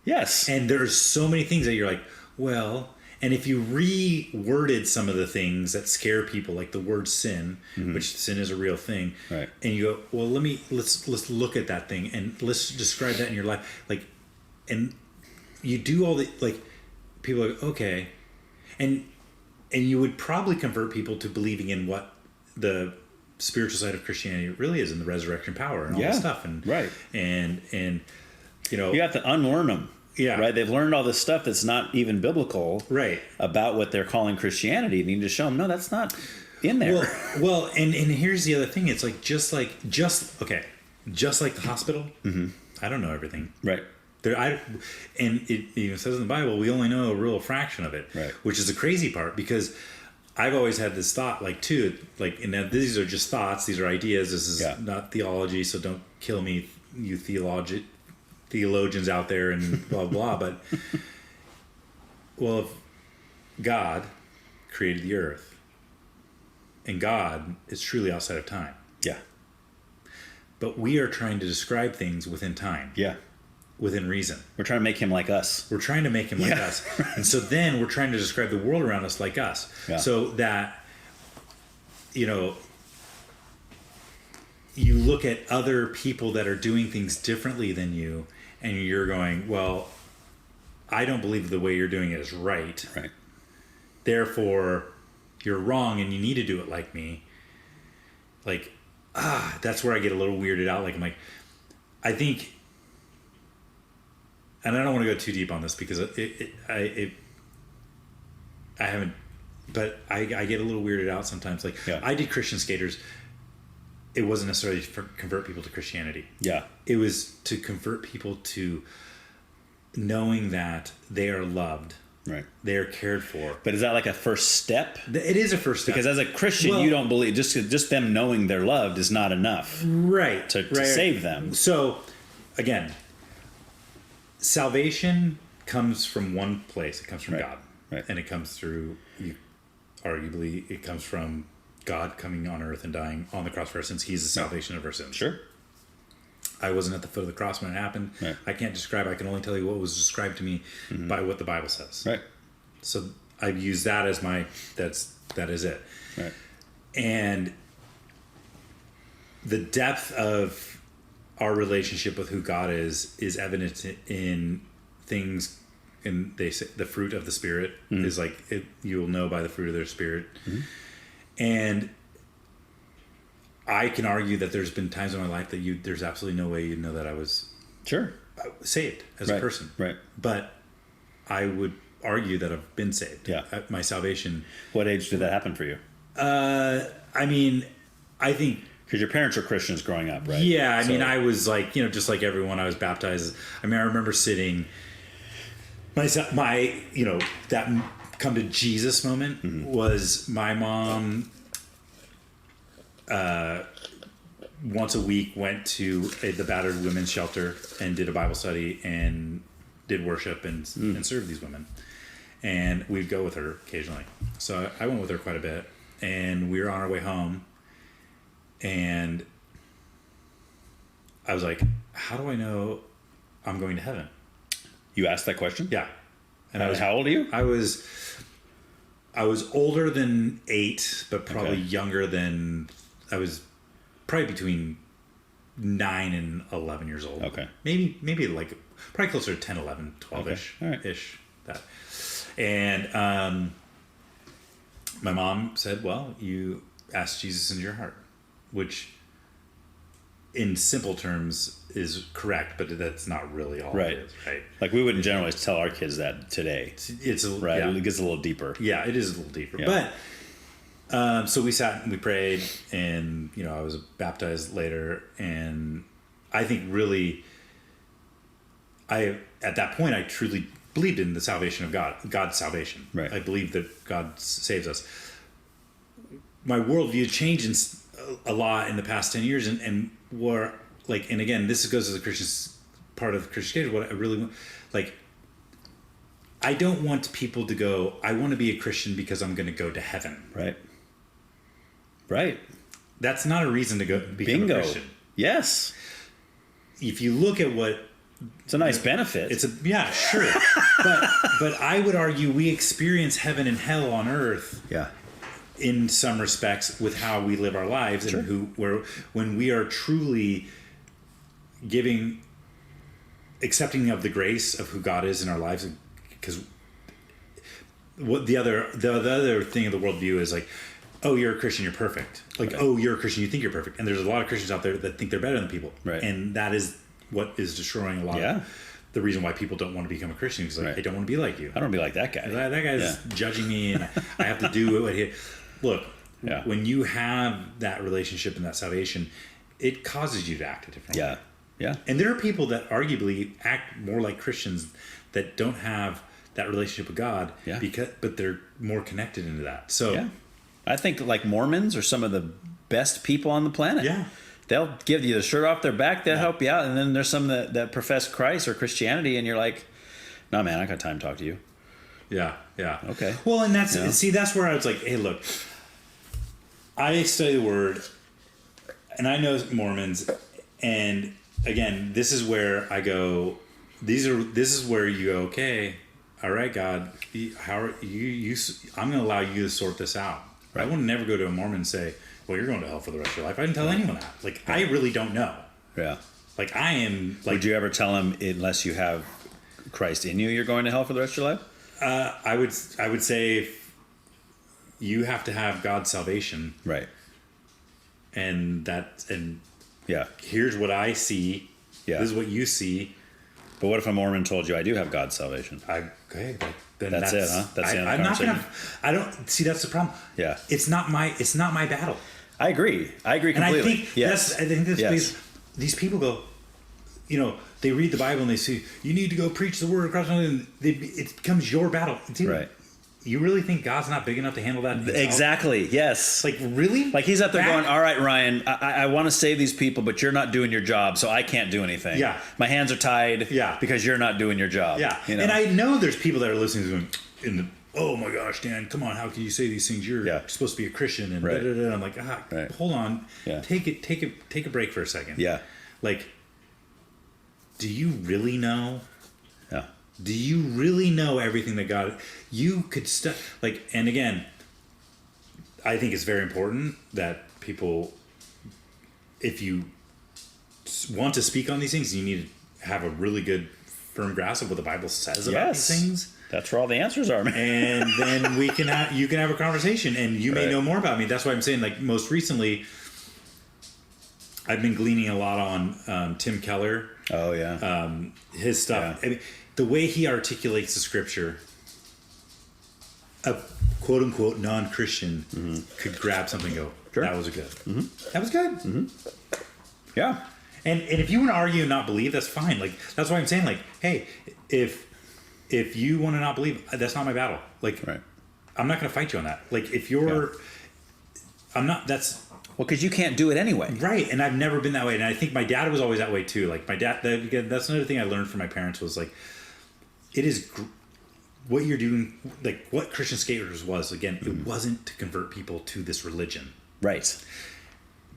Yes. And there's so many things that you're like, well, and if you reworded some of the things that scare people, like the word sin, which sin is a real thing, right? And you go, well, let's look at that thing and let's describe that in your life, like, and you do all the, like, people are like, okay, and you would probably convert people to believing in what the spiritual side of Christianity really is, and the resurrection power and all this stuff, and and you have to unlearn them. Yeah. Right. They've learned all this stuff that's not even biblical. Right. About what they're calling Christianity. And you need to show them, no, that's not in there. Well, and here's the other thing. It's like, just like the hospital. Mm-hmm. I don't know everything. Right. And it even says in the Bible, we only know a real fraction of it. Right. Which is the crazy part, because I've always had this thought, like, too, like, and now these are just thoughts. These are ideas. This is not theology. So don't kill me, you theologians out there and blah blah. But well, if God created the earth and God is truly outside of time, but we are trying to describe things within time, within reason. We're trying to make him like us. We're trying to make him like us. And so then we're trying to describe the world around us like us, so that you look at other people that are doing things differently than you, and you're going, well, I don't believe the way you're doing it is right. Right. Therefore, you're wrong, and you need to do it like me. Like, that's where I get a little weirded out. Like, I'm like, I think, and I don't want to go too deep on this because I haven't, but I get a little weirded out sometimes. Like, I did Christian skaters. It wasn't necessarily to convert people to Christianity. Yeah. It was to convert people to knowing that they are loved. Right. They are cared for. But is that like a first step? It is a first step. Because as a Christian, you don't believe, just them knowing they're loved is not enough. Right. To save them. So, again, salvation comes from one place. It comes from God. Right. And it comes through, arguably, it comes from God coming on earth and dying on the cross for our sins. He's the salvation of our sins. Sure. I wasn't at the foot of the cross when it happened. Right. I can't describe. I can only tell you what was described to me by what the Bible says. Right. So I use that as that is it. Right. And the depth of our relationship with who God is evident in things. And they say the fruit of the Spirit is like, you will know by the fruit of their Spirit. Mm-hmm. And I can argue that there's been times in my life that there's absolutely no way you'd know that I was saved as a person. Right. But I would argue that I've been saved. Yeah. My salvation. What age did that happen for you? I mean, I think, because your parents were Christians growing up, right? Yeah. I mean, I was like, just like everyone, I was baptized. I mean, I remember sitting my that come to Jesus moment was my mom once a week went to the battered women's shelter and did a Bible study and did worship and served these women, and we'd go with her occasionally. So I went with her quite a bit, and we were on our way home, and I was like, how do I know I'm going to heaven? You asked that question? Yeah. And how old are you? I was older than 8, but probably Okay. younger than, I was probably between 9 and 11 years old. Okay. Maybe like probably closer to 10, 11, 12-ish. Okay. All right. Ish. That. And my mom said, well, you ask Jesus into your heart, which in simple terms is correct, but that's not really all Right. it is, right? Like we wouldn't generally tell our kids that today. It's a, Right. yeah. It gets a little deeper. Yeah, it is a little deeper. Yeah. But so we sat and we prayed, and I was baptized later, and I think really, at that point I truly believed in the salvation of God's salvation. Right. I believe that God saves us. My worldview changed a lot in the past 10 years, and where like, and again, this goes to the Christian part of the Christian stage. What I really want, like, I don't want people to go, I want to be a Christian because I'm going to go to heaven. Right. Right. That's not a reason to go become Bingo. a Christian. Yes. If you look at what It's a nice benefit. yeah, sure. but I would argue we experience heaven and hell on earth yeah. in some respects with how we live our lives, Sure. and when we are truly accepting of the grace of who God is in our lives, because what the other thing of the worldview is like, oh, you're a Christian, you're perfect. Like, Right. oh, you're a Christian, you think you're perfect. And there's a lot of Christians out there that think they're better than people. Right. And that is what is destroying a lot Yeah. of the reason why people don't want to become a Christian. Because like, Right. I don't want to be like you. I don't be like that guy. That guy's Yeah. judging me, and I have to do what he. Look, Yeah. when you have that relationship and that salvation, it causes you to act a different way. Yeah. Yeah. And there are people that arguably act more like Christians that don't have that relationship with God, Yeah. but they're more connected into that. So Yeah. I think like Mormons are some of the best people on the planet. Yeah. They'll give you the shirt off their back. They'll help you out. And then there's some that profess Christ or Christianity, and you're like, no, man, I got time to talk to you. yeah. Okay. Well, and that's Yeah. that's where I was like, hey, look, I study the Word, and I know Mormons, and again, this is where I go. This is where you go. Okay, all right, God, how are you? I'm going to allow you to sort this out. I would never go to a Mormon and say, well, you're going to hell for the rest of your life. I didn't tell anyone that. Like, I really don't know. Yeah. Like, I am like. Would you ever tell them unless you have Christ in you, you're going to hell for the rest of your life? I would say you have to have God's salvation, Right. and Yeah. here's what I see. Yeah. This is what you see. But what if a Mormon told you I do have God's salvation? Okay, then That's it, huh? That's the end of the I'm not conversation. I don't see. That's the problem. Yeah. It's not my battle. I agree. I agree And completely. I think yes. that's Yes. because these people go, they read the Bible and they say you need to go preach the word across, and it becomes your battle. Dude, Right. You really think God's not big enough to handle that himself? Exactly. Yes. Like, really? Like he's out there That- going, all right, Ryan, I want to save these people, but you're not doing your job, so I can't do anything. Yeah. My hands are tied. Yeah. Because you're not doing your job. Yeah. And I know there's people that are listening to going, oh my gosh, Dan, come on, how can you say these things? You're Yeah. supposed to be a Christian, and Right. da-da-da. I'm like, Right. hold on, Yeah. take a break for a second. Yeah. Like, do you really know? Yeah. Do you really know everything that God? You could and again, I think it's very important that people, if you want to speak on these things, you need to have a really good, firm grasp of what the Bible says about Yes. these things. That's where all the answers are, man. And then you can have a conversation, and you may Right. know more about me. That's why I'm saying, like, most recently, I've been gleaning a lot on Tim Keller, Oh, yeah. his stuff. Yeah. I mean, the way he articulates the scripture, a quote unquote non-Christian could grab something and go, Sure. that was good. That was good. yeah. And if you want to argue and not believe, that's fine. Like, that's why I'm saying, like, hey, if you want to not believe, that's not my battle. Like, Right. I'm not going to fight you on that. Like, if you're, I'm not. That's Well, because you can't do it anyway. right. And I've never been that way. And I think my dad was always that way too. Like, my dad. That's another thing I learned from my parents was like, it is what you're doing. Like, what Christian Skaters was again. It wasn't to convert people to this religion, Right.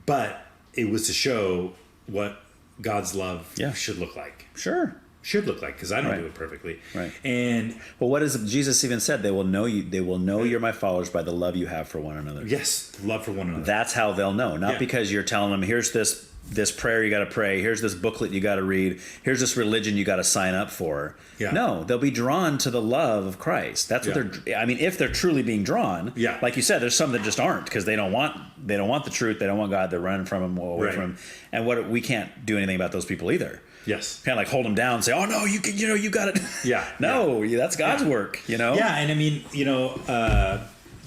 but it was to show what God's love Yeah. should look like. Sure. Should look like, because I don't Right. do it perfectly. Right. And Well, what is Jesus even said? They will know you. They will know you're my followers by the love you have for one another. yes, love for one another. That's how they'll know. Not Yeah. because you're telling them, here's this prayer you got to pray. Here's this booklet you got to read. Here's this religion you got to sign up for. Yeah. No, they'll be drawn to the love of Christ. That's what Yeah. they're. I mean, if they're truly being drawn. Yeah. Like you said, there's some that just aren't because they don't want the truth. They don't want God. They're running from Him, away Right. from Him. And we can't do anything about those people either. yes. Kind of like hold them down and say, oh no, you can, you got it. Yeah. No, that's God's Yeah. work. Yeah, and I mean,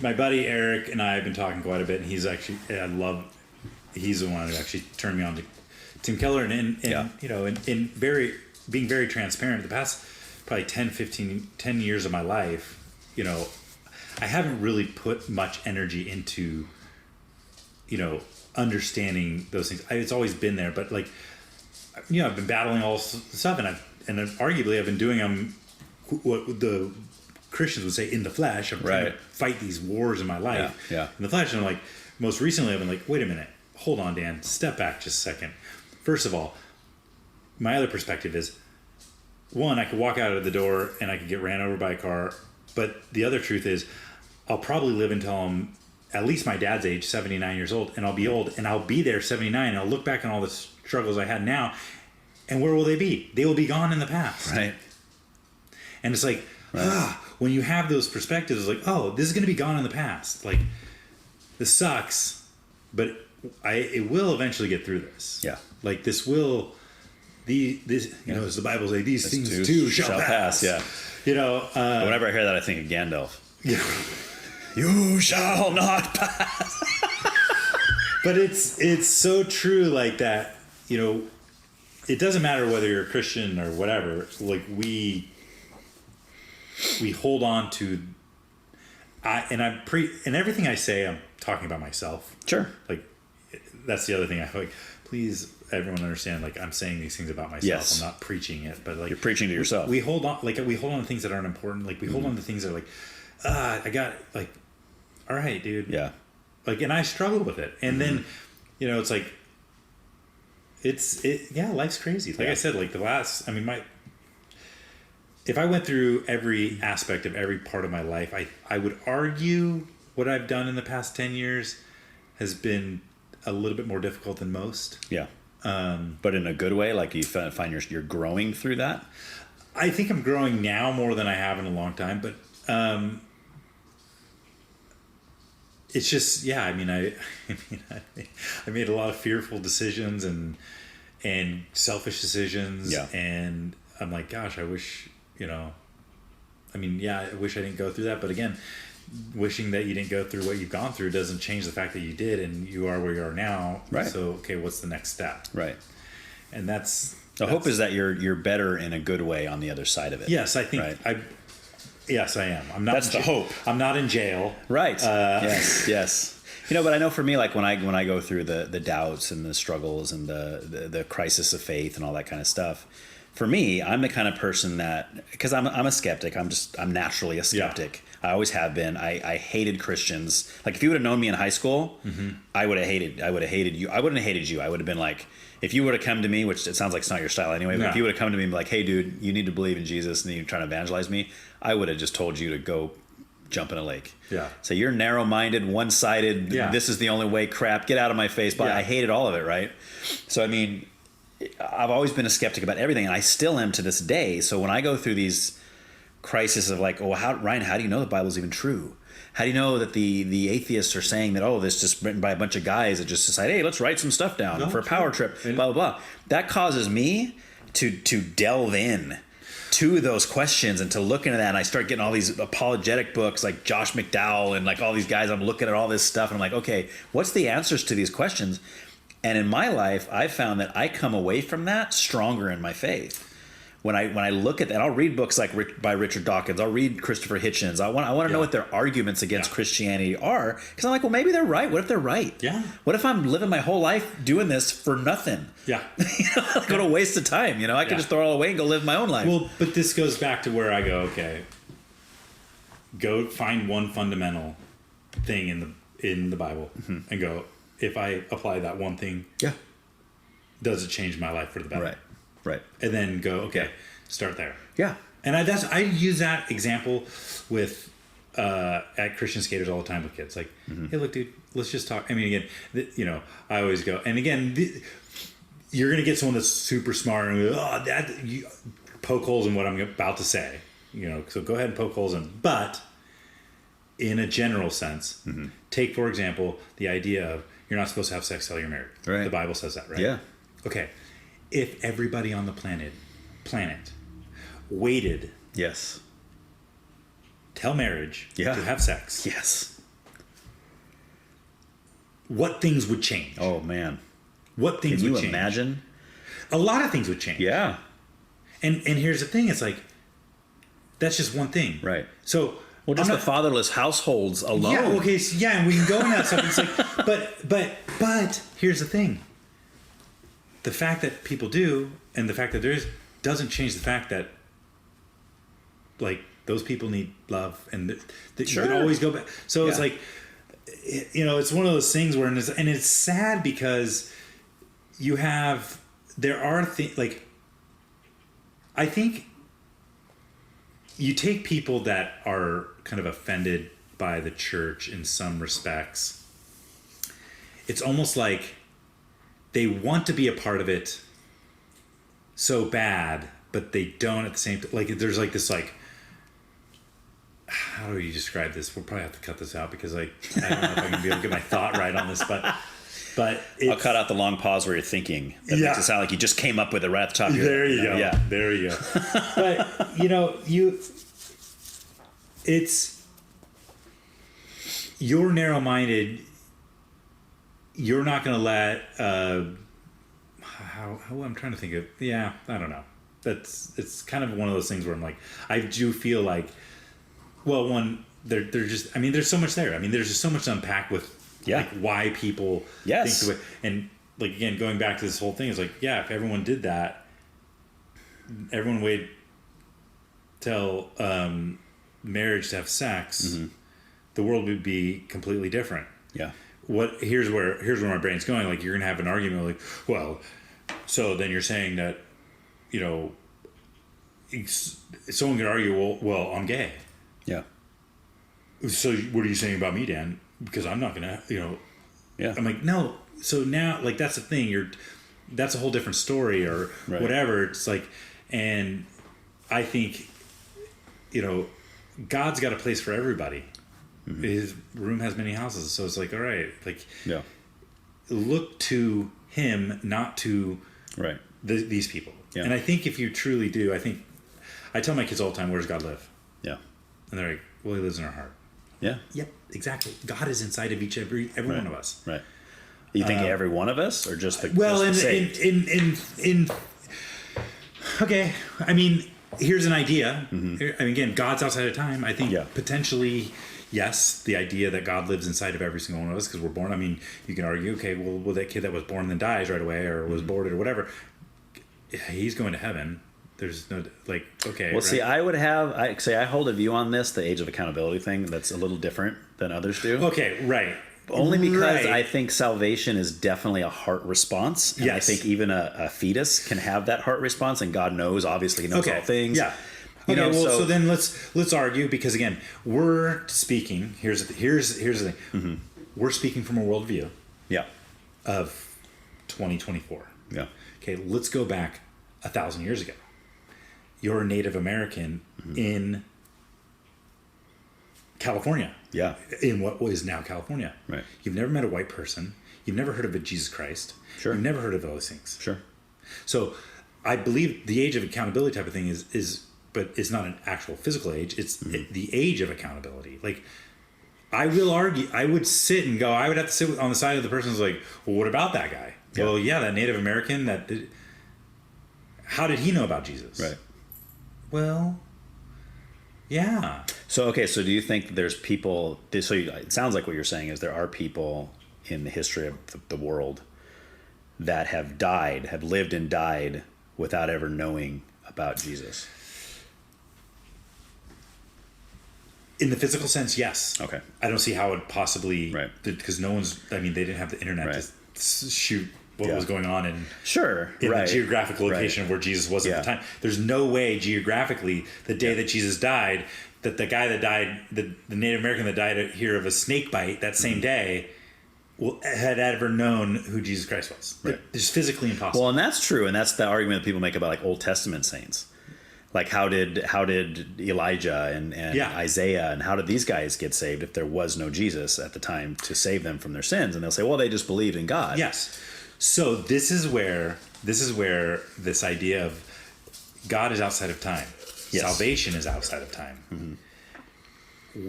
my buddy Eric and I have been talking quite a bit, and he's the one who actually turned me on to Tim Keller, and Yeah. in being very transparent. The past probably 10 years of my life, I haven't really put much energy into, understanding those things. It's always been there, but I've been battling all this stuff, and arguably I've been doing them what the Christians would say in the flesh. I'm trying to Right. fight these wars in my life Yeah. in the flesh. And most recently I've been like, wait a minute, hold on, Dan, step back just a second. First of all, my other perspective is, one, I could walk out of the door and I could get ran over by a car. But the other truth is, I'll probably live until I'm at least my dad's age, 79 years old, and I'll be old, and I'll be there 79, and I'll look back on all the struggles I had now, and where will they be? They will be gone in the past. Right. And it's like, when you have those perspectives, it's like, oh, this is going to be gone in the past. Like, this sucks, but it will eventually get through this. Yeah. Like, this will, as the Bible says, these things too shall pass. Yeah. Whenever I hear that, I think of Gandalf. Yeah. You shall not pass. But it's so true, like that. It doesn't matter whether you're a Christian or whatever. Like we hold on to. And everything I say, I'm talking about myself. Sure. Like that's the other thing. I like. Please, everyone understand. Like I'm saying these things about myself. Yes. I'm not preaching it, but like You're preaching to yourself. We hold on. Like we hold on to things that aren't important. Like we hold on to things that are like, I got like, all right, dude. Yeah. Like, and I struggle with it. And then, it's like, life's crazy. Like I said, like if I went through every aspect of every part of my life, I would argue what I've done in the past 10 years has been a little bit more difficult than most. Yeah. But in a good way, like you find you're growing through that. I think I'm growing now more than I have in a long time, but, it's just, yeah. I mean, I made a lot of fearful decisions and selfish decisions. Yeah. And I'm like, gosh, I wish, I wish I didn't go through that. But again, wishing that you didn't go through what you've gone through doesn't change the fact that you did and you are where you are now. Right. So, okay, what's the next step? Right. And the hope is that you're better in a good way on the other side of it. Yes, I think Right. Yes, I am. I'm not. That's the hope. I'm not in jail. Right. Yes. But I know for me, like when I go through the doubts and the struggles and the crisis of faith and all that kind of stuff, for me, I'm the kind of person that, because I'm a skeptic. I'm naturally a skeptic. Yeah. I always have been. I hated Christians. Like if you would have known me in high school, I would have hated you. I wouldn't have hated you. I would have been like, if you would have come to me, which it sounds like it's not your style anyway, but if you would have come to me and be like, hey dude, you need to believe in Jesus and you're trying to evangelize me, I would have just told you to go jump in a lake. Yeah. So you're narrow-minded, one-sided, this is the only way crap, get out of my face. But I hated all of it, right? So I mean, I've always been a skeptic about everything, and I still am to this day. So when I go through these crises of like, Ryan, how do you know the Bible's even true? How do you know that the atheists are saying that, this is just written by a bunch of guys that just decide, hey, let's write some stuff down for a power trip, blah, blah, blah. That causes me to delve in to those questions and to look into that. And I start getting all these apologetic books like Josh McDowell and like all these guys. I'm looking at all this stuff and I'm like, okay, what's the answers to these questions? And in my life, I've found that I come away from that stronger in my faith. When I look at that, I'll read books like by Richard Dawkins. I'll read Christopher Hitchens. I want to know what their arguments against Christianity are, because I'm like, well, maybe they're right. What if they're right? Yeah. What if I'm living my whole life doing this for nothing? Yeah. Like what a waste of time. I could just throw it all away and go live my own life. Well, but this goes back to where I go. Okay, go find one fundamental thing in the Bible and go. If I apply that one thing, does it change my life for the better? Right. And then go, okay, start there. Yeah. And I use that example with at Christian skaters all the time with kids. Like, hey, look, dude, let's just talk. I mean, again, I always go, and again, you're gonna get someone that's super smart and you poke holes in what I'm about to say. So go ahead and poke holes in. But in a general sense, take for example the idea of you're not supposed to have sex till you're married. Right. The Bible says that, right? Yeah. Okay. If everybody on the planet waited Yes. till marriage Yeah. to have sex, Yes. what things would change? Oh man. What things Can you would change? imagine? A lot of things would change. Yeah. And here's the thing, it's like that's just one thing. Right. So Well, just I'm the not- fatherless households alone. Yeah, okay, so yeah, and we can go in that stuff. It's like but here's the thing. The fact that people do and the fact that there is doesn't change the fact that like those people need love and that you can Sure. always go back. So it's Yeah. like it's one of those things where and it's sad because there are things like I think you take people that are kind of offended by the church in some respects. It's almost like they want to be a part of it so bad, but they don't at the same time. Like there's like this like, how do you describe this? We'll probably have to cut this out because like I don't know if I'm gonna be able to get my thought right on this, but I'll cut out the long pause where you're thinking. That Yeah. makes it sound like you just came up with it right at the top of your there you go. Yeah. There you go. But you're narrow-minded. You're not going to let how I'm trying to think of. Yeah, I don't know. It's kind of one of those things where I'm like, I do feel like, well, one, they're just. I mean, there's so much there. I mean, there's just so much to unpack with. Yeah. Like why people Yes. think the way, and like again going back to this whole thing is like, yeah, if everyone did that, everyone waited till marriage to have sex, the world would be completely different. Yeah. Here's where my brain's going. Like you're gonna have an argument like, well, so then you're saying that, someone could argue, well, I'm gay. Yeah. So what are you saying about me, Dan? Because I'm not gonna, Yeah. I'm like, no. So now, like, that's the thing. That's a whole different story or Right. whatever. It's like, and I think, God's got a place for everybody. His room has many houses. So it's like, all right, like, Yeah. look to him, not to Right. these people. Yeah. And I think if you truly do, I tell my kids all the time, where does God live? Yeah. And they're like, well, he lives in our heart. Yeah. Yep, exactly. God is inside of every Right. one of us. Right. You think every one of us, or just the Well, just the saved? okay. I mean, here's an idea. I mean, again, God's outside of time. I think Yeah. potentially, yes, the idea that God lives inside of every single one of us because we're born. I mean, you can argue, okay, well, that kid that was born and then dies right away or was aborted or whatever, he's going to heaven. There's no like, okay. Well, right? see, I hold a view on this, the age of accountability thing, that's a little different than others do. Okay, right. Only because Right. I think salvation is definitely a heart response. And Yes. I think even a fetus can have that heart response, and God knows, obviously, he knows all things. Yeah. You Okay, know, well, so- so then let's argue because again, we're speaking. Here's the thing. We're speaking from a worldview Yeah. of 2024. Yeah. Okay, let's go back 1,000 years ago. You're a Native American in California. Yeah. In what is now California. Right. You've never met a white person. You've never heard of a Jesus Christ. Sure. You've never heard of those things. Sure. So I believe the age of accountability type of thing is but it's not an actual physical age. It's the age of accountability. Like I will argue, I would sit and go, I would have to sit on the side of the person who's like, well, what about that guy? Yeah. Well, yeah, that Native American, how did he know about Jesus? Right. Well, yeah. So, okay, so do you think that there's people, it sounds like what you're saying is there are people in the history of the world that have lived and died without ever knowing about Jesus? In the physical sense, yes. Okay. I don't see how it possibly, Right. because no one's, I mean, they didn't have the internet Right. to shoot what was going on in right. the geographic location of where Jesus was at the time. There's no way geographically the day that Jesus died, that the guy that died, the Native American that died here of a snake bite that same day, had ever known who Jesus Christ was. Right. It's physically impossible. Well, and that's true, and that's the argument that people make about like Old Testament saints. Like how did Elijah and Isaiah and how did these guys get saved if there was no Jesus at the time to save them from their sins? And they'll say, well, they just believed in God. Yes. So this is where this idea of God is outside of time. Yes. Salvation is outside of time. Mm-hmm.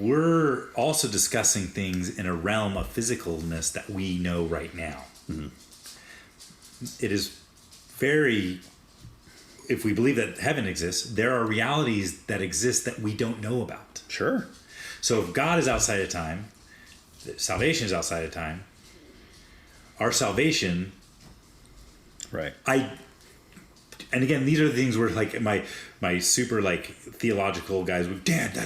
We're also discussing things in a realm of physicalness that we know right now. Mm-hmm. It is very... If we believe that heaven exists, there are realities that exist that we don't know about. Sure. So if God is outside of time, salvation is outside of time, our salvation... Right. And again, these are the things where like my super like theological guys would, Dad,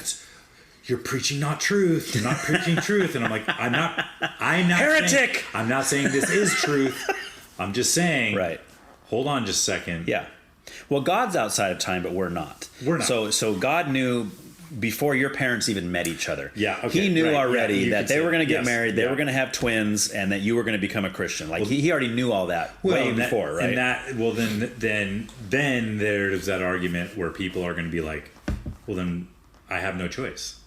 you're preaching not truth. You're not preaching truth. And I'm like, I'm not heretic. I'm not saying this is truth. I'm just saying, right. Hold on just a second. Yeah. Well, God's outside of time, but we're not. We're not. So God knew before your parents even met each other. Yeah, okay. He knew already that they were going to get yes, married, they were going to have twins, and that you were going to become a Christian. Like he already knew all that way before, right? And then there's that argument where people are going to be like, well, then I have no choice.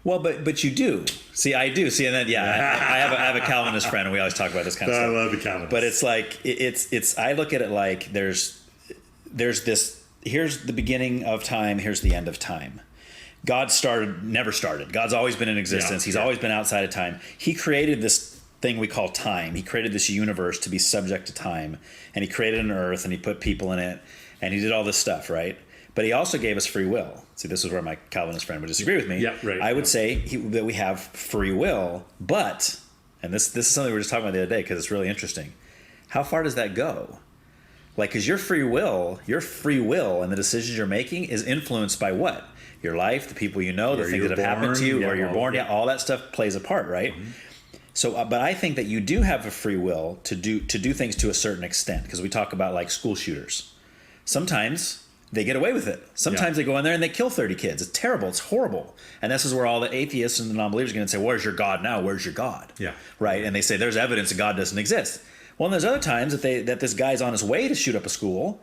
Well, but you do. See, I do. See, and then I have a Calvinist friend, and we always talk about this kind of stuff. I love the Calvinists. But it's like it's. I look at it like there's this. Here's the beginning of time. Here's the end of time. God never started. God's always been in existence. He's always been outside of time. He created this thing we call time. He created this universe to be subject to time, and he created an earth, and he put people in it, and he did all this stuff, right? But he also gave us free will. See, this is where my Calvinist friend would disagree with me. Yeah, right. I would say that we have free will, but, and this is something we were just talking about the other day because it's really interesting. How far does that go? Like, because your free will and the decisions you're making is influenced by what? Your life, the people you know, the things that have happened to you, where you're born, all that stuff plays a part, right? Mm-hmm. So, but I think that you do have a free will to do things to a certain extent, because we talk about like school shooters. Sometimes they get away with it. Sometimes they go in there and they kill 30 kids. It's terrible. It's horrible. And this is where all the atheists and the non-believers are going to say, where's your God now? Where's your God? Yeah. Right? And they say there's evidence that God doesn't exist. Well, and there's other times that this guy's on his way to shoot up a school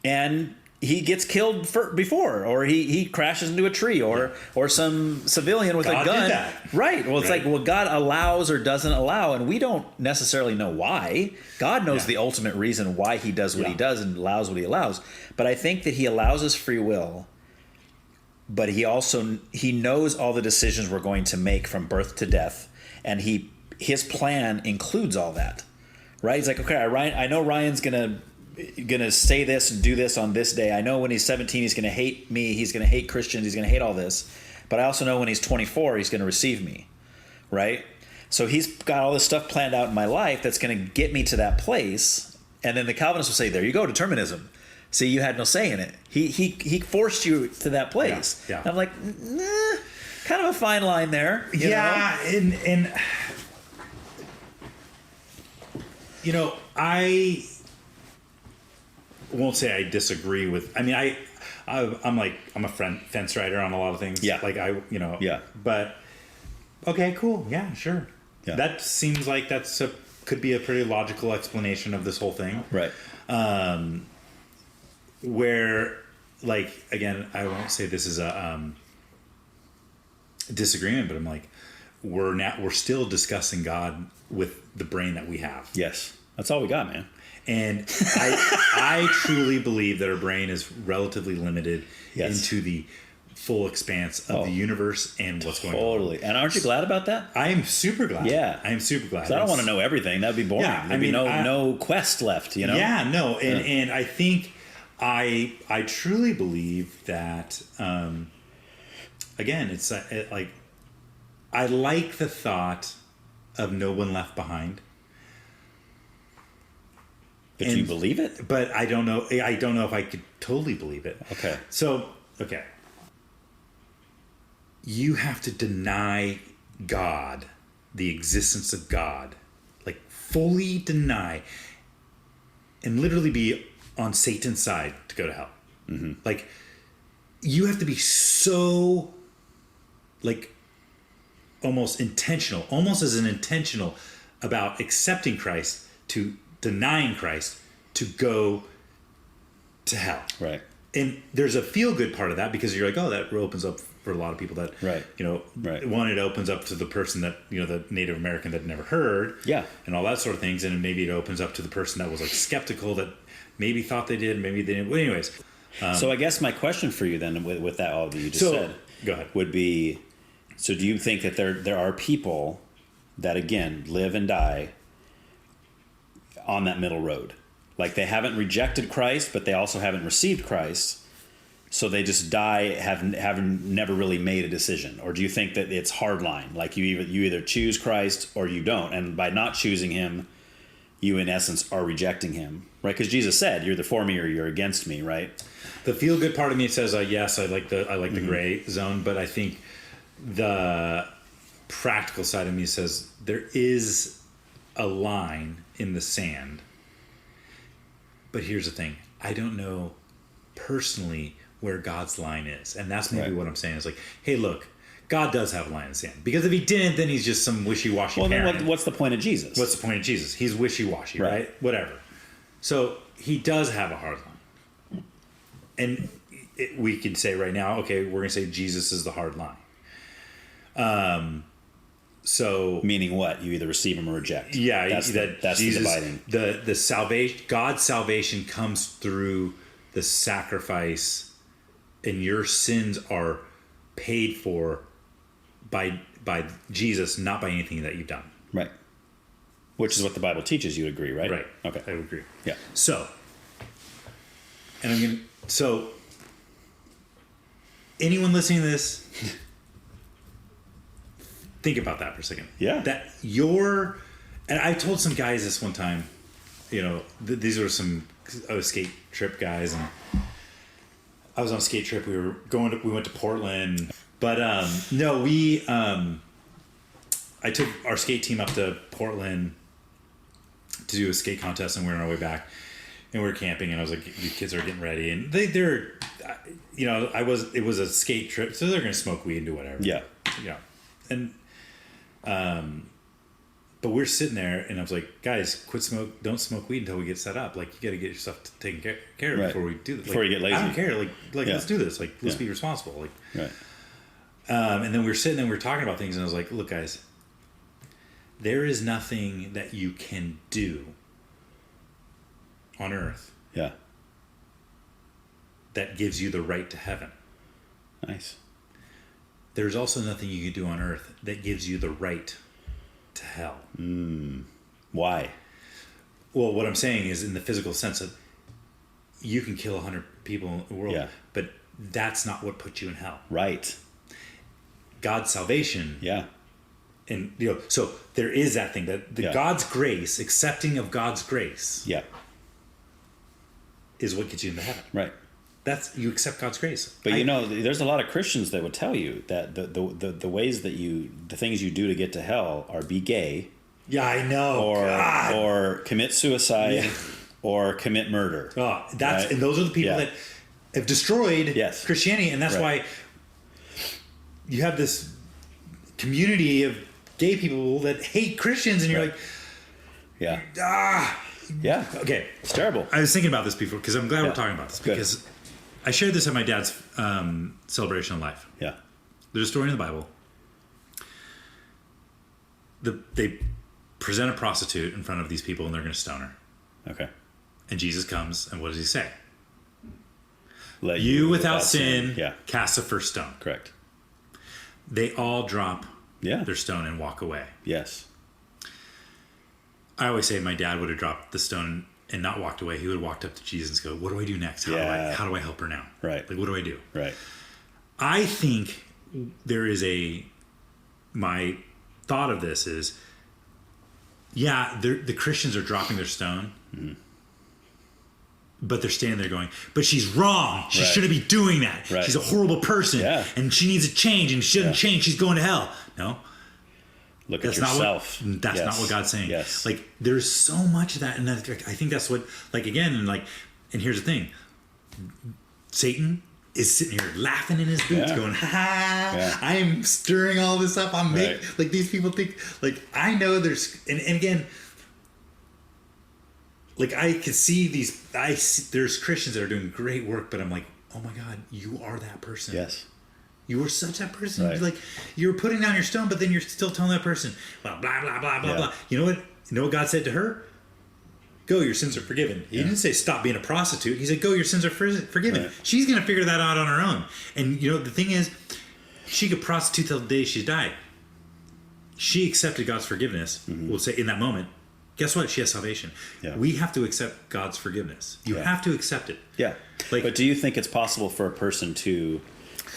and he gets killed before, or he crashes into a tree, or some civilian with God a gun. Did that. Right. Well, it's like, well, God allows or doesn't allow, and we don't necessarily know why. God knows the ultimate reason why he does what he does and allows what he allows. But I think that he allows us free will, but he knows all the decisions we're going to make from birth to death, and his plan includes all that. Right? He's like, okay, I know Ryan's gonna say this and do this on this day. I know when he's 17 he's gonna hate me, he's gonna hate Christians, he's gonna hate all this. But I also know when he's 24 he's gonna receive me. Right? So he's got all this stuff planned out in my life that's gonna get me to that place. And then the Calvinists will say, there you go, determinism. See, you had no say in it. He forced you to that place. Yeah. And I'm like, nah, kind of a fine line there. You know? And you know, I won't say I disagree with. I mean, I'm a fence rider on a lot of things. Yeah. Like Yeah. But okay, cool. Yeah, sure. Yeah. That seems like could be a pretty logical explanation of this whole thing. Right. Where, like, again, I won't say this is a disagreement, but I'm like, we're still discussing God with the brain that we have. Yes. That's all we got, man. And I truly believe that our brain is relatively limited into the full expanse of the universe and what's going on. Totally. And aren't you glad about that? I am super glad. Yeah. I am super glad. 'Cause I don't want to know everything. That'd be boring. Yeah, There'd be no quest left, you know? Yeah, no. And I think I truly believe that, again, it's like, I like the thought of no one left behind. But you believe it? But I don't know if I could totally believe it. Okay. So, okay. You have to deny God, the existence of God. Like, fully deny. and literally be on Satan's side to go to hell. Mm-hmm. Like, you have to be so, like, almost as an intentional about accepting Christ to denying Christ to go to hell. Right. And there's a feel-good part of that because you're like, oh, that opens up for a lot of people that, one, it opens up to the person that, the Native American that never heard. Yeah. And all that sort of things. And maybe it opens up to the person that was like skeptical that maybe thought they did, maybe they didn't. Well, anyways. So I guess my question for you then with that, all that you just said, go ahead. Would be, so do you think that there are people that, again, live and die on that middle road? Like, they haven't rejected Christ, but they also haven't received Christ, so they just die having never really made a decision? Or do you think that it's hard line, like you either choose Christ or you don't, and by not choosing him, you in essence are rejecting him, right? Because Jesus said, "You're either for me or you're against me," right? The feel good part of me says, yes, I like the gray zone, but I think the practical side of me says there is a line in the sand. But here's the thing. I don't know personally where God's line is. And that's maybe what I'm saying is like, hey, look, God does have a line in the sand. Because if he didn't, then he's just some wishy-washy Well, parent. then what's the point of Jesus? What's the point of Jesus? He's wishy-washy, right? Whatever. So he does have a hard line. And we can say right now, okay, we're going to say Jesus is the hard line. So meaning what? You either receive him or reject. Yeah, that's Jesus, the dividing. The salvation, God's salvation comes through the sacrifice, and your sins are paid for by Jesus, not by anything that you've done. Right. Which is what the Bible teaches. You agree, right? Right. Okay. I would agree. Yeah. So, anyone listening to this, think about that for a second. Yeah. And I told some guys this one time, these were some skate trip guys, and I was on a skate trip. We went to Portland, but I took our skate team up to Portland to do a skate contest, and we were on our way back, and we were camping, and I was like, the kids are getting ready, and it was a skate trip, so they're going to smoke weed and do whatever. Yeah. And, but we're sitting there, and I was like, guys, don't smoke weed until we get set up. Like, you got to get yourself taken care of before we do this. Before you get lazy. I don't care. Let's do this. Let's be responsible. Right. And then we were sitting there, and we were talking about things, and I was like, look, guys, there is nothing that you can do on earth that gives you the right to heaven. Nice. There's also nothing you can do on earth that gives you the right to hell. Why? Well, what I'm saying is in the physical sense of you can kill 100 people in the world, but that's not what puts you in hell. Right. God's salvation. Yeah. And, so there is that thing that God's grace, accepting of God's grace. Yeah. Is what gets you into heaven. Right. You accept God's grace. But there's a lot of Christians that would tell you that the ways that the things you do to get to hell are be gay. Yeah, I know. Or commit suicide, or commit murder. Oh, right? And those are the people that have destroyed Christianity, and that's why you have this community of gay people that hate Christians, and you're like, yeah. Okay. It's terrible. I was thinking about this before because I'm glad we're talking about this because I shared this at my dad's celebration of life. Yeah. There's a story in the Bible. They present a prostitute in front of these people and they're going to stone her. Okay. And Jesus comes and what does he say? Let you without sin Yeah. cast the first stone. Correct. They all drop their stone and walk away. Yes. I always say my dad would have dropped the stone and not walked away. He would have walked up to Jesus and go, what do I do next? How do I help her now? Right. Like, what do I do? Right. I think there is my thought of this is, the Christians are dropping their stone, but they're standing there going, but she's wrong. She shouldn't be doing that. Right. She's a horrible person, and she needs a change, and she doesn't change. She's going to hell. No. Look at yourself. That's not what God's saying. Yes. Like, there's so much of that. And I think that's what, like, again, and here's the thing. Satan is sitting here laughing in his boots going, ha, I am stirring all this up. I'm making, like, these people think, like, I know there's, and again, like, I could see there's Christians that are doing great work, but I'm like, oh my God, you are that person. Yes. You were such that person. Right. Like, you're putting down your stone, but then you're still telling that person, well, blah, blah, blah, blah, blah. You know what God said to her? Go, your sins are forgiven. He didn't say stop being a prostitute. He said, go, your sins are forgiven. Right. She's going to figure that out on her own. And, the thing is, she could prostitute till the day she died. She accepted God's forgiveness, we'll say, in that moment. Guess what? She has salvation. Yeah. We have to accept God's forgiveness. You have to accept it. Yeah. But do you think it's possible for a person to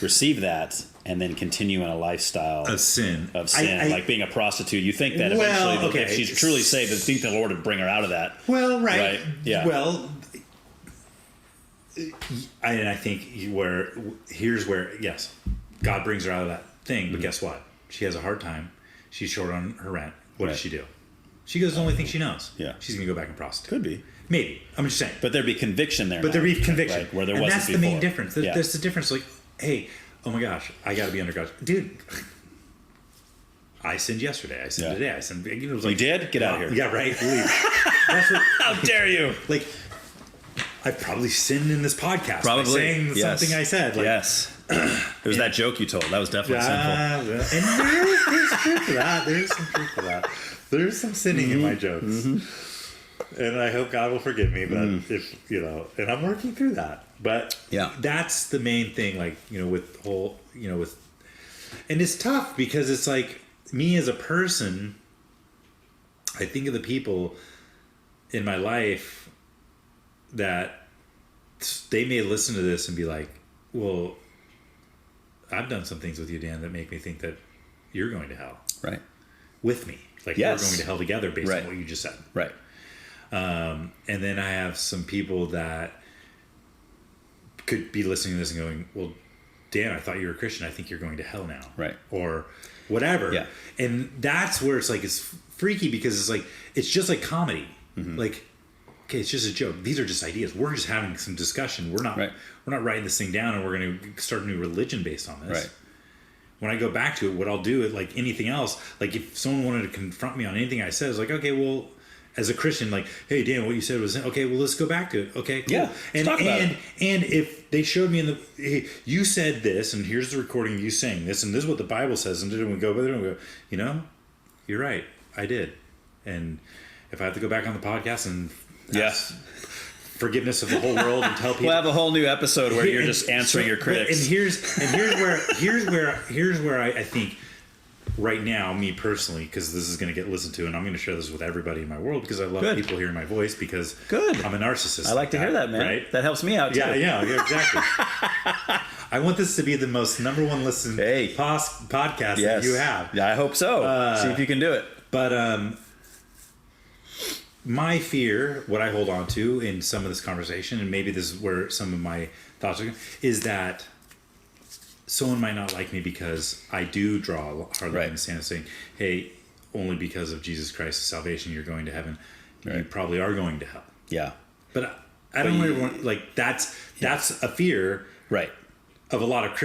receive that and then continue in a lifestyle of sin, like being a prostitute? You think that eventually, if she's truly saved, I think the Lord would bring her out of that. Well, right? Yeah. Well, I think here's where yes, God brings her out of that thing. But guess what? She has a hard time. She's short on her rent. What does she do? She goes the only thing she knows. Yeah, she's gonna go back and prostitute. Could be. Maybe. I'm just saying. But there'd be conviction there. But there'd be conviction, right, where there wasn't that's before. The main difference. That's the difference. Like, hey, oh my gosh, I got to be under God. Dude, I sinned yesterday. I sinned today. I sinned. It was like, you did? Get out of here. Yeah, right. Leave. That's what, how dare you? Like, I've probably sinned in this podcast. Probably. By saying something I said. Like, yes. It was that joke you told. That was definitely sinful. And there's truth to that. There's some truth to that. There's some sinning in my jokes. Mm-hmm. And I hope God will forgive me. But if, and I'm working through that. But that's the main thing, like, with whole, and it's tough because it's like me as a person, I think of the people in my life that they may listen to this and be like, well, I've done some things with you, Dan, that make me think that you're going to hell. Right. With me. Like, we're going to hell together based on what you just said. Right. And then I have some people that could be listening to this and going, well, Dan, I thought you were a Christian. I think you're going to hell now. Right. Or whatever. Yeah. And that's where it's like, it's freaky because it's like, it's just like comedy. Mm-hmm. Like, okay, it's just a joke. These are just ideas. We're just having some discussion. We're not writing this thing down and we're going to start a new religion based on this. Right. When I go back to it, what I'll do is like anything else. Like if someone wanted to confront me on anything I said, it's like, okay, well, as a Christian, like, hey, Dan, what you said was, okay, well, let's go back to it. Okay, cool. Yeah, and if they showed me hey, you said this, and here's the recording of you saying this, and this is what the Bible says, and then we go, you're right, I did. And if I have to go back on the podcast and forgiveness of the whole world and tell people, we'll have a whole new episode where you're just answering your critics. And here's where I think. Right now, me personally, because this is going to get listened to, and I'm going to share this with everybody in my world because I love people hearing my voice because I'm a narcissist. I like to hear that, man. Right? That helps me out too. Yeah, exactly. I want this to be the most number one listened podcast that you have. Yeah, I hope so. See if you can do it. But my fear, what I hold on to in some of this conversation, and maybe this is where some of my thoughts are, is that someone might not like me because I do draw a hard line in the sand saying, hey, only because of Jesus Christ's salvation you're going to heaven. Right. You probably are going to hell. Yeah. But I don't really want, like, that's a fear of a lot of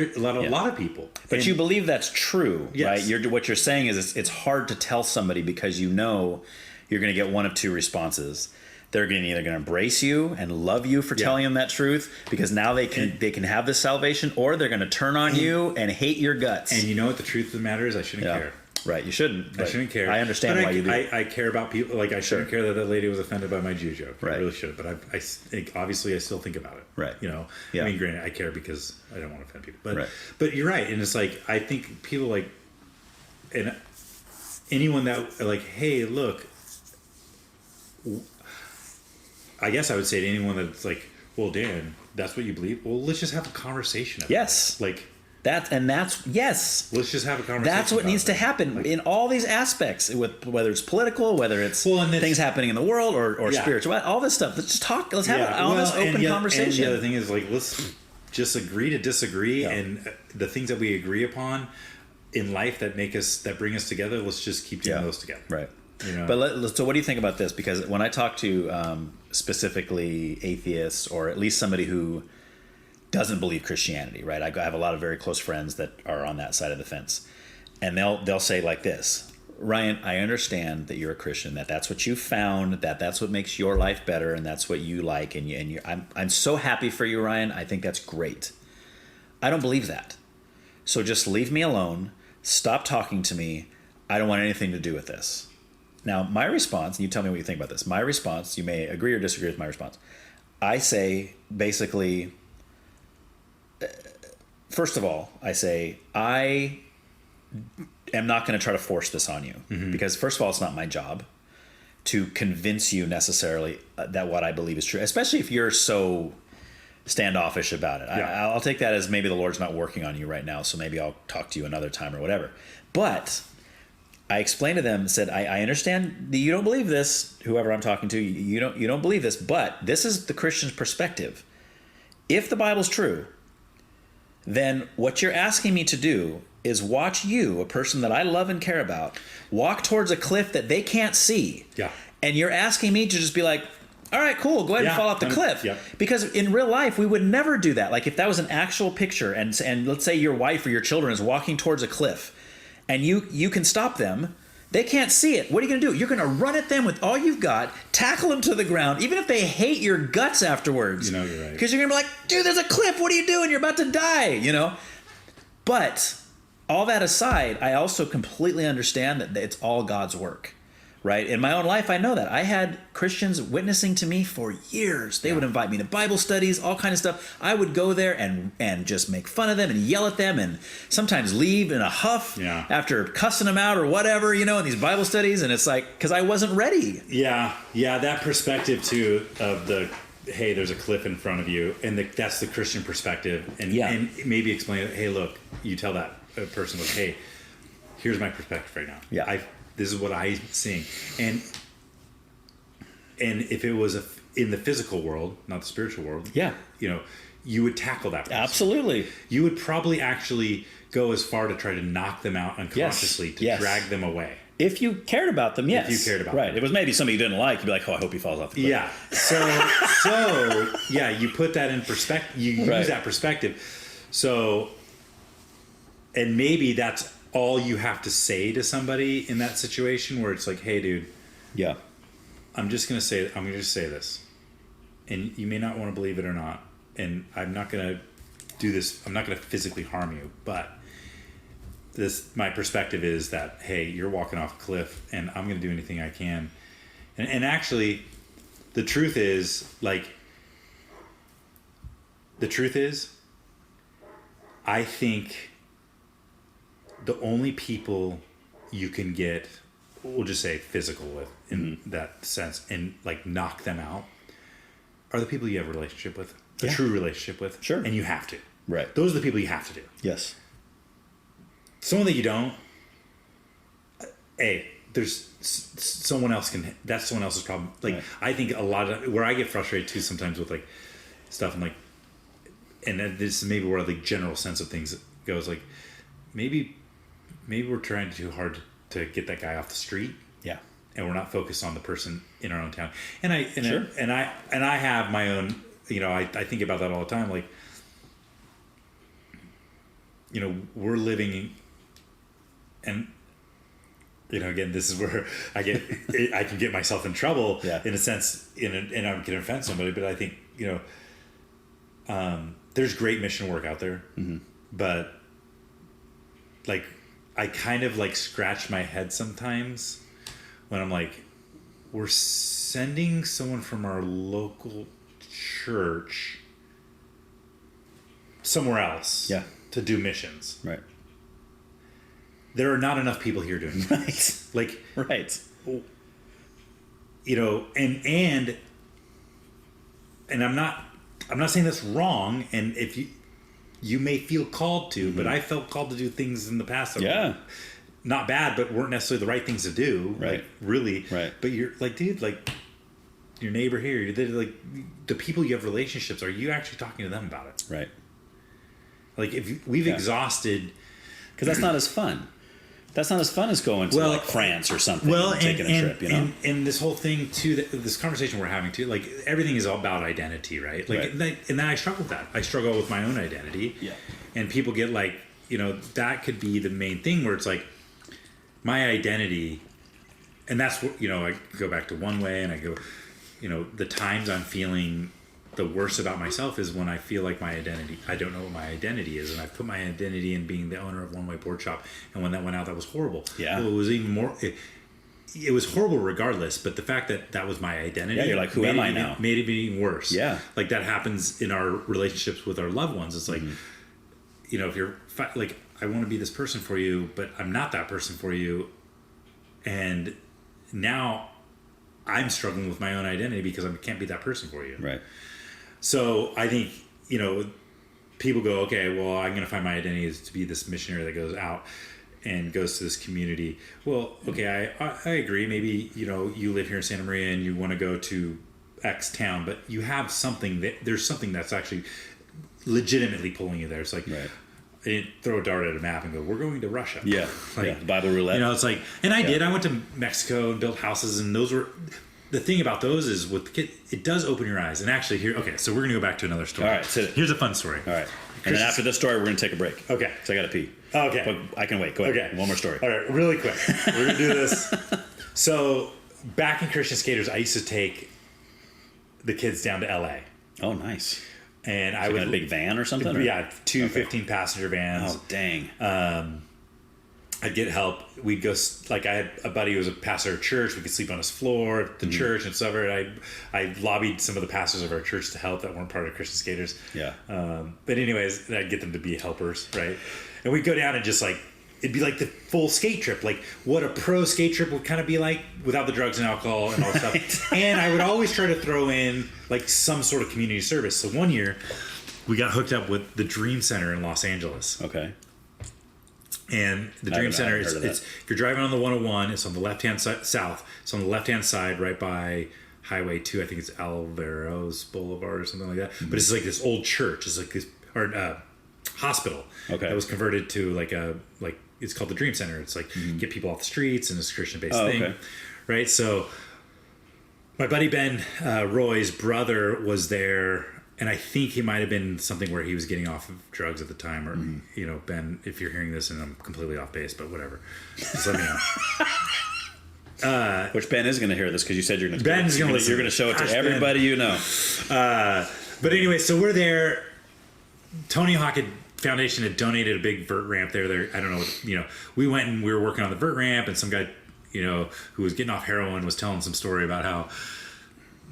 people. But you believe that's true, right? What you're saying is it's hard to tell somebody because you're going to get one of two responses. They're either going to embrace you and love you for telling them that truth because now they can have this salvation, or they're going to turn on you and hate your guts. And you know what the truth of the matter is? I shouldn't care. Right, you shouldn't. I shouldn't care. I understand why you do. I care about people. Like, I shouldn't care that lady was offended by my Jew joke. Right. I really should. But I obviously I still think about it. Right. I mean, granted, I care because I don't want to offend people. But you're right. And it's like, I think people like, and anyone that like, hey, look, I guess I would say to anyone that's like, well, Dan, that's what you believe? Well, let's just have a conversation about it. Like, that's let's just have a conversation. That's what needs to happen in all these aspects, with whether it's political, whether it's things happening in the world or spiritual, all this stuff. Let's just talk. Let's have an honest, open conversation. And the other thing is, like, let's just agree to disagree, and the things that we agree upon, in life that bring us together, let's just keep doing those together. Right. You know? But so what do you think about this? Because when I talk to specifically atheists, or at least somebody who doesn't believe Christianity, right? I have a lot of very close friends that are on that side of the fence, and they'll say like this: Ryan, I understand that you're a Christian, that's what you found, that's what makes your life better, and that's what you like, I'm so happy for you, Ryan. I think that's great. I don't believe that. So just leave me alone. Stop talking to me. I don't want anything to do with this. Now, my response, and you tell me what you think about this. My response, you may agree or disagree with my response. I say, basically, first of all, I say, I am not going to try to force this on you. Mm-hmm. Because, first of all, it's not my job to convince you necessarily that what I believe is true, especially if you're so standoffish about it. Yeah. I'll take that as maybe the Lord's not working on you right now, so maybe I'll talk to you another time or whatever. But I explained to them, said, I understand that you don't believe this, whoever I'm talking to, you don't believe this, but this is the Christian's perspective. If the Bible's true, then what you're asking me to do is watch you, a person that I love and care about, walk towards a cliff that they can't see. Yeah. And you're asking me to just be like, all right, cool, go ahead and fall off the cliff. Yeah. Because in real life, we would never do that. Like if that was an actual picture and let's say your wife or your children is walking towards a cliff and you can stop them, they can't see it. What are you going to do? You're going to run at them with all you've got, tackle them to the ground, even if they hate your guts afterwards. You know, you're right. Because you're going to be like, dude, there's a cliff. What are you doing? You're about to die, you know? But all that aside, I also completely understand that it's all God's work. Right? In my own life, I know that. I had Christians witnessing to me for years. They would invite me to Bible studies, all kind of stuff. I would go there and just make fun of them and yell at them and sometimes leave in a huff after cussing them out or whatever, you know, in these Bible studies. And it's like, because I wasn't ready. Yeah. Yeah. That perspective too of hey, there's a cliff in front of you. And that's the Christian perspective. And maybe explain it. Hey, look, you tell that person, look, hey, here's my perspective right now. Yeah. This is what I'm seeing, and if it was in the physical world, not the spiritual world, you know, you would tackle that person. Absolutely. You would probably actually go as far to try to knock them out unconsciously, to drag them away. If you cared about them, yes. If you cared about them. Right. It was maybe somebody you didn't like, you'd be like, oh, I hope he falls off the cliff. Yeah. So yeah, you put that in perspective. You use that perspective. So, and maybe that's all you have to say to somebody in that situation where it's like, hey, dude, I'm just going to say this, and you may not want to believe it or not, and I'm not going to do this. I'm not going to physically harm you, but my perspective is that, hey, you're walking off a cliff, and I'm going to do anything I can. And actually, the truth is, I think the only people you can get, we'll just say physical with in that sense, and like knock them out, are the people you have a relationship with, a true relationship with. Sure. And you have to. Right. Those are the people you have to do. Yes. Someone that you don't, there's someone else that's someone else's problem. Like, I think a lot of, where I get frustrated too sometimes with like stuff, I'm like, and this is maybe where the general sense of things goes, like, maybe we're trying too hard to get that guy off the street. Yeah. And we're not focused on the person in our own town. And I have my own, you know, I think about that all the time. Like, you know, we're living and, you know, again, this is where I can get myself in trouble in a sense, and I'm going to offend somebody, but I think, you know, there's great mission work out there, but like, I kind of like scratch my head sometimes when I'm like, we're sending someone from our local church somewhere else to do missions. Right. There are not enough people here doing it. Right. You know, and I'm not saying that's wrong, and if you may feel called to, but I felt called to do things in the past that were not bad, but weren't necessarily the right things to do. Right. Like, really. Right. But you're like, dude, like your neighbor here, like the people you have relationships, are you actually talking to them about it? Right. Like, if we've exhausted because that's not as fun. That's not as fun as going to like France or something. And taking a trip, you know. And this whole thing too, this conversation we're having too, like everything is all about identity, right? Like, and then I struggle with that. I struggle with my own identity. Yeah. And people get like, you know, that could be the main thing where it's like my identity, and that's what, you know, I go back to one way and I go, you know, the times I'm feeling the worst about myself is when I feel like my identity, I don't know what my identity is, and I put my identity in being the owner of One Way Board Shop, and when that went out, that was horrible. Yeah. Well, it was even more. It was horrible regardless, but the fact that that was my identity, yeah, you're like, who am I now? Made it even worse. Yeah, like that happens in our relationships with our loved ones. It's like, you know, if you're like, I want to be this person for you, but I'm not that person for you, and now I'm struggling with my own identity because I can't be that person for you. Right. So I think, you know, people go, okay, well, I'm going to find my identity is to be this missionary that goes out and goes to this community. Well, okay, I agree. Maybe, you know, you live here in Santa Maria and you want to go to X town, but you have something there's something that's actually legitimately pulling you there. It's like, I didn't throw a dart at a map and go, we're going to Russia. Yeah. Like, Bible roulette. You know, it's like, and I did. I went to Mexico and built houses, and those were. The thing about those is with the kid, it does open your eyes. And actually, here, okay, so we're going to go back to another story. All right, sit it. Here's a fun story. All right. And then after this story, we're going to take a break. Okay. So I got to pee. Okay. But I can wait. Go ahead. Okay. One more story. All right, really quick. We're going to do this. So, back in Christian Skaters, I used to take the kids down to LA. Oh, nice. And I would in a big van or something? Yeah, two 15-passenger vans. Oh, dang. I'd get help. We'd go, like, I had a buddy who was a pastor of church. We could sleep on his floor at the church and stuff. I lobbied some of the pastors of our church to help that weren't part of Christian Skaters. Yeah. But anyways, I'd get them to be helpers, right? And we'd go down and just like, it'd be like the full skate trip, like what a pro skate trip would kind of be like without the drugs and alcohol and all that stuff. And I would always try to throw in like some sort of community service. So one year we got hooked up with the Dream Center in Los Angeles. Okay. And the Dream Center is, if you're driving on the 101, it's on the left-hand side, south. It's on the left-hand side right by Highway 2. I think it's Alvaro's Boulevard or something like that. But it's like this old church. It's like this, or hospital that was converted to like it's called the Dream Center. It's like get people off the streets, and it's a Christian-based thing. Okay. Right? So my buddy Ben Roy's brother was there, and I think he might have been something where he was getting off of drugs at the time, or you know, Ben, if you're hearing this and I'm completely off base, but whatever, just let me know. Which Ben is going to hear this because you said you're going to show it to everybody you know. But anyway, so we're there. Tony Hawk Foundation had donated a big vert ramp there. I don't know, you know, we went and we were working on the vert ramp, and some guy, you know, who was getting off heroin was telling some story about how,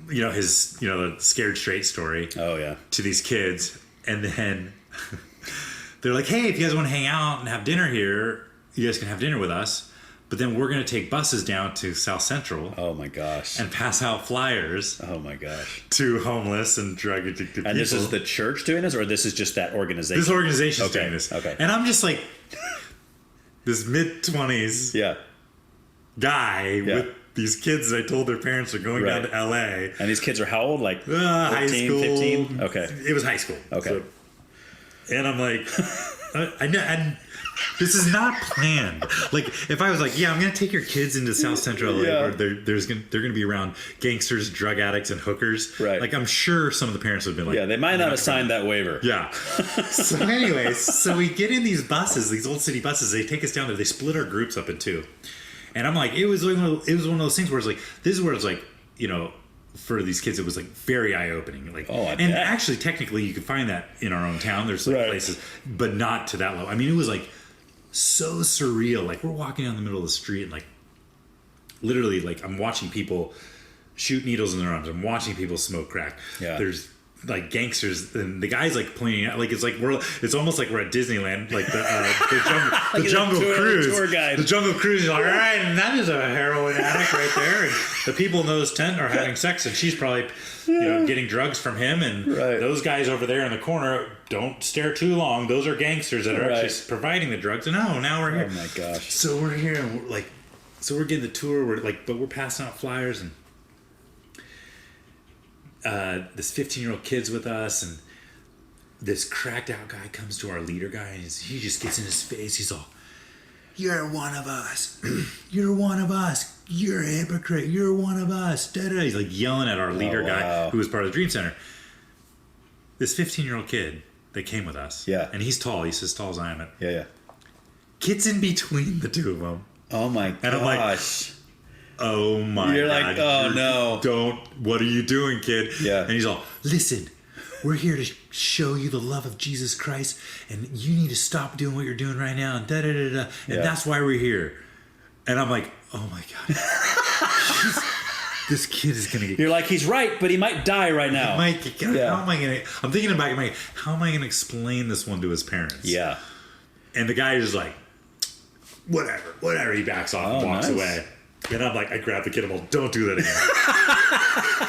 you know, his, you know, the scared straight story. Oh yeah. To these kids, and then they're like, "Hey, if you guys want to hang out and have dinner here, you guys can have dinner with us. But then we're going to take buses down to South Central. Oh my gosh. And pass out flyers. Oh my gosh. To homeless and drug addicted people." And this is the church doing this, or this is just that organization? This organization's doing this. Okay. And I'm just like, this mid-20s guy with these kids that I told their parents are going down to LA. And these kids are how old? Like 14, high school. 15? Okay. It was high school. Okay. So, and I'm like, I know, and this is not planned. Like, if I was like, yeah, I'm going to take your kids into South Central LA where they're going to be around gangsters, drug addicts, and hookers. Right. Like, I'm sure some of the parents would have been like, yeah, they might not have signed that waiver. Yeah. So anyways, so we get in these buses, these old city buses. They take us down there. They split our groups up in two. And I'm like, it was one of those things where it's like, this is where it's like, you know, for these kids, it was like very eye opening. Like, and actually, technically, you can find that in our own town. There's like places, but not to that level. I mean, it was like so surreal. Like, we're walking down the middle of the street, and like, literally, like, I'm watching people shoot needles in their arms. I'm watching people smoke crack. Yeah. There's like gangsters, and the guy's like pointing out, like, it's almost like we're at Disneyland, like the jungle cruise. The jungle cruise is like, all right, and that is a heroin addict right there, and the people in those tent are having sex, and she's probably, you know, getting drugs from him, and those guys over there in the corner, don't stare too long. Those are gangsters that are actually providing the drugs. And now we're here. Oh my gosh! So we're here, and we're like, so we're getting the tour. We're like, but we're passing out flyers, and this 15-year-old kid's with us, and this cracked out guy comes to our leader guy, and he just gets in his face. He's all, "You're one of us. You're one of us. You're a hypocrite. You're one of us." Da-da. He's like yelling at our leader guy who was part of the Dream Center. This 15-year-old kid that came with us. Yeah. And he's tall. He's as tall as I am. Yeah. Gets in between the two of them. Oh my gosh. And I'm like, oh my You're God. like, oh no. What are you doing, kid? Yeah. And he's all, "Listen, we're here to show you the love of Jesus Christ, and you need to stop doing what you're doing right now, and da-da-da-da, and that's why we're here." And I'm like, oh my God. This kid is going to get... You're like, he's right, but he might die right now. How am I going to... I'm thinking about it, how am I going to explain this one to his parents? Yeah. And the guy is just like, whatever. He backs off and walks away. And I'm like, I grab the kid. I'm like, don't do that again.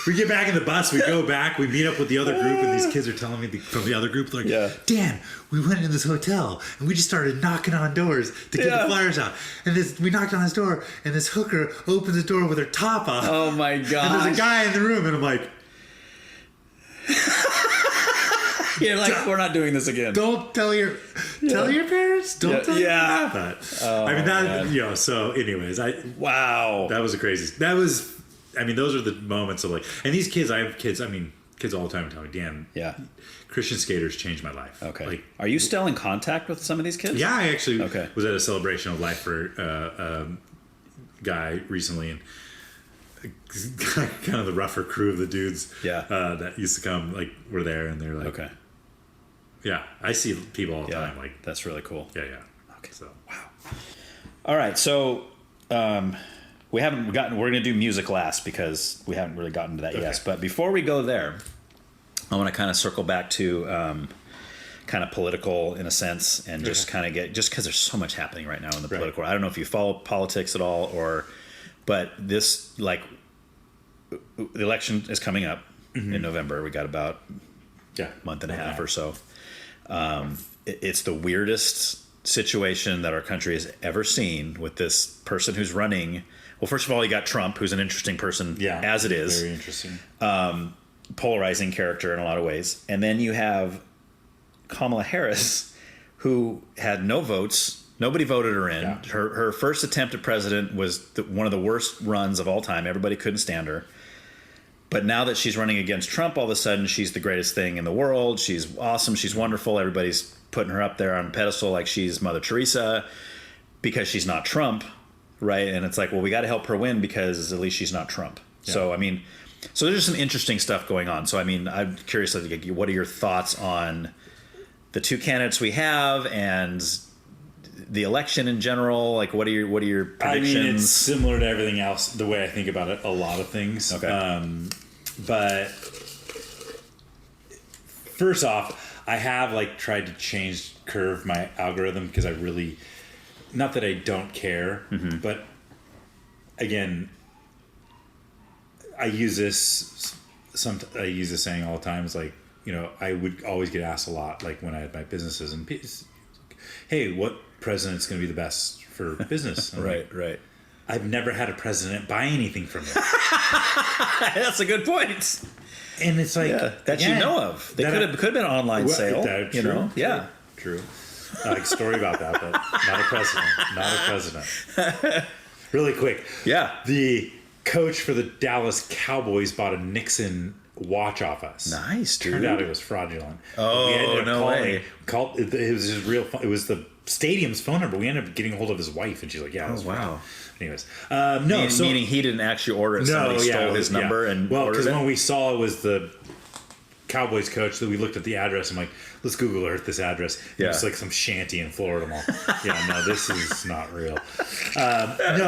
We get back in the bus. We go back. We meet up with the other group. And these kids are telling me from the other group, like, "Dan, we went into this hotel. And we just started knocking on doors to get the flyers out. And we knocked on his door. And this hooker opens the door with her top off. Oh my God. And there's a guy in the room. And I'm like... You're like, we're not doing this again. Don't tell your parents. Don't tell your that. Oh, I mean, that, man. you know, so anyways, Wow. that was a crazy, that was, I mean, those are the moments of like, and these kids, I have kids, I mean, kids all the time tell me, "Dan, Christian skaters changed my life." Okay. Like, are you still in contact with some of these kids? yeah, I actually Okay. was at a celebration of life for guy recently, and kind of the rougher crew of the dudes that used to come, like, were there, and they're like, Okay. Yeah, I see people all the time. Like, that's really cool. Yeah. Okay. So wow. All right, so we haven't gotten. We're going to do music last because we haven't really gotten to that yet. But before we go there, I want to kind of circle back to kind of political in a sense, and just kind of get, just because there's so much happening right now in the political. I don't know if you follow politics at all, but this, like, the election is coming up in November. We got about a month and a half or so. It's the weirdest situation that our country has ever seen, with this person who's running. Well, first of all, you got Trump, who's an interesting person as it is. Very interesting. Polarizing character in a lot of ways. And then you have Kamala Harris, who had no votes. Nobody voted her in. Yeah. Her first attempt at president was one of the worst runs of all time. Everybody couldn't stand her. But now that she's running against Trump, all of a sudden she's the greatest thing in the world. She's awesome. She's wonderful. Everybody's putting her up there on a pedestal like she's Mother Teresa because she's not Trump, right? And it's like, well, we got to help her win because at least she's not Trump. Yeah. So, I mean, so there's just some interesting stuff going on. So, I mean, I'm curious, like, what are your thoughts on the two candidates we have and the election in general? Like, what are your predictions? I mean, it's similar to everything else, the way I think about it, a lot of things. Okay. But first off, I have, like, tried to curve my algorithm because I really, not that I don't care, but again, I use this saying all the time. It's like, you know, I would always get asked a lot, like when I had my businesses, and hey, what president's going to be the best for business? Right. I've never had a president buy anything from me. That's a good point. And it's like, that you know of. They could have been an online sale. You know, true. Like a story about that, but not a president. Really quick. Yeah. The coach for the Dallas Cowboys bought a Nixon watch off us. Nice, dude. Turned out it was fraudulent. Oh, no way. It was his real phone. It was the stadium's phone number. We ended up getting a hold of his wife, and she's like, "Yeah, wow." Anyways, meaning he didn't actually order it. Somebody stole his number and because when we saw it was the Cowboys coach, that we looked at the address. I'm like, let's Google Earth this address. Yeah. It's like some shanty in Florida. No, this is not real.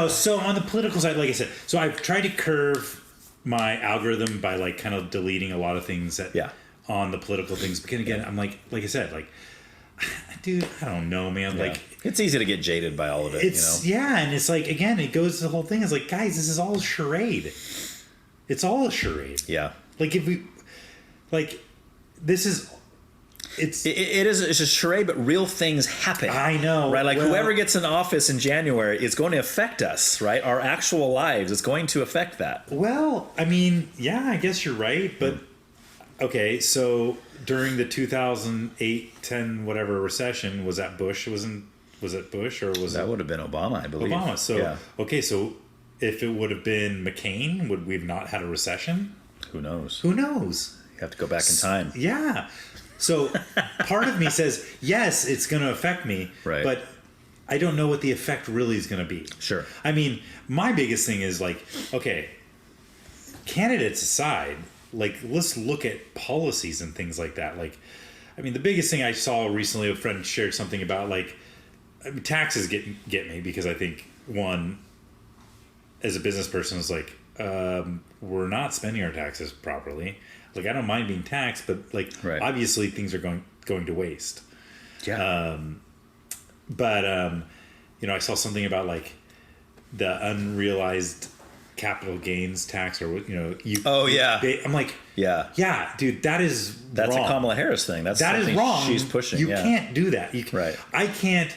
So on the political side, like I said, so I've tried to curve my algorithm by, like, kind of deleting a lot of things that on the political things. But again, I'm like I said, like, dude, I don't know, man. Yeah. Like, it's easy to get jaded by all of it. And it's like, again, it goes to the whole thing. It's like, guys, this is all a charade. It's all a charade. Yeah. Like, if we, like, this is. It's a charade, but real things happen. I know, right? Like, whoever gets in office in January is going to affect us, right? Our actual lives is going to affect that. Well, I mean, yeah, I guess you're right, but Okay, so during the 2008, 10, whatever recession, was that Bush? Was it Bush or was That it would have been Obama, I believe. Obama? So yeah. okay, so if it would have been McCain, would we have not had a recession? Who knows? Who knows? You have to go back in time. Yeah. So part of me says, yes, it's going to affect me, Right. but I don't know what the effect really is going to be. Sure. I mean, my biggest thing is like, okay, candidates aside, like, let's look at policies and things like that. Like, I mean, the biggest thing I saw recently, a friend shared something about, like, I mean, taxes get me because I think, one, as a business person, is like, we're not spending our taxes properly. Like, I don't mind being taxed, but like, Right. obviously things are going to waste. Yeah. But you know, I saw something about like the unrealized capital gains tax, or you know, Oh, yeah. I'm like, yeah. yeah, dude, that's That's wrong. a Kamala Harris thing. That Is wrong. She's pushing. You yeah. can't do that. You can, Right. I can't.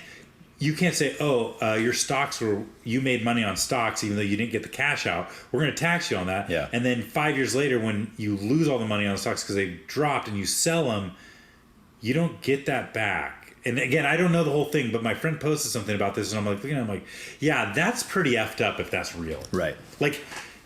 You can't say, oh, your stocks you made money on stocks even though you didn't get the cash out. We're going to tax you on that. Yeah. And then 5 years later, when you lose all the money on stocks because they dropped and you sell them, you don't get that back. And again, I don't know the whole thing, but my friend posted something about this, and I'm like, I'm like, yeah, that's pretty effed up if that's real. Right. Like,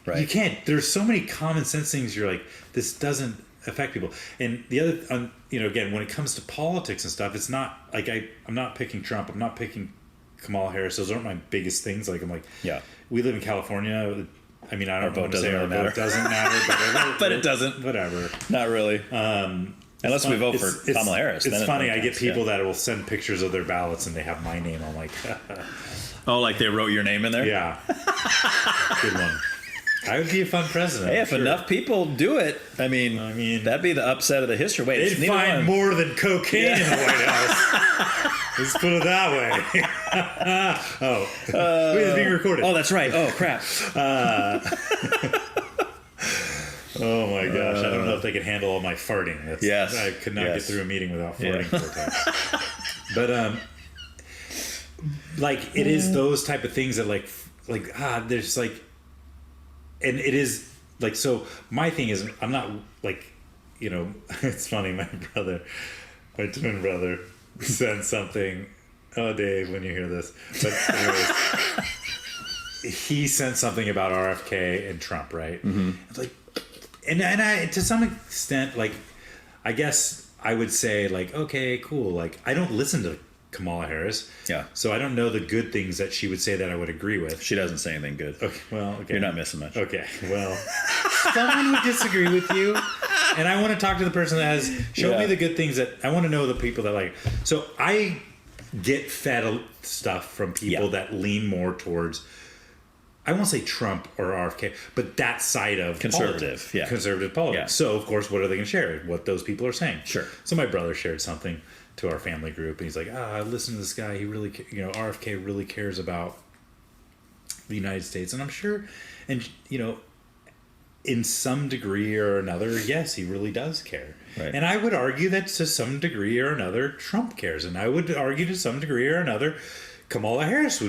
Right. you can't. There's so many common sense things. You're like, this doesn't affect people. And the other, you know, again, when it comes to politics and stuff, it's not like I'm not picking Trump. I'm not picking Kamala Harris. Those aren't my biggest things. Like, I'm like, Yeah. we live in California. I mean, I don't vote want to doesn't say our really matter. vote doesn't matter, But it doesn't. Whatever. Not really. Unless we vote for It's- Kamala Harris. It's then funny. it I get counts, people yeah. that will send pictures of their ballots and they have my name. I'm like, Oh, like they wrote your name in there? yeah, good one. I would be a fun president. Hey, I'm if sure. enough people do it, I mean, that'd be the upset of the history. Wait, it's They'd neither find one. more than cocaine in the White House. Let's put it that way. Wait, it's being recorded. Oh, that's right. Oh, crap. Oh my gosh, I don't know if they could handle all my farting. Yes. I could not Yes. get through a meeting without Yeah. farting 4 times. But like, it is those type of things that there's like, and it is like, so my thing is, I'm not like, you know, it's funny, my twin brother sent something. Oh, Dave, when you hear this. But anyways, he sent something about RFK and Trump, right? Mm-hmm. It's like, and I, to some extent, like, I guess I would say, like, okay, cool. Like, I don't listen to Kamala Harris. Yeah. So I don't know the good things that she would say that I would agree with. She doesn't say anything good. Okay, well, okay. You're not missing much. Okay, well, someone would disagree with you, and I want to talk to the person that has showed me the good things that I want to know the people that like. So I get fed stuff from people that lean more towards, I won't say Trump or RFK, but that side of Conservative, politics. yeah. Conservative politics. Yeah. So of course, what are they going to share? What those people are saying. Sure. So my brother shared something to our family group, and he's like, listen to this guy. He really, RFK really cares about the United States, and I'm sure, and you know, in some degree or another, yes, he really does care. Right. And I would argue that to some degree or another, Trump cares, and I would argue to some degree or another, Kamala Harris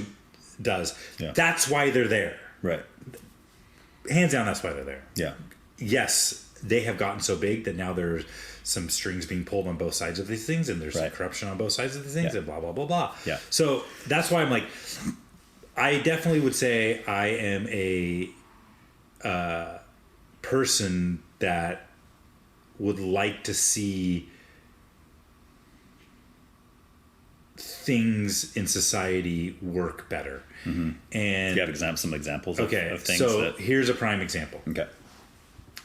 does. Yeah. That's why they're there. Right. Hands down, that's why they're there. Yeah. Yes, they have gotten so big that now there's some strings being pulled on both sides of these things, and there's some Right. corruption on both sides of these things, Yeah. and blah, blah, blah, blah. Yeah. So that's why I'm like, I definitely would say I am a person that would like to see things in society work better. Mm-hmm. And Do you have some examples of things so that... here's a prime example. Okay.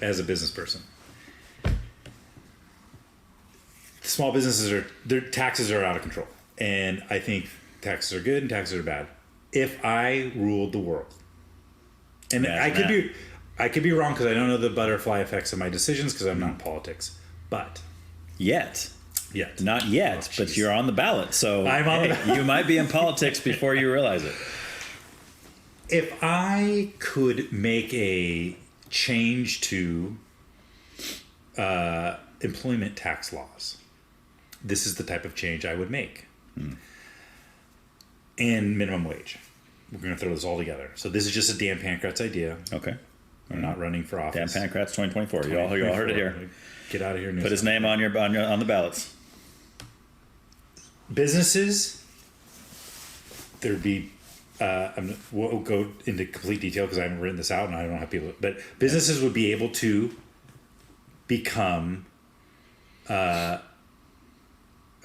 As a business person, small businesses their taxes are out of control, and I think taxes are good and taxes are bad. If I ruled the world, and I could be wrong because I don't know the butterfly effects of my decisions because I'm not in politics, but Yet. Not yet, Oh, but jeez. you're on the ballot, so I'm on the ballot. you might be in politics before you realize it. if I could make a change to employment tax laws, this is the type of change I would make. And minimum wage. We're going to throw this all together. So this is just a Dan Pankratz idea. Okay. I'm not running for office. Dan Pankratz 2024. You all heard it here. Get out of here. Put his name on the ballots. Businesses, there'd be, we'll go into complete detail because I haven't written this out and I don't have people, but businesses would be able to become, I'm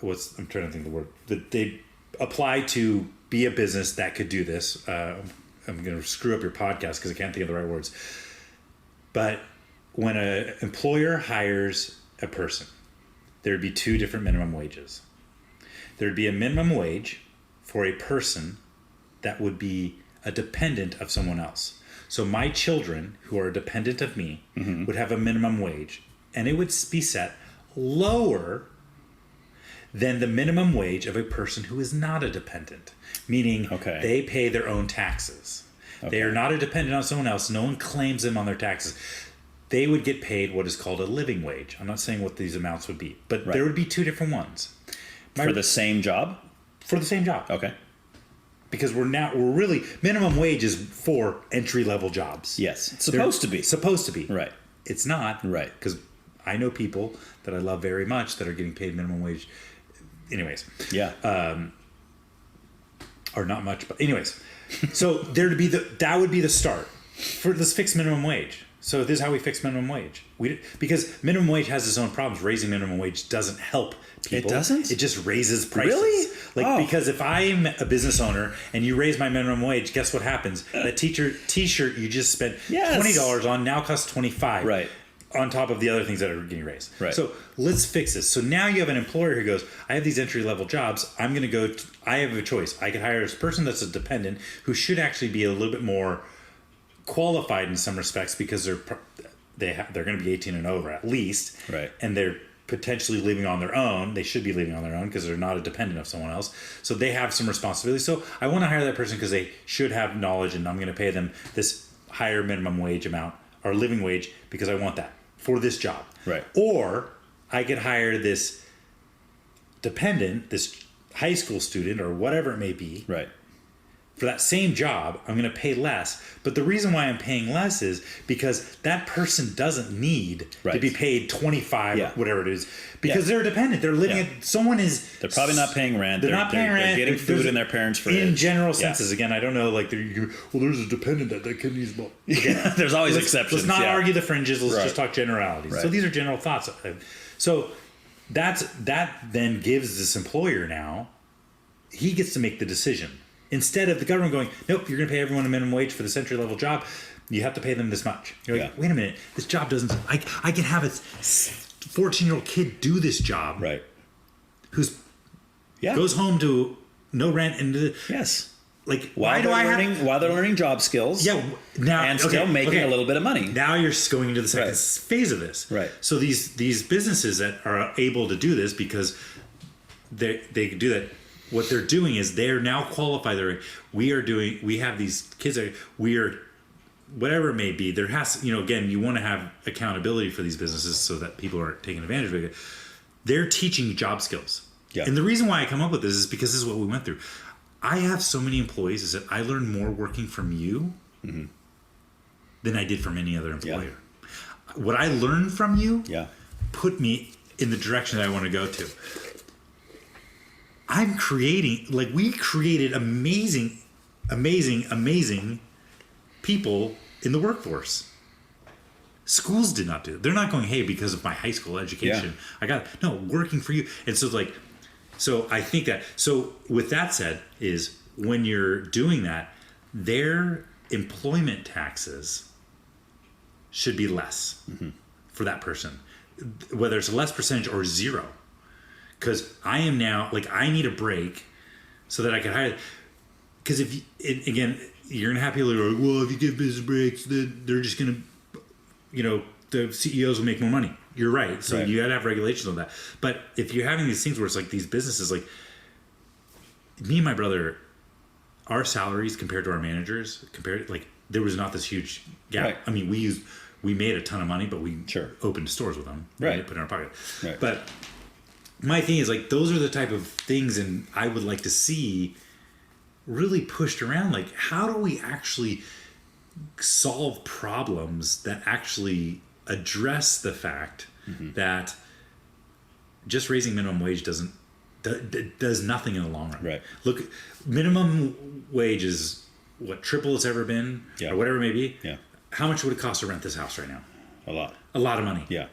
trying to think of the word, that they apply to be a business that could do this. I'm going to screw up your podcast because I can't think of the right words. But when an employer hires a person, there'd be two different minimum wages. There'd be a minimum wage for a person that would be a dependent of someone else. So my children, who are dependent of me, would have a minimum wage, and it would be set lower than the minimum wage of a person who is not a dependent, meaning they pay their own taxes. They are not a dependent on someone else. No one claims them on their taxes. They would get paid what is called a living wage. I'm not saying what these amounts would be, but there would be two different ones. For the same job? For the same job. Okay. Because we're really, minimum wage is for entry-level jobs. Yes. It's supposed to be. Supposed to be. Right. It's not. Right. Because I know people that I love very much that are getting paid minimum wage. Anyways. Yeah. Or not much, but anyways. So that would be the start for this fixed minimum wage. So this is how we fix minimum wage. Because minimum wage has its own problems. Raising minimum wage doesn't help people. It doesn't? It just raises prices. Really? Because if I'm a business owner and you raise my minimum wage, guess what happens? That t-shirt you just spent $20 on now costs $25. Right. On top of the other things that are getting raised. Right. So let's fix this. So now you have an employer who goes, I have these entry-level jobs. I have a choice. I could hire this person that's a dependent who should actually be a little bit more qualified in some respects because they're going to be 18 and over at least. Right. And they're potentially living on their own. They should be living on their own because they're not a dependent of someone else. So they have some responsibility. So I want to hire that person because they should have knowledge and I'm going to pay them this higher minimum wage amount or living wage because I want that for this job. Right. Or I could hire this dependent, this high school student or whatever it may be. Right. For that same job, I'm going to pay less. But the reason why I'm paying less is because that person doesn't need to be paid $25, whatever it is, because they're dependent. They're living They're probably not paying rent. They're not paying rent. They're getting food in their parents' fridge. In general senses. Again, I don't know, there's a dependent that can use more. Yeah, there's always exceptions. Let's not argue the fringes. Let's just talk generalities. Right. So these are general thoughts. So that then gives this employer now, he gets to make the decision. Instead of the government going, nope, you're going to pay everyone a minimum wage for this entry-level job. You have to pay them this much. You're like, wait a minute. This job doesn't... I can have a 14-year-old kid do this job. Right. Who's goes home to no rent and... While they're learning job skills. Yeah. Now, and still making a little bit of money. Now you're going into the second phase of this. Right. So these businesses that are able to do this because they do that... What they're doing is they're now qualified. We have these kids. Whatever it may be. There has, again, you want to have accountability for these businesses so that people aren't taking advantage of it. They're teaching job skills. Yeah. And the reason why I come up with this is because this is what we went through. I have so many employees is that I learned more working from you than I did from any other employer. Yeah. What I learned from you put me in the direction that I want to go to. We created amazing people in the workforce. Schools did not do it. They're not going, hey, because of my high school education, working for you. And so I think that, so with that said is when you're doing that, their employment taxes should be less for that person, whether it's a less percentage or zero. Because I am now, I need a break so that I can hire. Because again, you're going to have people who are like, well, if you give business breaks, then they're just going to, the CEOs will make more money. You're right. So you got to have regulations on that. But if you're having these things where it's like these businesses, like me and my brother, our salaries compared to our managers, there was not this huge gap. Right. I mean, we made a ton of money, but we opened stores with them. Right. Put it in our pocket. Right. But my thing is those are the type of things and I would like to see really pushed around. How do we actually solve problems that actually address the fact that just raising minimum wage does nothing in the long run. Right. Look, minimum wage is what, triple it's ever been, Yeah. or whatever it may be. Yeah. How much would it cost to rent this house right now? A lot. A lot of money. Yeah.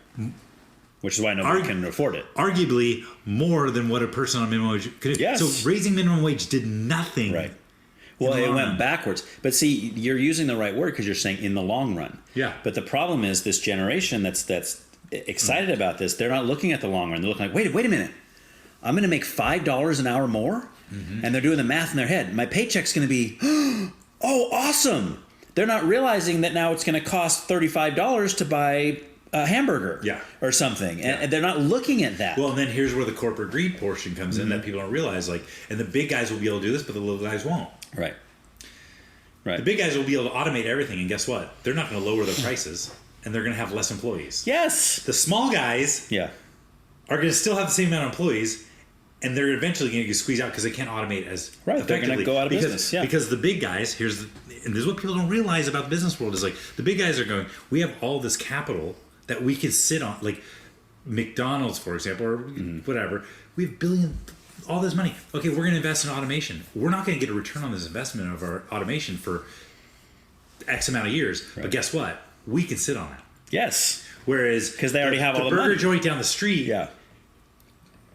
Which is why nobody can afford it. Arguably more than what a person on minimum wage could. Yes. So raising minimum wage did nothing. Right. Well, it went backwards. But see, you're using the right word because you're saying in the long run. Yeah. But the problem is this generation that's excited about this, they're not looking at the long run. They're looking like, wait a minute. I'm going to make $5 an hour more? And they're doing the math in their head. My paycheck's going to be, oh, awesome. They're not realizing that now it's going to cost $35 to buy a hamburger or something. And they're not looking at that. Well, and then here's where the corporate greed portion comes in that people don't realize. Like, and the big guys will be able to do this, but the little guys won't. Right. Right. The big guys will be able to automate everything, and guess what? They're not going to lower the prices, and they're going to have less employees. Yes. The small guys Yeah. are going to still have the same amount of employees, and they're eventually going to get squeezed out because they can't automate as Right, they're effectively. gonna go out of business, yeah. Because the big guys, and this is what people don't realize about the business world, is like the big guys are going, we have all this capital that we can sit on, like McDonald's, for example, or whatever. We have all this money. Okay, we're going to invest in automation. We're not going to get a return on this investment of our automation for X amount of years. Right. But guess what? We can sit on it. Yes. Whereas because they already have all the burger money. joint down the street, Yeah.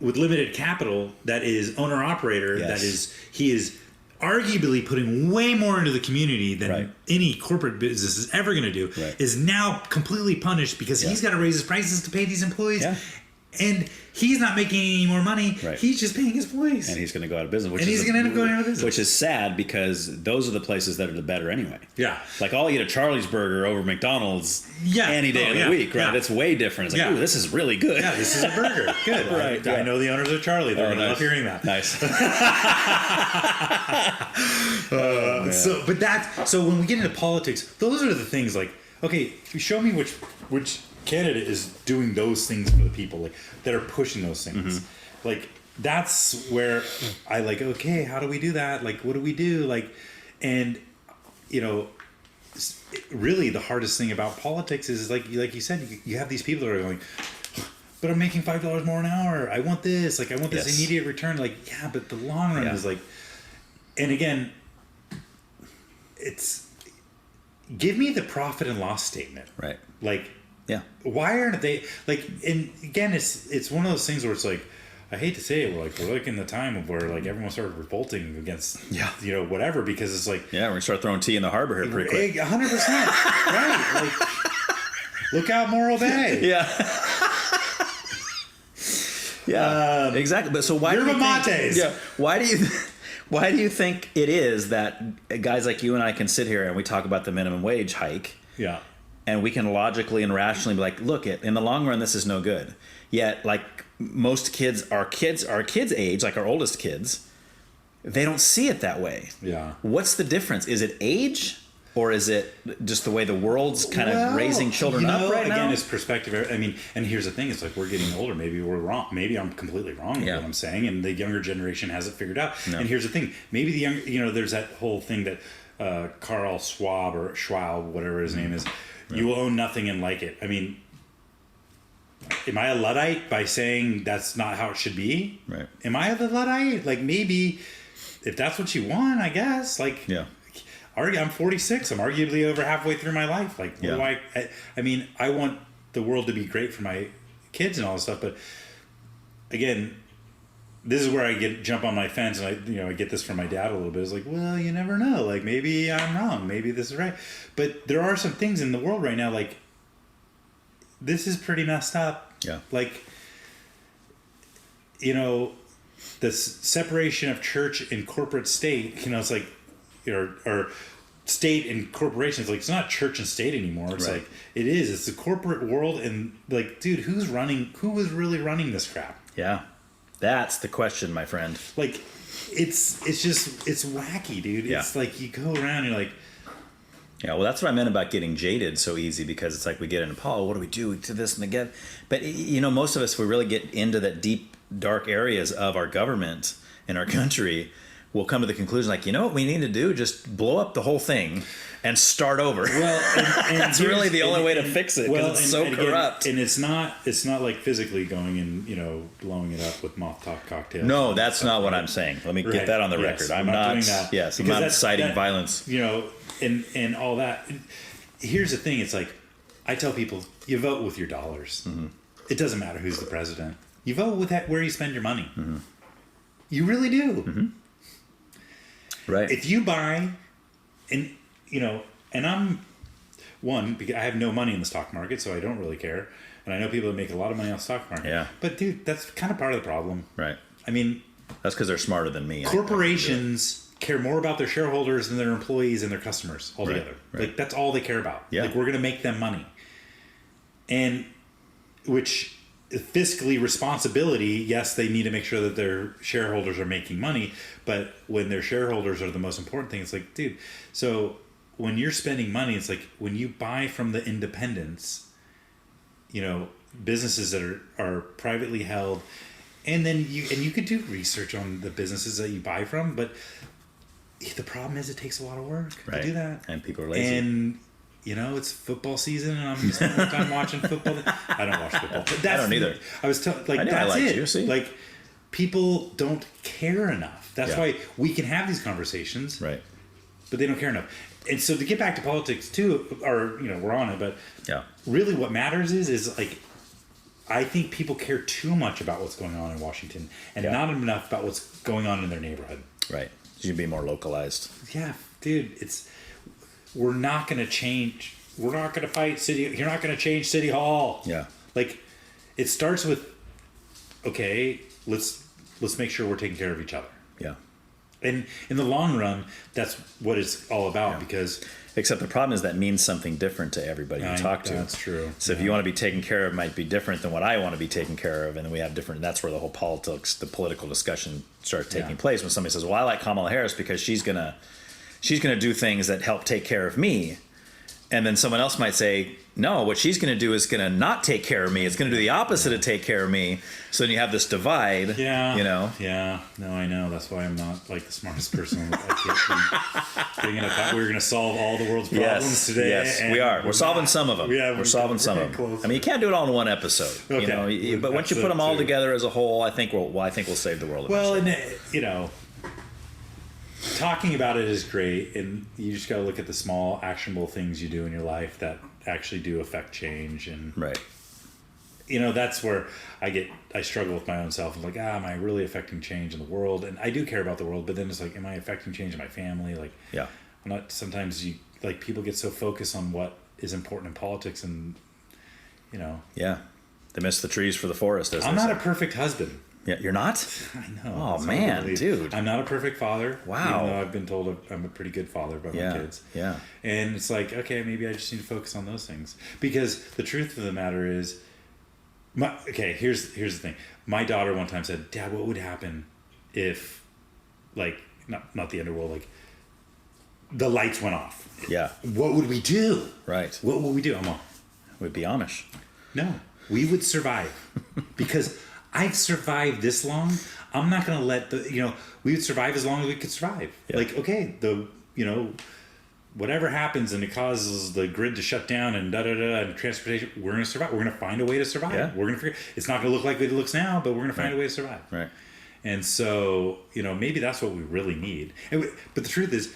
with limited capital, that is owner operator, Yes. he is arguably putting way more into the community than any corporate business is ever going to do, is now completely punished because he's got to raise his prices to pay these employees. Yeah. And he's not making any more money. Right. He's just paying his employees. And he's going to go out of business. He's going to end up going out of business. Which is sad because those are the places that are the better anyway. Yeah. Like I'll eat a Charlie's burger over McDonald's any day of the week, right? It's way different. It's like, ooh, this is really good. Yeah, this is a burger. Good. Right. I know the owners of Charlie. They're going to love hearing that. Nice. So when we get into politics, those are the things like, okay, show me which candidate is doing those things for the people, like that are pushing those things. Like that's where I like, okay, how do we do that? Like, what do we do? Like, and really the hardest thing about politics is like you said, you have these people that are going, but I'm making $5 more an hour. I want this. Like, I want this immediate return. Like, yeah, but the long run is like, and again, it's give me the profit and loss statement. Right. Like, yeah. Why aren't they like? And again, it's one of those things where it's like, I hate to say it, we're like in the time of where like everyone started revolting against whatever, because it's like we're gonna start throwing tea in the harbor here pretty quick. 100%. Right. Like, look out, Morro Bay. Yeah. Yeah. Exactly. But so why do you think, why do you think it is that guys like you and I can sit here and we talk about the minimum wage hike? Yeah. And we can logically and rationally be like, look, in the long run, this is no good. Yet, like most kids, our kids' age, like our oldest kids, they don't see it that way. Yeah. What's the difference? Is it age, or is it just the way the world's kind of raising children up right now? Again, it's perspective. I mean, and here's the thing: it's like we're getting older. Maybe we're wrong. Maybe I'm completely wrong with what I'm saying, and the younger generation has it figured out. No. And here's the thing: maybe the young, there's that whole thing that Carl Schwab or Schwab, whatever his name is. You will own nothing and like it. I mean, am I a Luddite by saying that's not how it should be? Right. Am I the Luddite? Like, maybe if that's what you want, I guess. Like, I'm 46. I'm arguably over halfway through my life. Like, what do I mean, I want the world to be great for my kids and all this stuff. But again, this is where I jump on my fence, and I get this from my dad a little bit. It's like, well, you never know. Like, maybe I'm wrong. Maybe this is right. But there are some things in the world right now, like, this is pretty messed up. Yeah. Like, the separation of church and corporate state, it's like, or state and corporation. It's like, it's not church and state anymore. It's like, it is. It's the corporate world. And like, dude, who is really running this crap? Yeah. That's the question, my friend. Like, it's wacky, dude. Yeah. It's like you go around and you're like... Yeah, well, that's what I meant about getting jaded so easy, because it's like we get into, Paul, what do we do to this and again? But, most of us, we really get into that deep, dark areas of our government in our country. will come to the conclusion, like, you know what we need to do? Just blow up the whole thing and start over. Well, and that's really the only way to fix it, because it's so corrupt. And it's not like physically going and blowing it up with moth top cocktails. No, that's not what I'm saying. Let me get that on the record. I'm not doing that. Yes, I'm not inciting violence. And all that. Here's the thing. It's like, I tell people, you vote with your dollars. Mm-hmm. It doesn't matter who's the president. You vote with where you spend your money. Mm-hmm. You really do. Mm-hmm. Right. If you buy, and I'm one, because I have no money in the stock market, so I don't really care. And I know people that make a lot of money on the stock market. Yeah. But dude, that's kind of part of the problem. Right. I mean, that's because they're smarter than me. Corporations care more about their shareholders than their employees and their customers altogether. Right. Like, that's all they care about. Yeah. Like, we're going to make them money. And which fiscally responsibility, yes, they need to make sure that their shareholders are making money, but when their shareholders are the most important thing, it's like, dude, so when you're spending money, it's like when you buy from the independents, businesses that are privately held, and then you could do research on the businesses that you buy from, but the problem is it takes a lot of work to do that. And people are lazy. And it's football season, and I'm spending time watching football. I don't watch football. But I don't either. I was that's it. You, see? Like, people don't care enough. That's why we can have these conversations, right? But they don't care enough. And so to get back to politics too, or we're on it, but really what matters is like, I think people care too much about what's going on in Washington and not enough about what's going on in their neighborhood. Right. You should be more localized. Yeah, dude. We're not going to change. We're not going to fight city. You're not going to change City Hall. Yeah. Like, it starts with, okay, let's make sure we're taking care of each other. Yeah. And in the long run, that's what it's all about, because... Except the problem is that means something different to everybody you talk to. That's true. So if you want to be taken care of, might be different than what I want to be taken care of, and then we have different. That's where the whole political discussion starts taking place. When somebody says, "Well, I like Kamala Harris because she's gonna do things that help take care of me," and then someone else might say, "No, what she's going to do is going to not take care of me. It's going to do the opposite of take care of me." So then you have this divide. Yeah. Yeah. No, I know. That's why I'm not like the smartest person. I thought we were going to solve all the world's problems today. Yes, we are. We're solving some of them. We're solving some of them. Close. I mean, you can't do it all in one episode. Okay. But once you put them all together as a whole, I think we'll save the world. Well, and talking about it is great, and you just got to look at the small, actionable things you do in your life that actually do affect change. And right. That's where I struggle with my own self. I'm like, am I really affecting change in the world? And I do care about the world, but then it's like, am I affecting change in my family? Like, I'm not. Sometimes people get so focused on what is important in politics, and they miss the trees for the forest. I'm not a perfect husband. Yeah, you're not? I know. Oh, man, dude. I'm not a perfect father. Wow. Even though I've been told I'm a pretty good father by my kids. Yeah. And it's like, okay, maybe I just need to focus on those things. Because the truth of the matter is, here's the thing. My daughter one time said, "Dad, what would happen if, like, not the underworld, like, the lights went off? Yeah. What would we do?" Right. What would we do? I'm all, we'd be Amish. No, we would survive. Because I've survived this long. I'm not going to let we would survive as long as we could survive. Yeah. Like, okay, whatever happens and it causes the grid to shut down and and transportation, we're going to survive. We're going to find a way to survive. Yeah. We're going to it's not going to look like it looks now, but we're going to find a way to survive. Right. And so, maybe that's what we really need. But the truth is,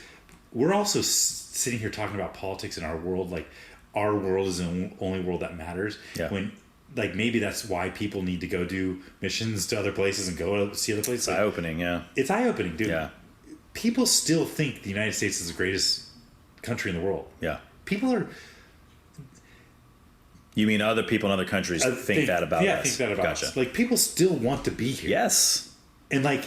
we're also sitting here talking about politics in our world. Like, our world is the only world that matters. Yeah. When, like, maybe that's why people need to go do missions to other places and go to see other places. It's eye-opening, yeah. It's eye-opening, dude. Yeah. People still think the United States is the greatest country in the world. Yeah. People are... You mean other people in other countries think that about us? Yeah, think that about us. Like, people still want to be here. Yes. And, like...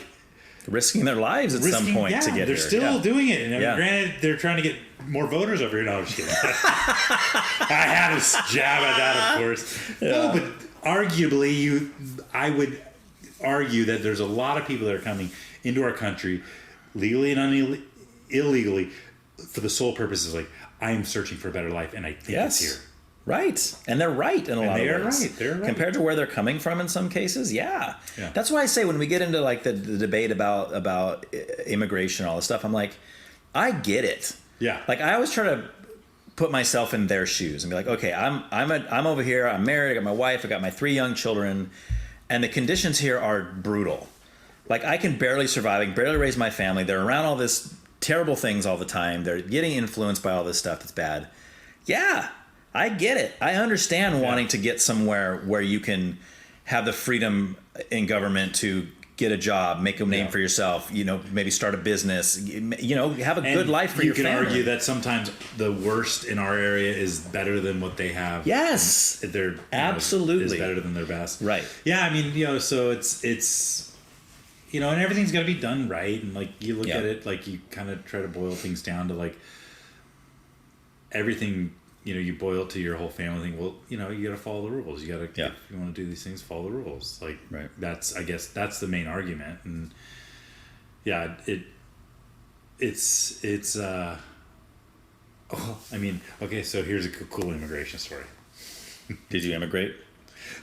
risking their lives at some point to get here. They're still doing it. And granted, they're trying to get more voters over here. No, I'm just kidding. I had a jab at that, of course. Yeah. No, but arguably, I would argue that there's a lot of people that are coming into our country, legally and illegally, for the sole purpose is like, I am searching for a better life, and I think it's here. Right. And they're right in a lot of ways. They're right. Compared to where they're coming from in some cases, yeah. That's why I say when we get into like the debate about immigration and all this stuff, I'm like, I get it. Yeah. Like I always try to put myself in their shoes and be like, okay, I'm over here, I'm married, I got my wife, I got my 3 young children, and the conditions here are brutal. Like I can barely survive, I can barely raise my family. They're around all this terrible things all the time. They're getting influenced by all this stuff that's bad. Yeah. I get it. I understand wanting to get somewhere where you can have the freedom in government to get a job, make a name for yourself, maybe start a business, have a good life for your family. You can argue that sometimes the worst in our area is better than what they have. Yes. They're absolutely is better than their best. Right. Yeah, I mean, so it's and everything's got to be done right, and like you look at it, like you kind of try to boil things down to like everything. You boil it to your whole family thing. Well, you got to follow the rules. You got to, if you want to do these things, follow the rules. Like, I guess that's the main argument. And okay, so here's a cool immigration story. Did you immigrate?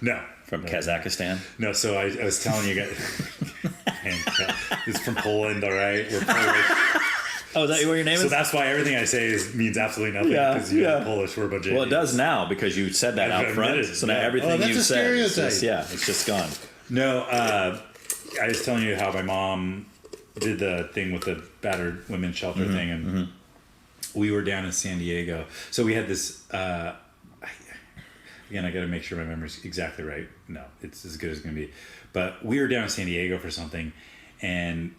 No. From Kazakhstan? No, so I was telling you guys, it's from Poland, all right? We're Polish. Oh, is that where your name is? So that's why everything I say means absolutely nothing, because you're Polish, we're a bunch of Well, it idiots. does now, because you said that out front. So now everything you said is just, it's just gone. No, I was telling you how my mom did the thing with the battered women's shelter thing, and we were down in San Diego. So we had this, again, I got to make sure my memory's exactly right. No, it's as good as it's going to be. But we were down in San Diego for something, and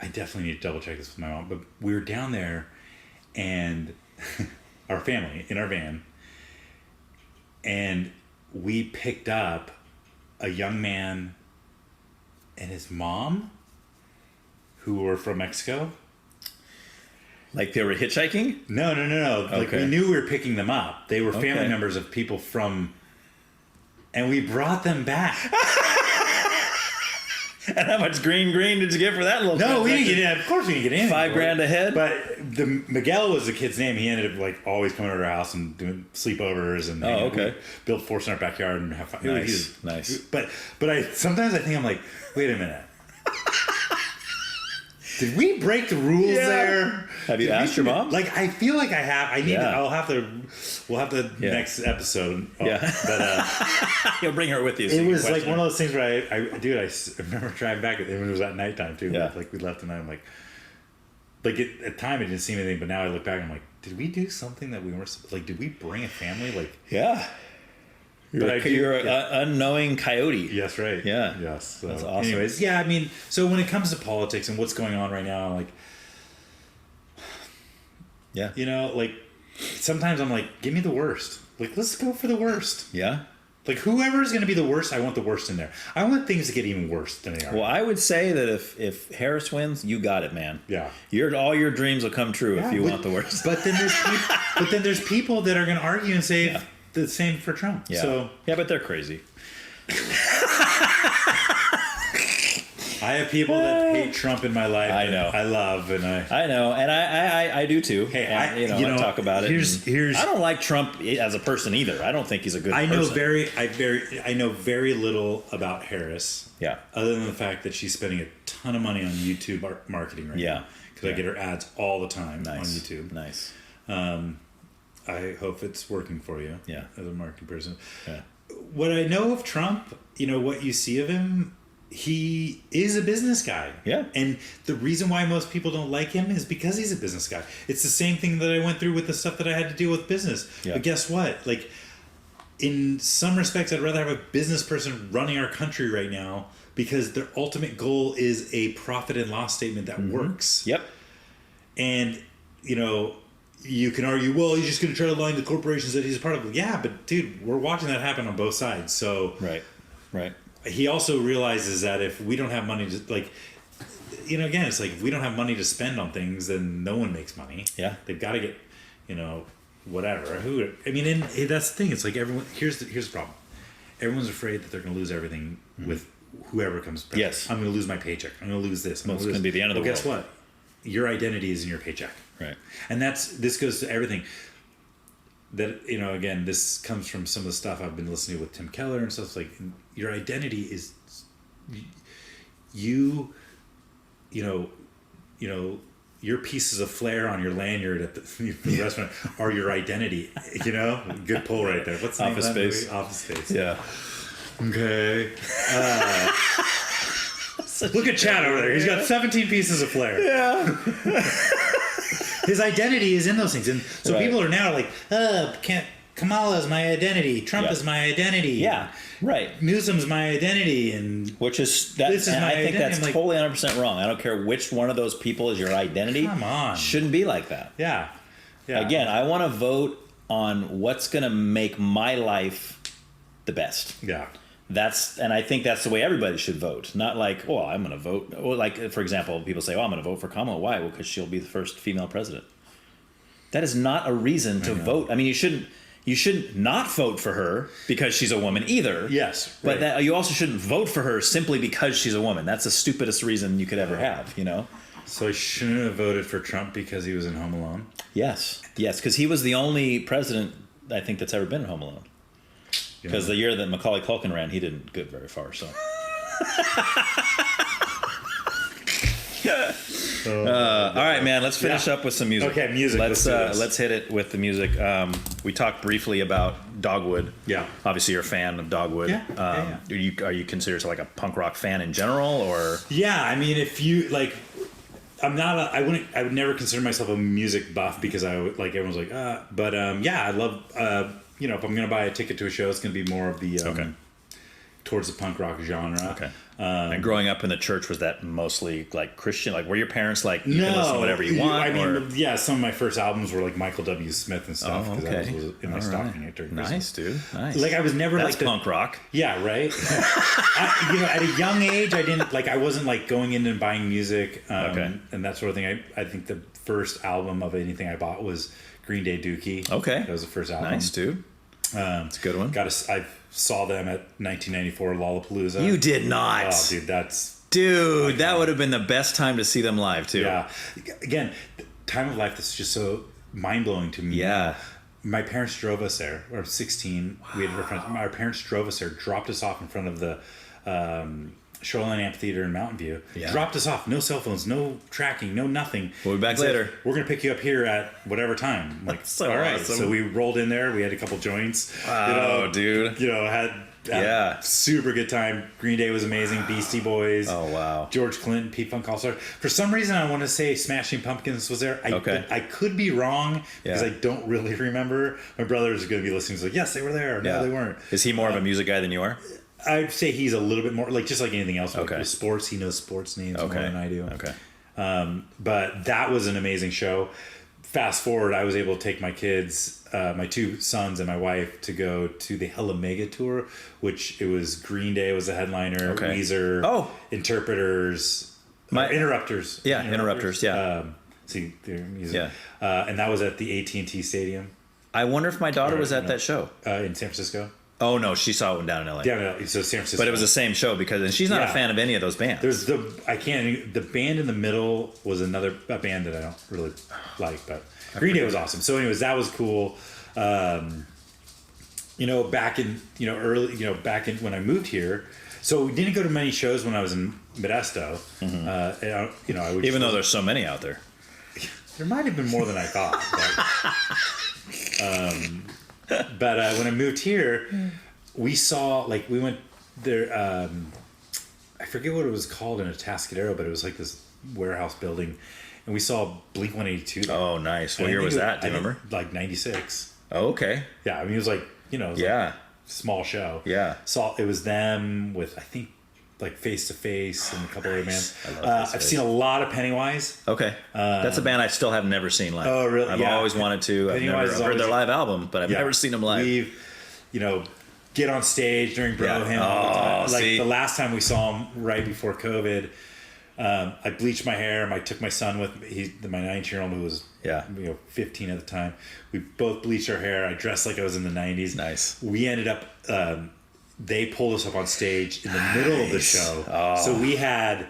I definitely need to double check this with my mom, but we were down there and our family in our van, and we picked up a young man and his mom who were from Mexico. Like they were hitchhiking? No. Like we knew we were picking them up. They were family members of people from, and we brought them back. And how much green did you get for that little? No, we didn't get in. Of course, we didn't get in. $5,000 a head. But Miguel was the kid's name. He ended up like always coming to our house and doing sleepovers and build forts in our backyard and have fun. Nice. But sometimes I think I'm like, wait a minute. Did we break the rules there? Have you asked your mom? Like, I feel like I have. I need. I'll have to. We'll have the next episode. But you'll bring her with you. So it was like one of those things where I remember driving back when it was at nighttime too. Yeah. Like we left at night. I'm like at the time it didn't seem anything, but now I look back and I'm like, did we do something that we weren't like? Did we bring a family? Like You're an unknowing coyote. Yes, right. Yeah. Yes. So, that's awesome. Anyways, I mean, so when it comes to politics and what's going on right now, like, like sometimes I'm like, give me the worst. Like, let's go for the worst. Yeah. Like, whoever's going to be the worst, I want the worst in there. I want things to get even worse than they are. Well, I would say that if Harris wins, you got it, man. Yeah. All your dreams will come true if you want the worst. But then there's people that are going to argue and say the same for Trump. Yeah. So but they're crazy. I have people that hate Trump in my life. I know. I love, and I know, and I do too. Hey, I talk about it. Here's. I don't like Trump as a person either. I don't think he's a good person. I know very little about Harris. Yeah. Other than the fact that she's spending a ton of money on YouTube marketing right now. Because I get her ads all the time on YouTube. Nice. I hope it's working for you. Yeah. As a marketing person. Yeah. What I know of Trump, what you see of him, he is a business guy. Yeah. And the reason why most people don't like him is because he's a business guy. It's the same thing that I went through with the stuff that I had to deal with business. Yeah. But guess what? Like, in some respects, I'd rather have a business person running our country right now because their ultimate goal is a profit and loss statement that works. Yep. And, you can argue, well, he's just going to try to line the corporations that he's a part of. Yeah, but dude, we're watching that happen on both sides. So right. He also realizes that if we don't have money to again, it's like if we don't have money to spend on things, then no one makes money. Yeah, they've got to get, whatever. And that's the thing. It's like everyone. Here's the problem. Everyone's afraid that they're going to lose everything with whoever comes back. Yes, I'm going to lose my paycheck. I'm going to lose this. It's going to be the end of the world. Guess what? Your identity is in your paycheck. Right. And this goes to everything. that, again, this comes from some of the stuff I've been listening to with Tim Keller and stuff. It's like, your identity is you your pieces of flair on your lanyard at the restaurant are your identity. Good pull right there. What's the name of that movie? Office Space. Yeah. Okay. Look at Chad over there. He's got 17 pieces of flair. Yeah. His identity is in those things. And so people are now like, Kamala is my identity. Trump is my identity. Yeah. Right. Newsom's my identity. And which is that. This is my I think identity. that's totally 100% wrong. I don't care which one of those people is your identity. Come on. Shouldn't be like that. Yeah. Again, I want to vote on what's going to make my life the best. Yeah. And I think that's the way everybody should vote. Not like, oh, I'm going to vote. Or like, for example, people say, oh, I'm going to vote for Kamala. Why? Well, because she'll be the first female president. That is not a reason to vote. I mean, you shouldn't not vote for her because she's a woman either. Yes. Right. But you also shouldn't vote for her simply because she's a woman. That's the stupidest reason you could ever have, So I shouldn't have voted for Trump because he was in Home Alone? Yes, because he was the only president, I think, that's ever been in Home Alone. Because the year that Macaulay Culkin ran, he didn't get very far, so... all right, man. Let's finish up with some music. Okay, music. Let's hit it with the music. We talked briefly about Dogwood. Yeah. Obviously, you're a fan of Dogwood. Yeah. Are you considered like a punk rock fan in general, or? Yeah, I mean, if you like, I would never consider myself a music buff because I would like everyone's like, but I love if I'm gonna buy a ticket to a show, it's gonna be more of the towards the punk rock genre. Okay. And growing up in the church, was that mostly like Christian? Like, were your parents like, you can listen to whatever you want? I mean, some of my first albums were like Michael W. Smith and stuff. Oh, okay. That was in my stocking during Nice, dude. Nice. Like, I was never That's like punk rock. Yeah, right. At a young age, I wasn't like going in and buying music and that sort of thing. I think the first album of anything I bought was Green Day Dookie. Okay. That was the first album. Nice, dude. It's a good one. I saw them at 1994 Lollapalooza. You did not. Oh, dude, that would have been the best time to see them live too. Yeah. Again, time of life that's just so mind blowing to me. Yeah. My parents drove us there. We were 16. Wow. We had our parents drove us there, dropped us off in front of the Shoreline Amphitheater in Mountain View. Yeah. Dropped us off. No cell phones, no tracking, no nothing. We'll be back later. We're going to pick you up here at whatever time. I'm like, so all right. awesome. So we rolled in there. We had a couple joints. Wow, dude. Had super good time. Green Day was amazing. Beastie Boys. Oh, wow. George Clinton, P-Funk All-Star. For some reason, I want to say Smashing Pumpkins was there. I could be wrong because I don't really remember. My brother is going to be listening. He's like, yes, they were there. No, they weren't. Is he more of a music guy than you are? I'd say he's a little bit more, like just like anything else. Like okay. with sports, he knows sports names more than I do. Okay. But that was an amazing show. Fast forward, I was able to take my kids, my two sons and my wife, to go to the Hella Mega Tour, which it was Green Day was the headliner, Weezer, Interpreters, Interrupters. Yeah, Interrupters, yeah. See their music. Yeah. And that was at the AT&T Stadium. I wonder if my daughter was at that show. In San Francisco. Oh no, she saw it down in LA. Yeah, so San Francisco. But it was the same show and she's not a fan of any of those bands. There's the band in the middle was a band that I don't really like, but Green Day was awesome. So anyways, that was cool. Back in back in when I moved here, so we didn't go to many shows when I was in Modesto. Mm-hmm. I would even though there's so many out there. There might have been more than I thought. But when I moved here, we saw we went there. I forget what it was called in Atascadero, but it was like this warehouse building, and we saw Blink-182 there. Oh, nice! What year was that? Do you remember? Like 96. Oh, okay. Yeah, I mean it was like a small show. Yeah. So it was them with I think like Face to Face and a couple other bands. I've seen a lot of Pennywise. Okay, that's a band I still have never seen live. Oh, really? I've always wanted to. I've heard their live album, but I've never seen them live. We've, get on stage during Broham all the time. Like the last time we saw him right before COVID, I bleached my hair. I took my son with me. My 19-year-old who was 15 at the time. We both bleached our hair. I dressed like I was in the 90s. Nice. We ended up. They pulled us up on stage in the middle of the show. Oh. So we had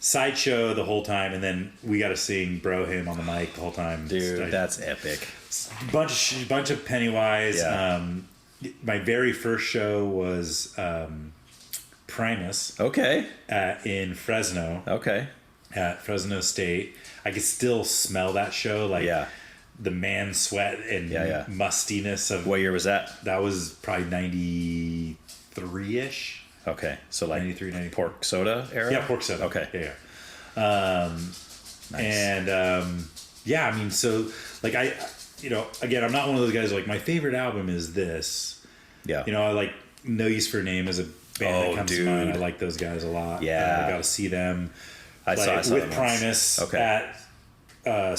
sideshow the whole time, and then we got to sing Bro Hymn on the mic the whole time. Dude, that's epic. Bunch of Pennywise. Yeah. My very first show was Primus. Okay. In Fresno. Okay. At Fresno State. I could still smell that show, like the man sweat and mustiness of. What year was that? That was probably 93-ish. Okay, so like 93, 94. pork soda era? Yeah, pork soda. Okay. Yeah. Nice. And I mean, so like again, I'm not one of those guys like my favorite album is this. Yeah. I like No Use for a Name as a band that comes to mind. I like those guys a lot. Yeah. I got to see them. I saw with them Primus at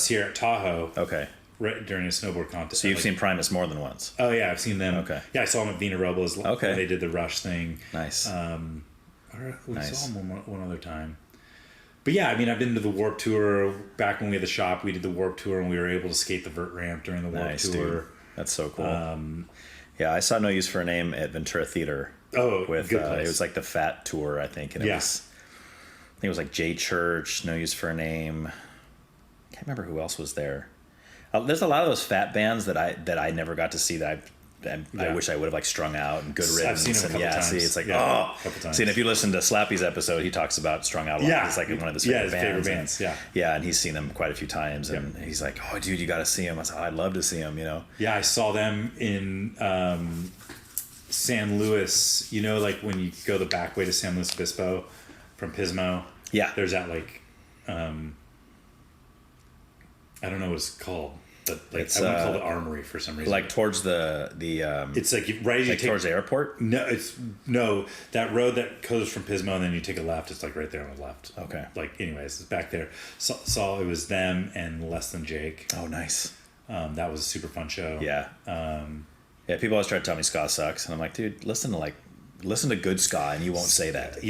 Sierra Tahoe. Okay. Right during a snowboard contest. So you've seen Primus more than once? Oh yeah, I've seen them. Okay. Yeah, I saw them at Vina Robles. Okay. When they did the Rush thing. Nice. We saw them one other time. But yeah, I mean, I've been to the Warped Tour. Back when we had the shop, we did the Warped Tour, and we were able to skate the vert ramp during the Warped Tour. Dude. That's so cool. Yeah, I saw No Use for a Name at Ventura Theater. Oh, with good place. It was like the Fat Tour, I think, and I think it was like J Church, No Use for a Name. Can't remember who else was there. There's a lot of those fat bands that I never got to see that I wish I would have like strung out and Good Riddance. I've seen them a couple times. See, it's like a couple times. See, and if you listen to Slappy's episode, he talks about Strung Out a lot. Yeah, It's like one of his favorite bands. Yeah, and he's seen them quite a few times, and he's like, "Oh, dude, you got to see him." I said, "I'd love to see him." Yeah, I saw them in San Luis. Like when you go the back way to San Luis Obispo from Pismo. Yeah, there's that like I don't know what it's called. But like, I wouldn't call it Armory for some reason. Like towards the it's like right as you take towards the airport. No, that road that goes from Pismo and then you take a left. It's like right there on the left. Okay. Like anyways, it's back there. Saw it was them and Less Than Jake. Oh, nice. That was a super fun show. Yeah. People always try to tell me ska sucks, and I'm like, dude, listen to good ska, and you won't say that.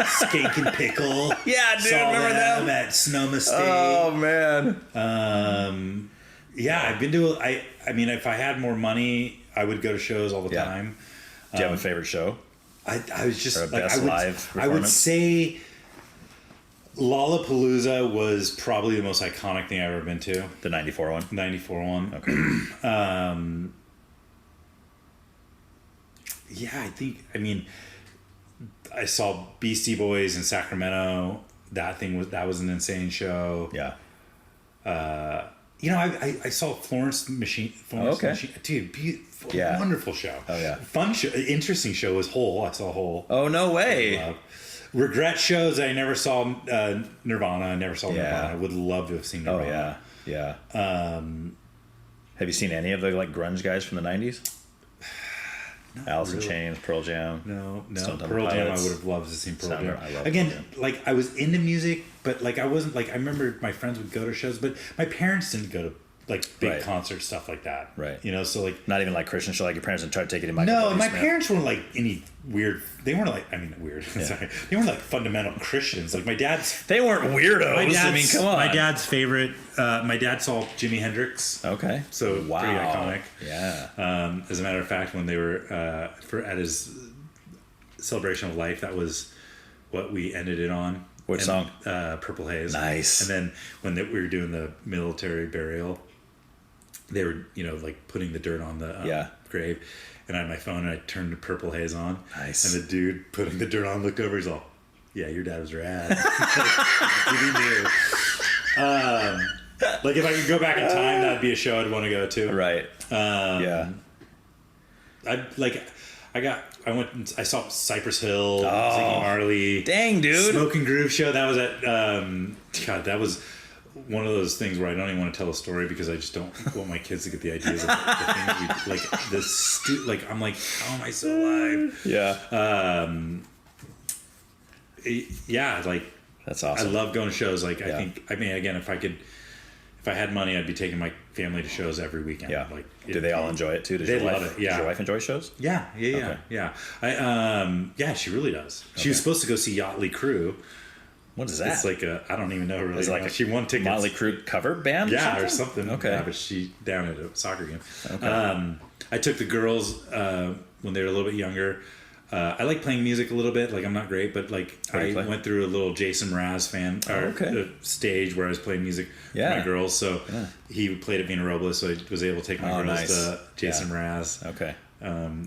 Skink and Pickle. Yeah, dude, remember them at Sonoma State. Oh man. Yeah, I've been to. I mean, if I had more money, I would go to shows all the time. Do you have a favorite show? I was just or a like best live performance? I would say Lollapalooza was probably the most iconic thing I've ever been to. The 94 one? 94 one. Okay. Yeah, I mean, I saw Beastie Boys in Sacramento. That was an insane show. Yeah. I saw Florence Machine. Dude, beautiful, wonderful show. Oh yeah, fun show. Interesting show was Hole. I saw Hole. Oh no way. Regret shows. I never saw Nirvana. I never saw Nirvana. I would love to have seen Nirvana. Oh yeah. Have you seen any of the like grunge guys from the 90s? Alice in Chains, Pearl Jam. No. Pearl Jam. I would have loved to see Pearl Jam. I love Again, Pearl Jam. like I was into music, but like I wasn't like I remember my friends would go to shows, but my parents didn't go to like big concert stuff like that. Right. So like not even like Christian show. Like your parents didn't try to take you to Michael. No, my parents weren't like any weird. They weren't like weird. Yeah. Sorry, they weren't like fundamental Christians. Like my dad's. They weren't weirdos. I mean, come on. My dad's favorite. My dad saw Jimi Hendrix. Okay. So pretty iconic. Yeah. As a matter of fact, when they were at his celebration of life, that was what we ended it on. Which song? Purple Haze. Nice. And then when we were doing the military burial, they were like putting the dirt on the grave, and I had my phone and I turned the Purple Haze on. Nice. And the dude putting the dirt on looked over. He's all, "Yeah, your dad was rad." He knew. Like if I could go back in time, that'd be a show I'd want to go to. Right. Yeah. I saw Cypress Hill, Ziggy Marley. Dang, dude. Smoke and Groove show. That was at, God, that was one of those things where I don't even want to tell a story because I just don't want my kids to get the ideas of the things we, like, this, I'm like, how am I so alive? Yeah. Yeah, like, that's awesome. I love going to shows. Like, I mean, again, if I had money, I'd be taking my family to shows every weekend. Yeah. Like, do they all enjoy it too? They love it. Yeah. Does your wife enjoy shows? Yeah. Okay. Yeah, she really does. She was supposed to go see Yachtly Crew. What is that? It's like I don't even know really. It's like she won tickets. Motley Crue cover band? Or something. Okay. Yeah, but she down at a soccer game. Okay. I took the girls when they were a little bit younger. I like playing music a little bit. Like I'm not great, but like I play? went through a little Jason Mraz stage where I was playing music for my girls. So he played at Vina Robles, so I was able to take my girls to Jason Mraz. Okay.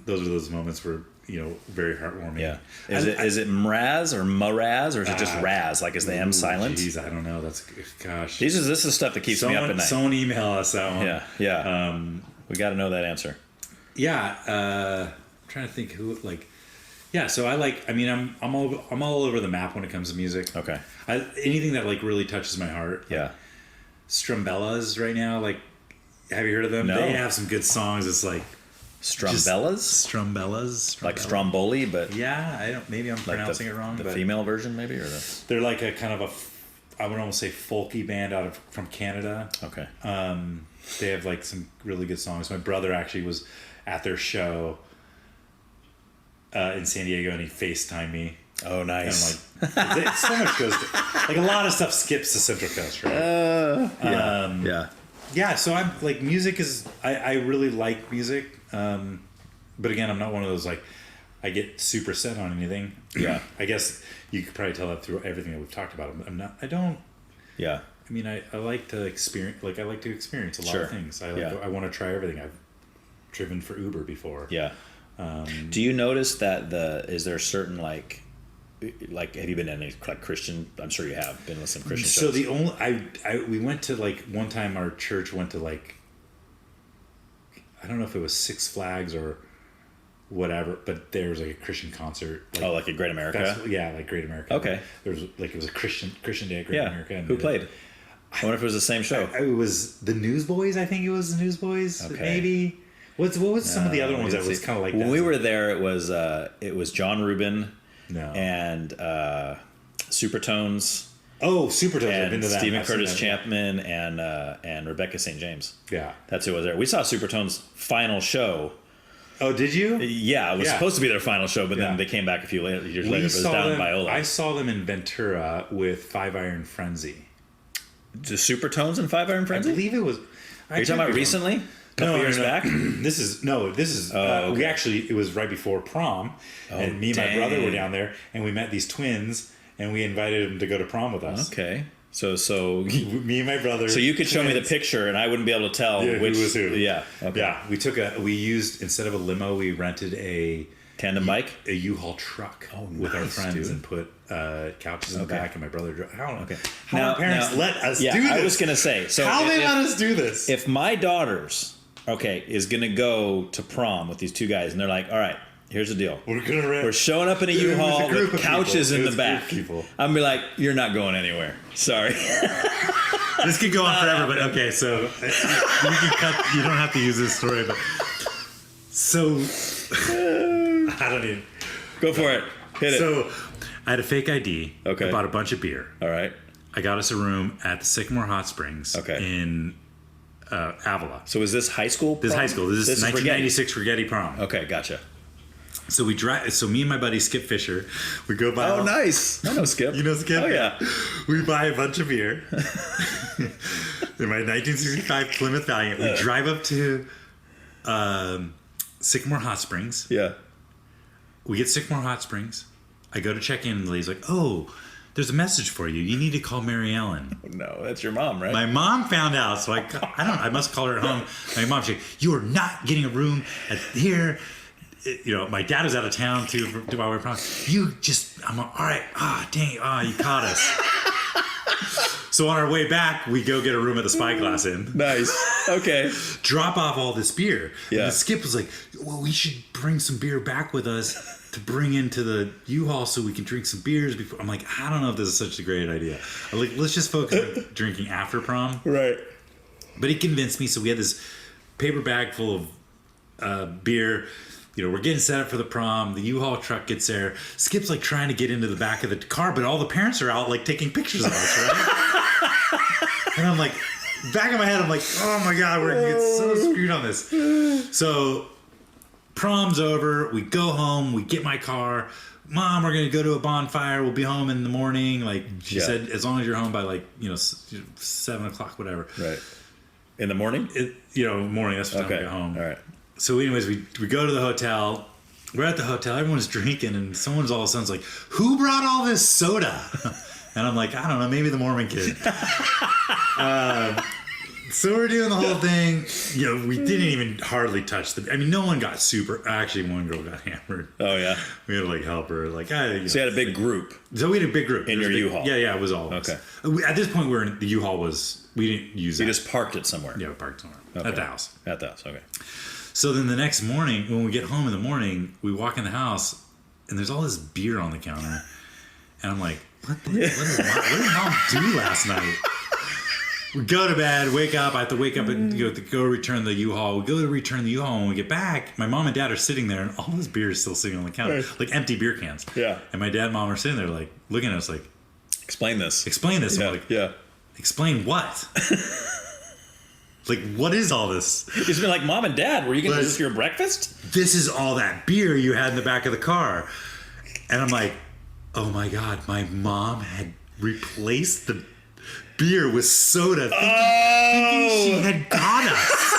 Those are those moments where very heartwarming. Yeah. Is it Mraz or Mraz or is it just Raz? Like is the M silent? Geez, I don't know. Gosh. This is stuff that keeps me up at night. Someone email us that one. Yeah. We got to know that answer. Yeah. I'm trying to think who like. Yeah, so I'm all over the map when it comes to music. Okay. Anything that like really touches my heart. Yeah. Strumbellas right now, like, have you heard of them? No. They have some good songs. It's like Strumbellas, like Stromboli, but yeah, maybe I'm pronouncing it wrong. The female version, maybe, or they're like a kind of I would almost say folky band from Canada. Okay. They have like some really good songs. My brother actually was at their show in San Diego, and he FaceTimed me. Oh, nice. And I'm like, so much goes like a lot of stuff skips the Central Coast, right? Yeah. So I'm like, music is I really like music, but again, I'm not one of those like I get super set on anything. Yeah. I guess you could probably tell that through everything that we've talked about. I don't. Yeah. I mean, I like to experience. Like I like to experience a lot of things. I want to try everything. I've driven for Uber before. Yeah. Do you notice that is there a certain like have you been in any like Christian? I'm sure you have been with some Christian shows. So the only we went to like one time our church went to like I don't know if it was Six Flags or whatever, but there was like a Christian concert. Like, like at Great America. Like Great America. Okay. There was like it was a Christian day at Great America. And who played? I wonder if it was the same show. It was the Newsboys. I think it was the Newsboys. Okay. Maybe. What was some of the other ones that was kind of like when that? we were there? It was John Rubin. No. And Supertones. Oh, Supertones! And I've been to that. Stephen Curtis Chapman and Rebecca St. James. Yeah, that's who was there. We saw Supertones' final show. Oh, did you? Yeah, it was supposed to be their final show, but then they came back a few years later. It was down in Biola. I saw them in Ventura with Five Iron Frenzy. The Supertones and Five Iron Frenzy? I believe it was. Are you talking about recently? A couple years back? This is okay. We actually, it was right before prom, and me and my brother were down there, and we met these twins, and we invited them to go to prom with us. Okay. So me and my brother. So you could show me the picture, and I wouldn't be able to tell which who was who. Yeah. Okay. Yeah. We used, instead of a limo, we rented a tandem bike, a U-Haul truck with our friends, and put couches in the back, and my brother drove. I don't know. Okay. How our parents let us do this? I was gonna say. So how they let us do this? If my daughters is going to go to prom with these two guys, and they're like, all right, here's the deal. We're showing up in a U-Haul with couches in the back. I'm going to be like, you're not going anywhere. Sorry. This could go on forever, but okay, so you can cut. You don't have to use this story, but so I don't even. Go for it. Hit it. So I had a fake ID. Okay. I bought a bunch of beer. All right. I got us a room at the Sycamore Hot Springs in Avila. So is this high school prom? This is high school. This is 1996 Rigetti prom. Okay, gotcha. So we drive. So me and my buddy Skip Fisher, we go by. Oh, nice. I know Skip. You know Skip? Oh, yeah. We buy a bunch of beer. In my 1965 Plymouth Valiant, we drive up to Sycamore Hot Springs. Yeah. We get Sycamore Hot Springs. I go to check in, and the lady's like, "Oh, there's a message for you. You need to call Mary Ellen." No, that's your mom, right? My mom found out, so I must call her at home. My mom said, "You are not getting a room here." My dad was out of town too while we were prom. I'm all right. Dang it. You caught us. So on our way back, we go get a room at the Spyglass Inn. Nice. Okay. Drop off all this beer. Yeah. And Skip was like, "Well, we should bring some beer back with us to bring into the U-Haul so we can drink some beers before." I'm like, I don't know if this is such a great idea. I'm like, let's just focus on drinking after prom. Right. But he convinced me. So we had this paper bag full of beer. We're getting set up for the prom. The U-Haul truck gets there. Skip's like trying to get into the back of the car, but all the parents are out like taking pictures of us, right? And I'm like, back in my head, I'm like, oh my God, we're gonna get so screwed on this. So prom's over. We go home. We get my car. Mom, we're going to go to a bonfire. We'll be home in the morning. Like she said, as long as you're home by 7 o'clock, whatever. Right. In the morning? Morning. That's what time we get home. All right. So anyways, we go to the hotel. we're at the hotel. Everyone's drinking, and someone's all of a sudden like, "Who brought all this soda?" And I'm like, "I don't know, maybe the Mormon kid." So we're doing the whole thing. You know, we didn't even hardly touch the. I mean, no one got super. Actually, one girl got hammered. Oh yeah. We had to like help her. Like, So you had a big group. So we had a big group In your U-Haul. Yeah, it was all. Of us. Okay. At this point, the U-Haul was. We didn't use it. You just parked it somewhere. Yeah, we parked somewhere Okay. at the house. At the house. Okay. So then the next morning, when we get home in the morning, we walk in the house, and there's all this beer on the counter, and I'm like, what did mom do last night? We go to bed, wake up. I have to wake up and go return the U-Haul. We go to return the U-Haul. When we get back, my mom and dad are sitting there, and all this beer is still sitting on the counter, like empty beer cans. Yeah. And my dad and mom are sitting there, like looking at us, like, Explain this. explain this. Yeah. I'm like, Yeah. explain what? Like, what is all this? It's been like, Mom and Dad, were you going to do this for your breakfast? This is all that beer you had in the back of the car. And I'm like, oh my God, my mom had replaced the beer with soda thinking she had got us.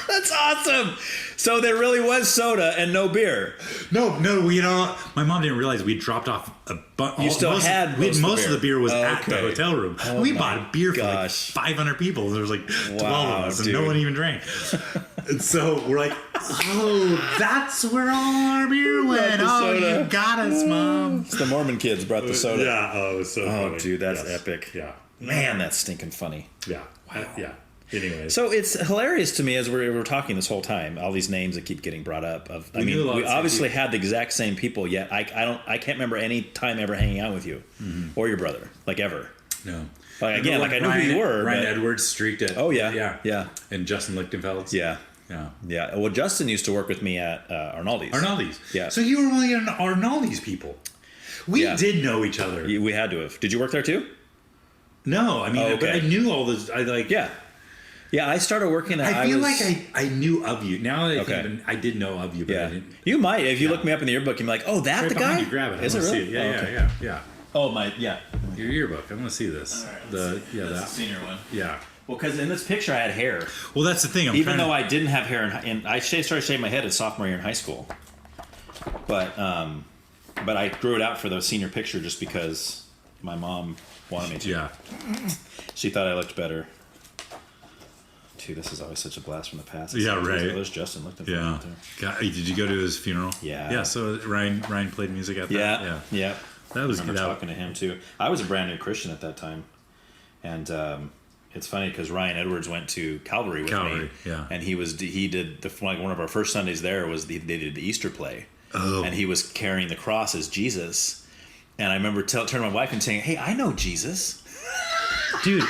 That's awesome. So there really was soda and no beer. No, my mom didn't realize we dropped off a bunch. You still had most of the beer was at the Okay. hotel room. Oh we my bought a beer for like gosh. 500 people. There was like 12 Wow, of us, and dude. no one even drank. And so we're like, oh, that's where all our beer went. the Oh, soda. you got us, Mom. It's the Mormon kids brought the soda. Yeah, oh, it was so funny. Oh, dude, that's Yes. epic. Yeah, Man, that's stinking funny. yeah, yeah. Anyways, So it's hilarious to me as we're talking this whole time. All these names that keep getting brought up. We knew a lot We of the same obviously people. had the exact same people. Yet I can't remember any time ever hanging out with you or your brother, like ever. no. Like again, like I knew who you were. Ryan but- Edwards streaked it. Oh yeah, yeah, yeah, And Justin Lichtenfeld. yeah, yeah. yeah. Well, Justin used to work with me at Arnaldi's. Arnaldi's. Yeah. So you were one of the Arnaldi's people. We Yeah. did know each other. We had to have. Did you work there too? No, I mean, Oh, okay. but I knew all this. I like. Yeah. Yeah, I started working there. I feel like I knew of you. Now that I Okay. think I did know of you, but I Yeah. didn't. You might. If you look me up in the yearbook, you'd be like, oh, that Right the behind guy? you, grab it. Is I it wanna really? see it. Yeah, Oh, yeah, okay. yeah. Oh, my, yeah. Your yearbook. I want to see this. That's the senior one. Yeah. Well, because in this picture I had hair. Well, that's the thing. Even though I didn't have hair, and I started shaving my head at sophomore year in high school. But I grew it out for the senior picture just because my mom wanted me to. Yeah. She thought I looked better. Dude, this is always such a blast from the past. Yeah, right. There's Justin. Looked at him Yeah. out there. God, did you go to his funeral? Yeah. Yeah. So Ryan played music at that. Yeah, yeah. That was I remember good. talking to him too. I was a brand new Christian at that time, and it's funny because Ryan Edwards went to Calvary with me. Yeah. And he did one of our first Sundays there was they did the Easter play. Oh. And he was carrying the cross as Jesus, and I remember turning to my wife and saying, "Hey, I know Jesus." Dude,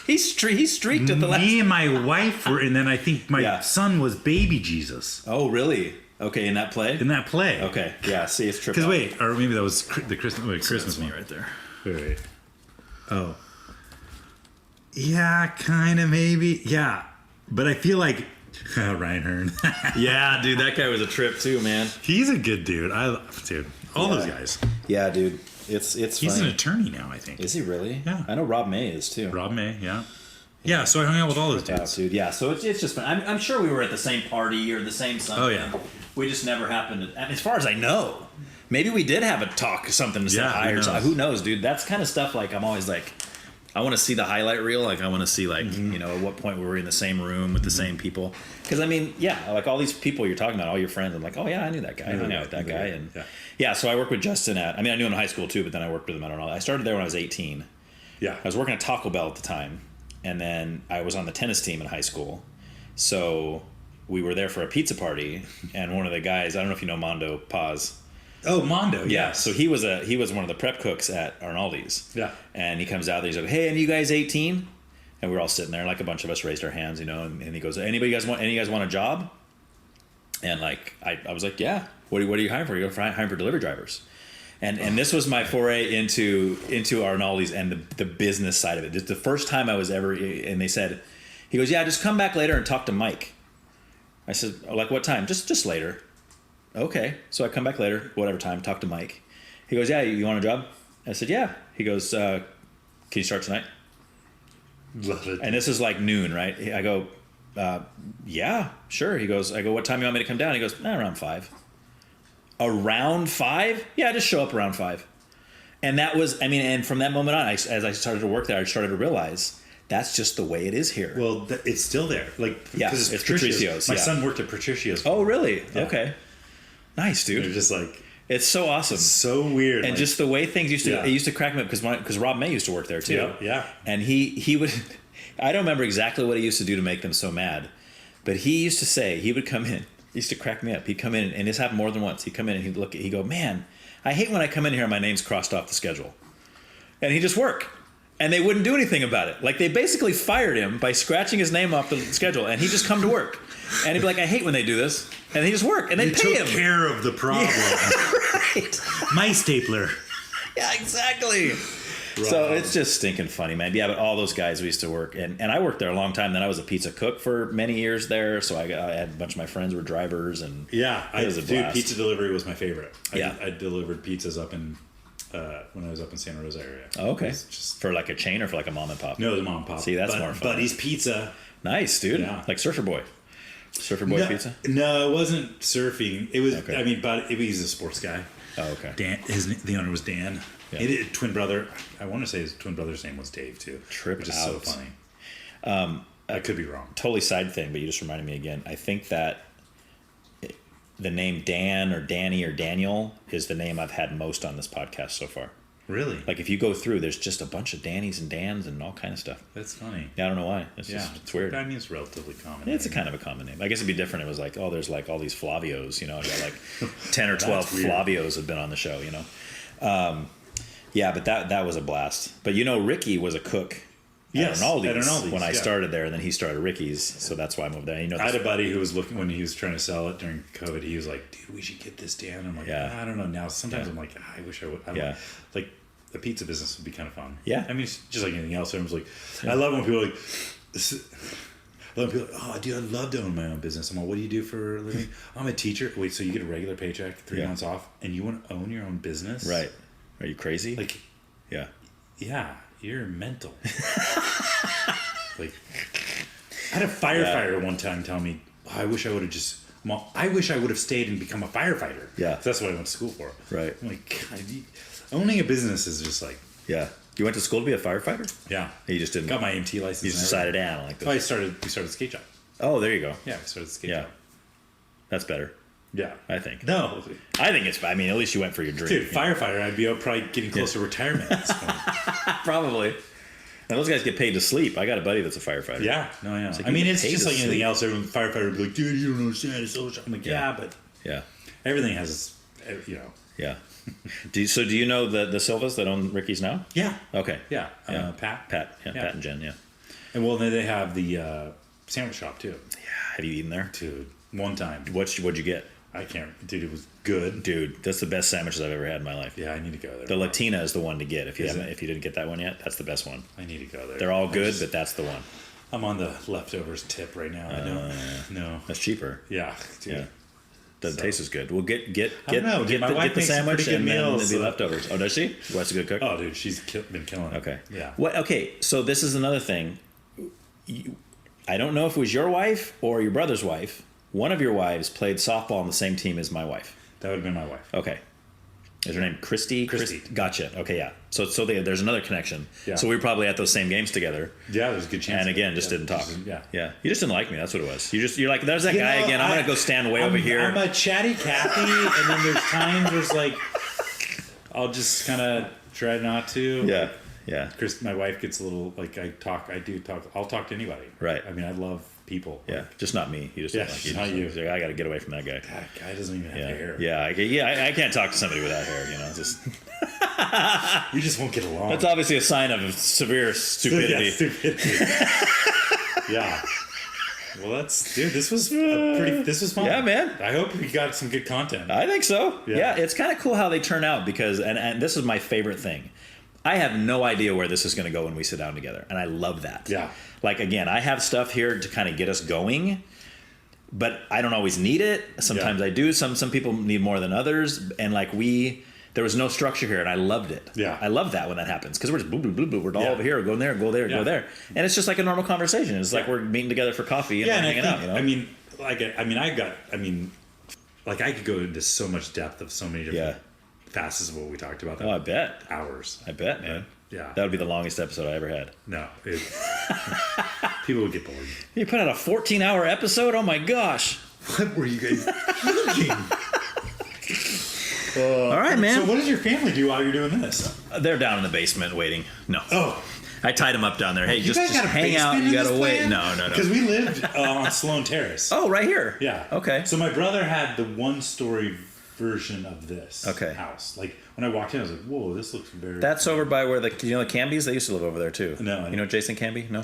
He streaked at the last. me and my wife were, and then I think my Yeah. son was baby Jesus Oh, really? Okay, in that play. in that play. Okay, yeah. See, it's tripping. Because wait, or maybe that was the Christmas me one. right there. Wait. Oh. Yeah, kind of, maybe. Yeah. But I feel like Ryan Hearn. Yeah, dude, that guy was a trip too, man. He's a good dude. Dude, all those guys. Yeah, dude, it's He's funny. an attorney now, I think. Is he really? Yeah. I know Rob May is too. Rob May, yeah. Yeah, so I hung out with all those Yeah, dudes. dude. Yeah, so it's just fun. I'm sure we were at the same party or the same something. Oh, yeah. We just never happened to. As far as I know, maybe we did have a talk, something to say Yeah, hi who or something. knows? Who knows, dude? That's kind of stuff. Like I'm always like, I want to see the highlight reel. Like I want to see like at what point we were in the same room with the same people. Because I mean, yeah, like all these people you're talking about, all your friends. I'm like, oh yeah, I knew that guy. I hung out with that guy, and yeah. So I worked with Justin at. I mean, I knew him in high school too, but then I worked with him. I don't know. I started there when I was 18. Yeah. I was working at Taco Bell at the time, and then I was on the tennis team in high school. So we were there for a pizza party, and one of the guys, I don't know if you know Mondo Paz. Oh, Mondo, Yeah, so he was one of the prep cooks at Arnaldi's. Yeah. And he comes out there, he's like, "Hey, and you guys 18?" And we're all sitting there, like a bunch of us raised our hands, and he goes, "Any of you guys want a job?" And like I was like, "Yeah. What are you hiring for?" You're hiring for delivery drivers. And this was my foray into Arnaldi's and the business side of it. It's the first time I was ever, and they said, he goes, "Yeah, just come back later and talk to Mike." I said, "Like what time?" Just later. Okay. So I come back later, whatever time, talk to Mike. He goes, "Yeah, you want a job?" I said, "Yeah." He goes, "Can you start tonight?" Love it. And this is like noon, right? I go, Yeah, sure. He goes, I go, what time you want me to come down? He goes, around 5. Around 5? Yeah, just show up around 5. And that was, I mean, and from that moment on, as I started to work there, I started to realize that's just the way it is here. Well, it's still there. Like, yeah, because it's Patricio's. My son worked at Patricio's. Oh, really? Yeah. Okay. Nice, dude. They're just like, it's so awesome. so weird. And like, just the way things used to, yeah. it used to crack me up because Rob May used to work there too. Yeah, yeah. And he would, I don't remember exactly what he used to do to make them so mad, but he used to say, he would come in, he used to crack me up. He'd come in, and this happened more than once. He'd come in and he'd go, man, I hate when I come in here and my name's crossed off the schedule. And he'd just work. And they wouldn't do anything about it. Like, they basically fired him by scratching his name off the schedule, and he'd just come to work. And he'd be like, I hate when they do this. And he'd just work, and they'd pay him. took care of the problem. Right. My stapler. Yeah, exactly. So it's just stinking funny, man. Yeah, but all those guys we used to work, and I worked there a long time. Then I was a pizza cook for many years there, so I had a bunch of my friends were drivers, and Yeah, it was a blast. pizza delivery was my favorite. Yeah. I delivered pizzas up in when I was up in Santa Rosa area. Oh, okay. It was just For like a chain or for like a mom and pop? no, the mom and pop. See, that's more fun. Buddy's Pizza. Nice, dude. Yeah. Like Surfer Boy. Surfer Boy Pizza? No, it wasn't surfing. It was. Okay. I mean, but he's a sports guy. Oh, okay. Dan, the owner was Dan. Yeah. Twin brother. I want to say his twin brother's name was Dave too. Trip which is out. so funny. I could be wrong. Totally side thing, but you just reminded me again. I think that the name Dan or Danny or Daniel is the name I've had most on this podcast so far. Really? Like, if you go through, there's just a bunch of Dannys and Dans and all kind of stuff. That's funny. Yeah, I don't know why. It's Yeah, just, it's weird. I mean, it's relatively common. It's a kind of a common name. I guess it'd be different. It was like, oh, there's like all these Flavios, you know. I got like 10 or 12 weird. Flavios have been on the show, you know. Yeah, but that was a blast. But you know, Ricky was a cook Yes, at Arnaldi's, at Arnaldi's, when I yeah. started there, and then he started Ricky's, so that's why I moved there. You know, I had a buddy who was looking when he was trying to sell it during COVID. He was like, "Dude, we should get this down." I'm like, Yeah. I don't know. Now sometimes Yeah. I'm like, I wish I would. I Yeah. like the pizza business would be kind of fun. Yeah. I mean, it's just like anything else. Everyone's like, I love when people are like, I love people. Like, oh, dude, I'd love to own my own business. I'm like, what do you do for a living? I'm a teacher. Wait, so you get a regular paycheck, 3 Yeah. months off, and you want to own your own business? right? Are you crazy? Like, yeah. yeah, you're mental. Like, I had a firefighter one time tell me, I wish I would have just, I wish I would have stayed and become a firefighter. Yeah. That's what I went to school for. Right. I'm like, God, owning a business is just like, Yeah. You went to school to be a firefighter? yeah. You just didn't. Got my EMT license. You just decided, I don't like this. Oh, we started the skate shop. Oh, there you go. Yeah, we started the skate Yeah. shop. That's better, Yeah. I think. No. I think it's. I mean, at least you went for your dream. Dude, you know? firefighter, I'd be probably getting close to retirement at this point. Probably. And those guys get paid to sleep. I got a buddy that's a firefighter. Yeah. No, yeah. like I mean, you it's get paid just to like anything sleep. else. Every firefighter would be like, dude, you don't understand. It's so. I'm like, yeah, but Yeah. everything has, you know. Yeah. Do you know the Silvas that own Ricky's now? Yeah. Okay. Yeah. Yeah. Pat. Pat. Yeah, Yeah. Pat and Jen. Yeah. And well, then they have the sandwich shop too. Have you eaten there? Dude, one time. What'd you get? I can't. Dude, it was good. Dude, that's the best sandwiches I've ever had in my life. Yeah, I need to go there. The Latina is the one to get. If you Is haven't, it? if you didn't get that one yet, that's the best one. I need to go there. They're all good, but that's the one. I'm on the leftovers tip right now. I don't. No. That's cheaper. Yeah, dude. Yeah. Doesn't taste as good. Well, get I don't know, dude, my wife get the makes some sandwich pretty good and then meals, the so- leftovers. Oh, does she? What's a good cook? Oh, dude, she's been killing it. Okay. Yeah. What? Okay. So this is another thing. I don't know if it was your wife or your brother's wife. One of your wives played softball on the same team as my wife. That would have been my wife. Okay. Is her name Christy? Christy. Gotcha. Okay, yeah. So there's another connection. Yeah. So we were probably at those same games together. Yeah, there's a good chance. And of it. again, just Yeah, didn't talk. Yeah. Yeah. You just didn't like me. That's what it was. You're like, there's that You guy know, again. I'm going to go stand way over here. I'm a chatty Cathy, and then there's times where it's like, I'll just kind of try not to. Yeah. Yeah. Chris, my wife gets a little like I do talk. I'll talk to anybody. Right. I mean, I love people. Yeah. Just not me. You just Yeah, don't like just you. not you. He's like, I got to get away from that guy. That guy doesn't even have Yeah. hair. Yeah. I can't talk to somebody without hair. You know, just You just won't get along. that's obviously a sign of severe stupidity. Yeah, stupidity. Yeah. Well, this was fun. Yeah, man. I hope we got some good content. I think so. Yeah. Yeah, it's kind of cool how they turn out because, and this is my favorite thing. I have no idea where this is going to go when we sit down together, and I love that. Yeah. Like, again, I have stuff here to kind of get us going, but I don't always need it. Sometimes Yeah. I do. Some people need more than others, and like there was no structure here, and I loved it. Yeah. I love that when that happens because we're just boop, boop, boop, boop. We're all Yeah. over here, go there, go there, Yeah. go there, and it's just like a normal conversation. It's like we're meeting together for coffee and Yeah, and hanging I out. think, You know? I could go into so much depth of so many different Yeah. facets of what we talked about. Oh, I bet. Hours. I bet, man. Yeah. That would be the longest episode I ever had. No. People would get bored. You put out a 14-hour episode? Oh my gosh. What were you guys thinking? All right, man. So what does your family do while you're doing this? They're down in the basement waiting. No. Oh. I tied them up down there. Hey, You just guys got a hang out. basement You in got to this wait. plan? No. Because we lived on Sloan Terrace. Oh, right here. Yeah. Okay. So my brother had the one-story version of this house. Like when I walked in, I was like, "Whoa, this looks very." That's over by where the Cambys. They used to live over there too. No, you know Jason Camby? No,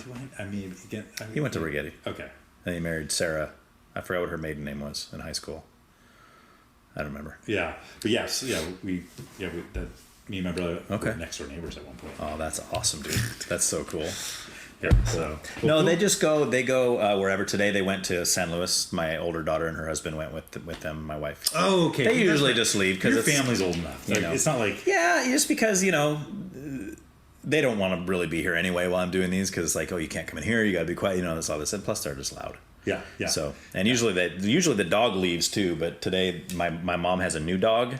he went to Rigetti. Okay. And he married Sarah. I forgot what her maiden name was in high school. I don't remember. Yeah, but yes, me and my brother were next door neighbors at one point. Oh, that's awesome, dude. That's so cool. Yeah. So No, they just go. They go wherever. Today they went to San Luis. My older daughter and her husband went with them. My wife. Oh, okay. They usually just leave because your family's old enough. Like, it's not like just because they don't want to really be here anyway while I'm doing these because it's like, oh, you can't come in here. You got to be quiet. That's all this. And plus, they're just loud. Yeah. So, and usually the dog leaves too. But today, my mom has a new dog,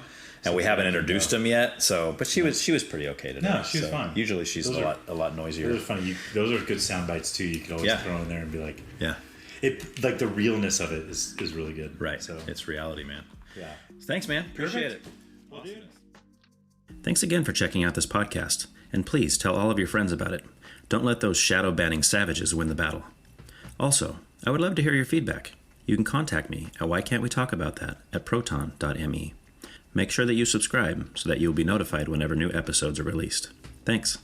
and we haven't introduced him yet. So, but she was pretty okay today. No, she was fine. Usually she's a lot noisier. Those are funny. Those are good sound bites too. You could always throw in there and be like, yeah, it like the realness of it is really good. Right. So it's reality, man. Yeah. Thanks, man. Appreciate it. Well, dude. Thanks again for checking out this podcast, and please tell all of your friends about it. Don't let those shadow banning savages win the battle. Also, I would love to hear your feedback. You can contact me at whycan'twetalkabout at proton.me. Make sure that you subscribe so that you'll be notified whenever new episodes are released. Thanks.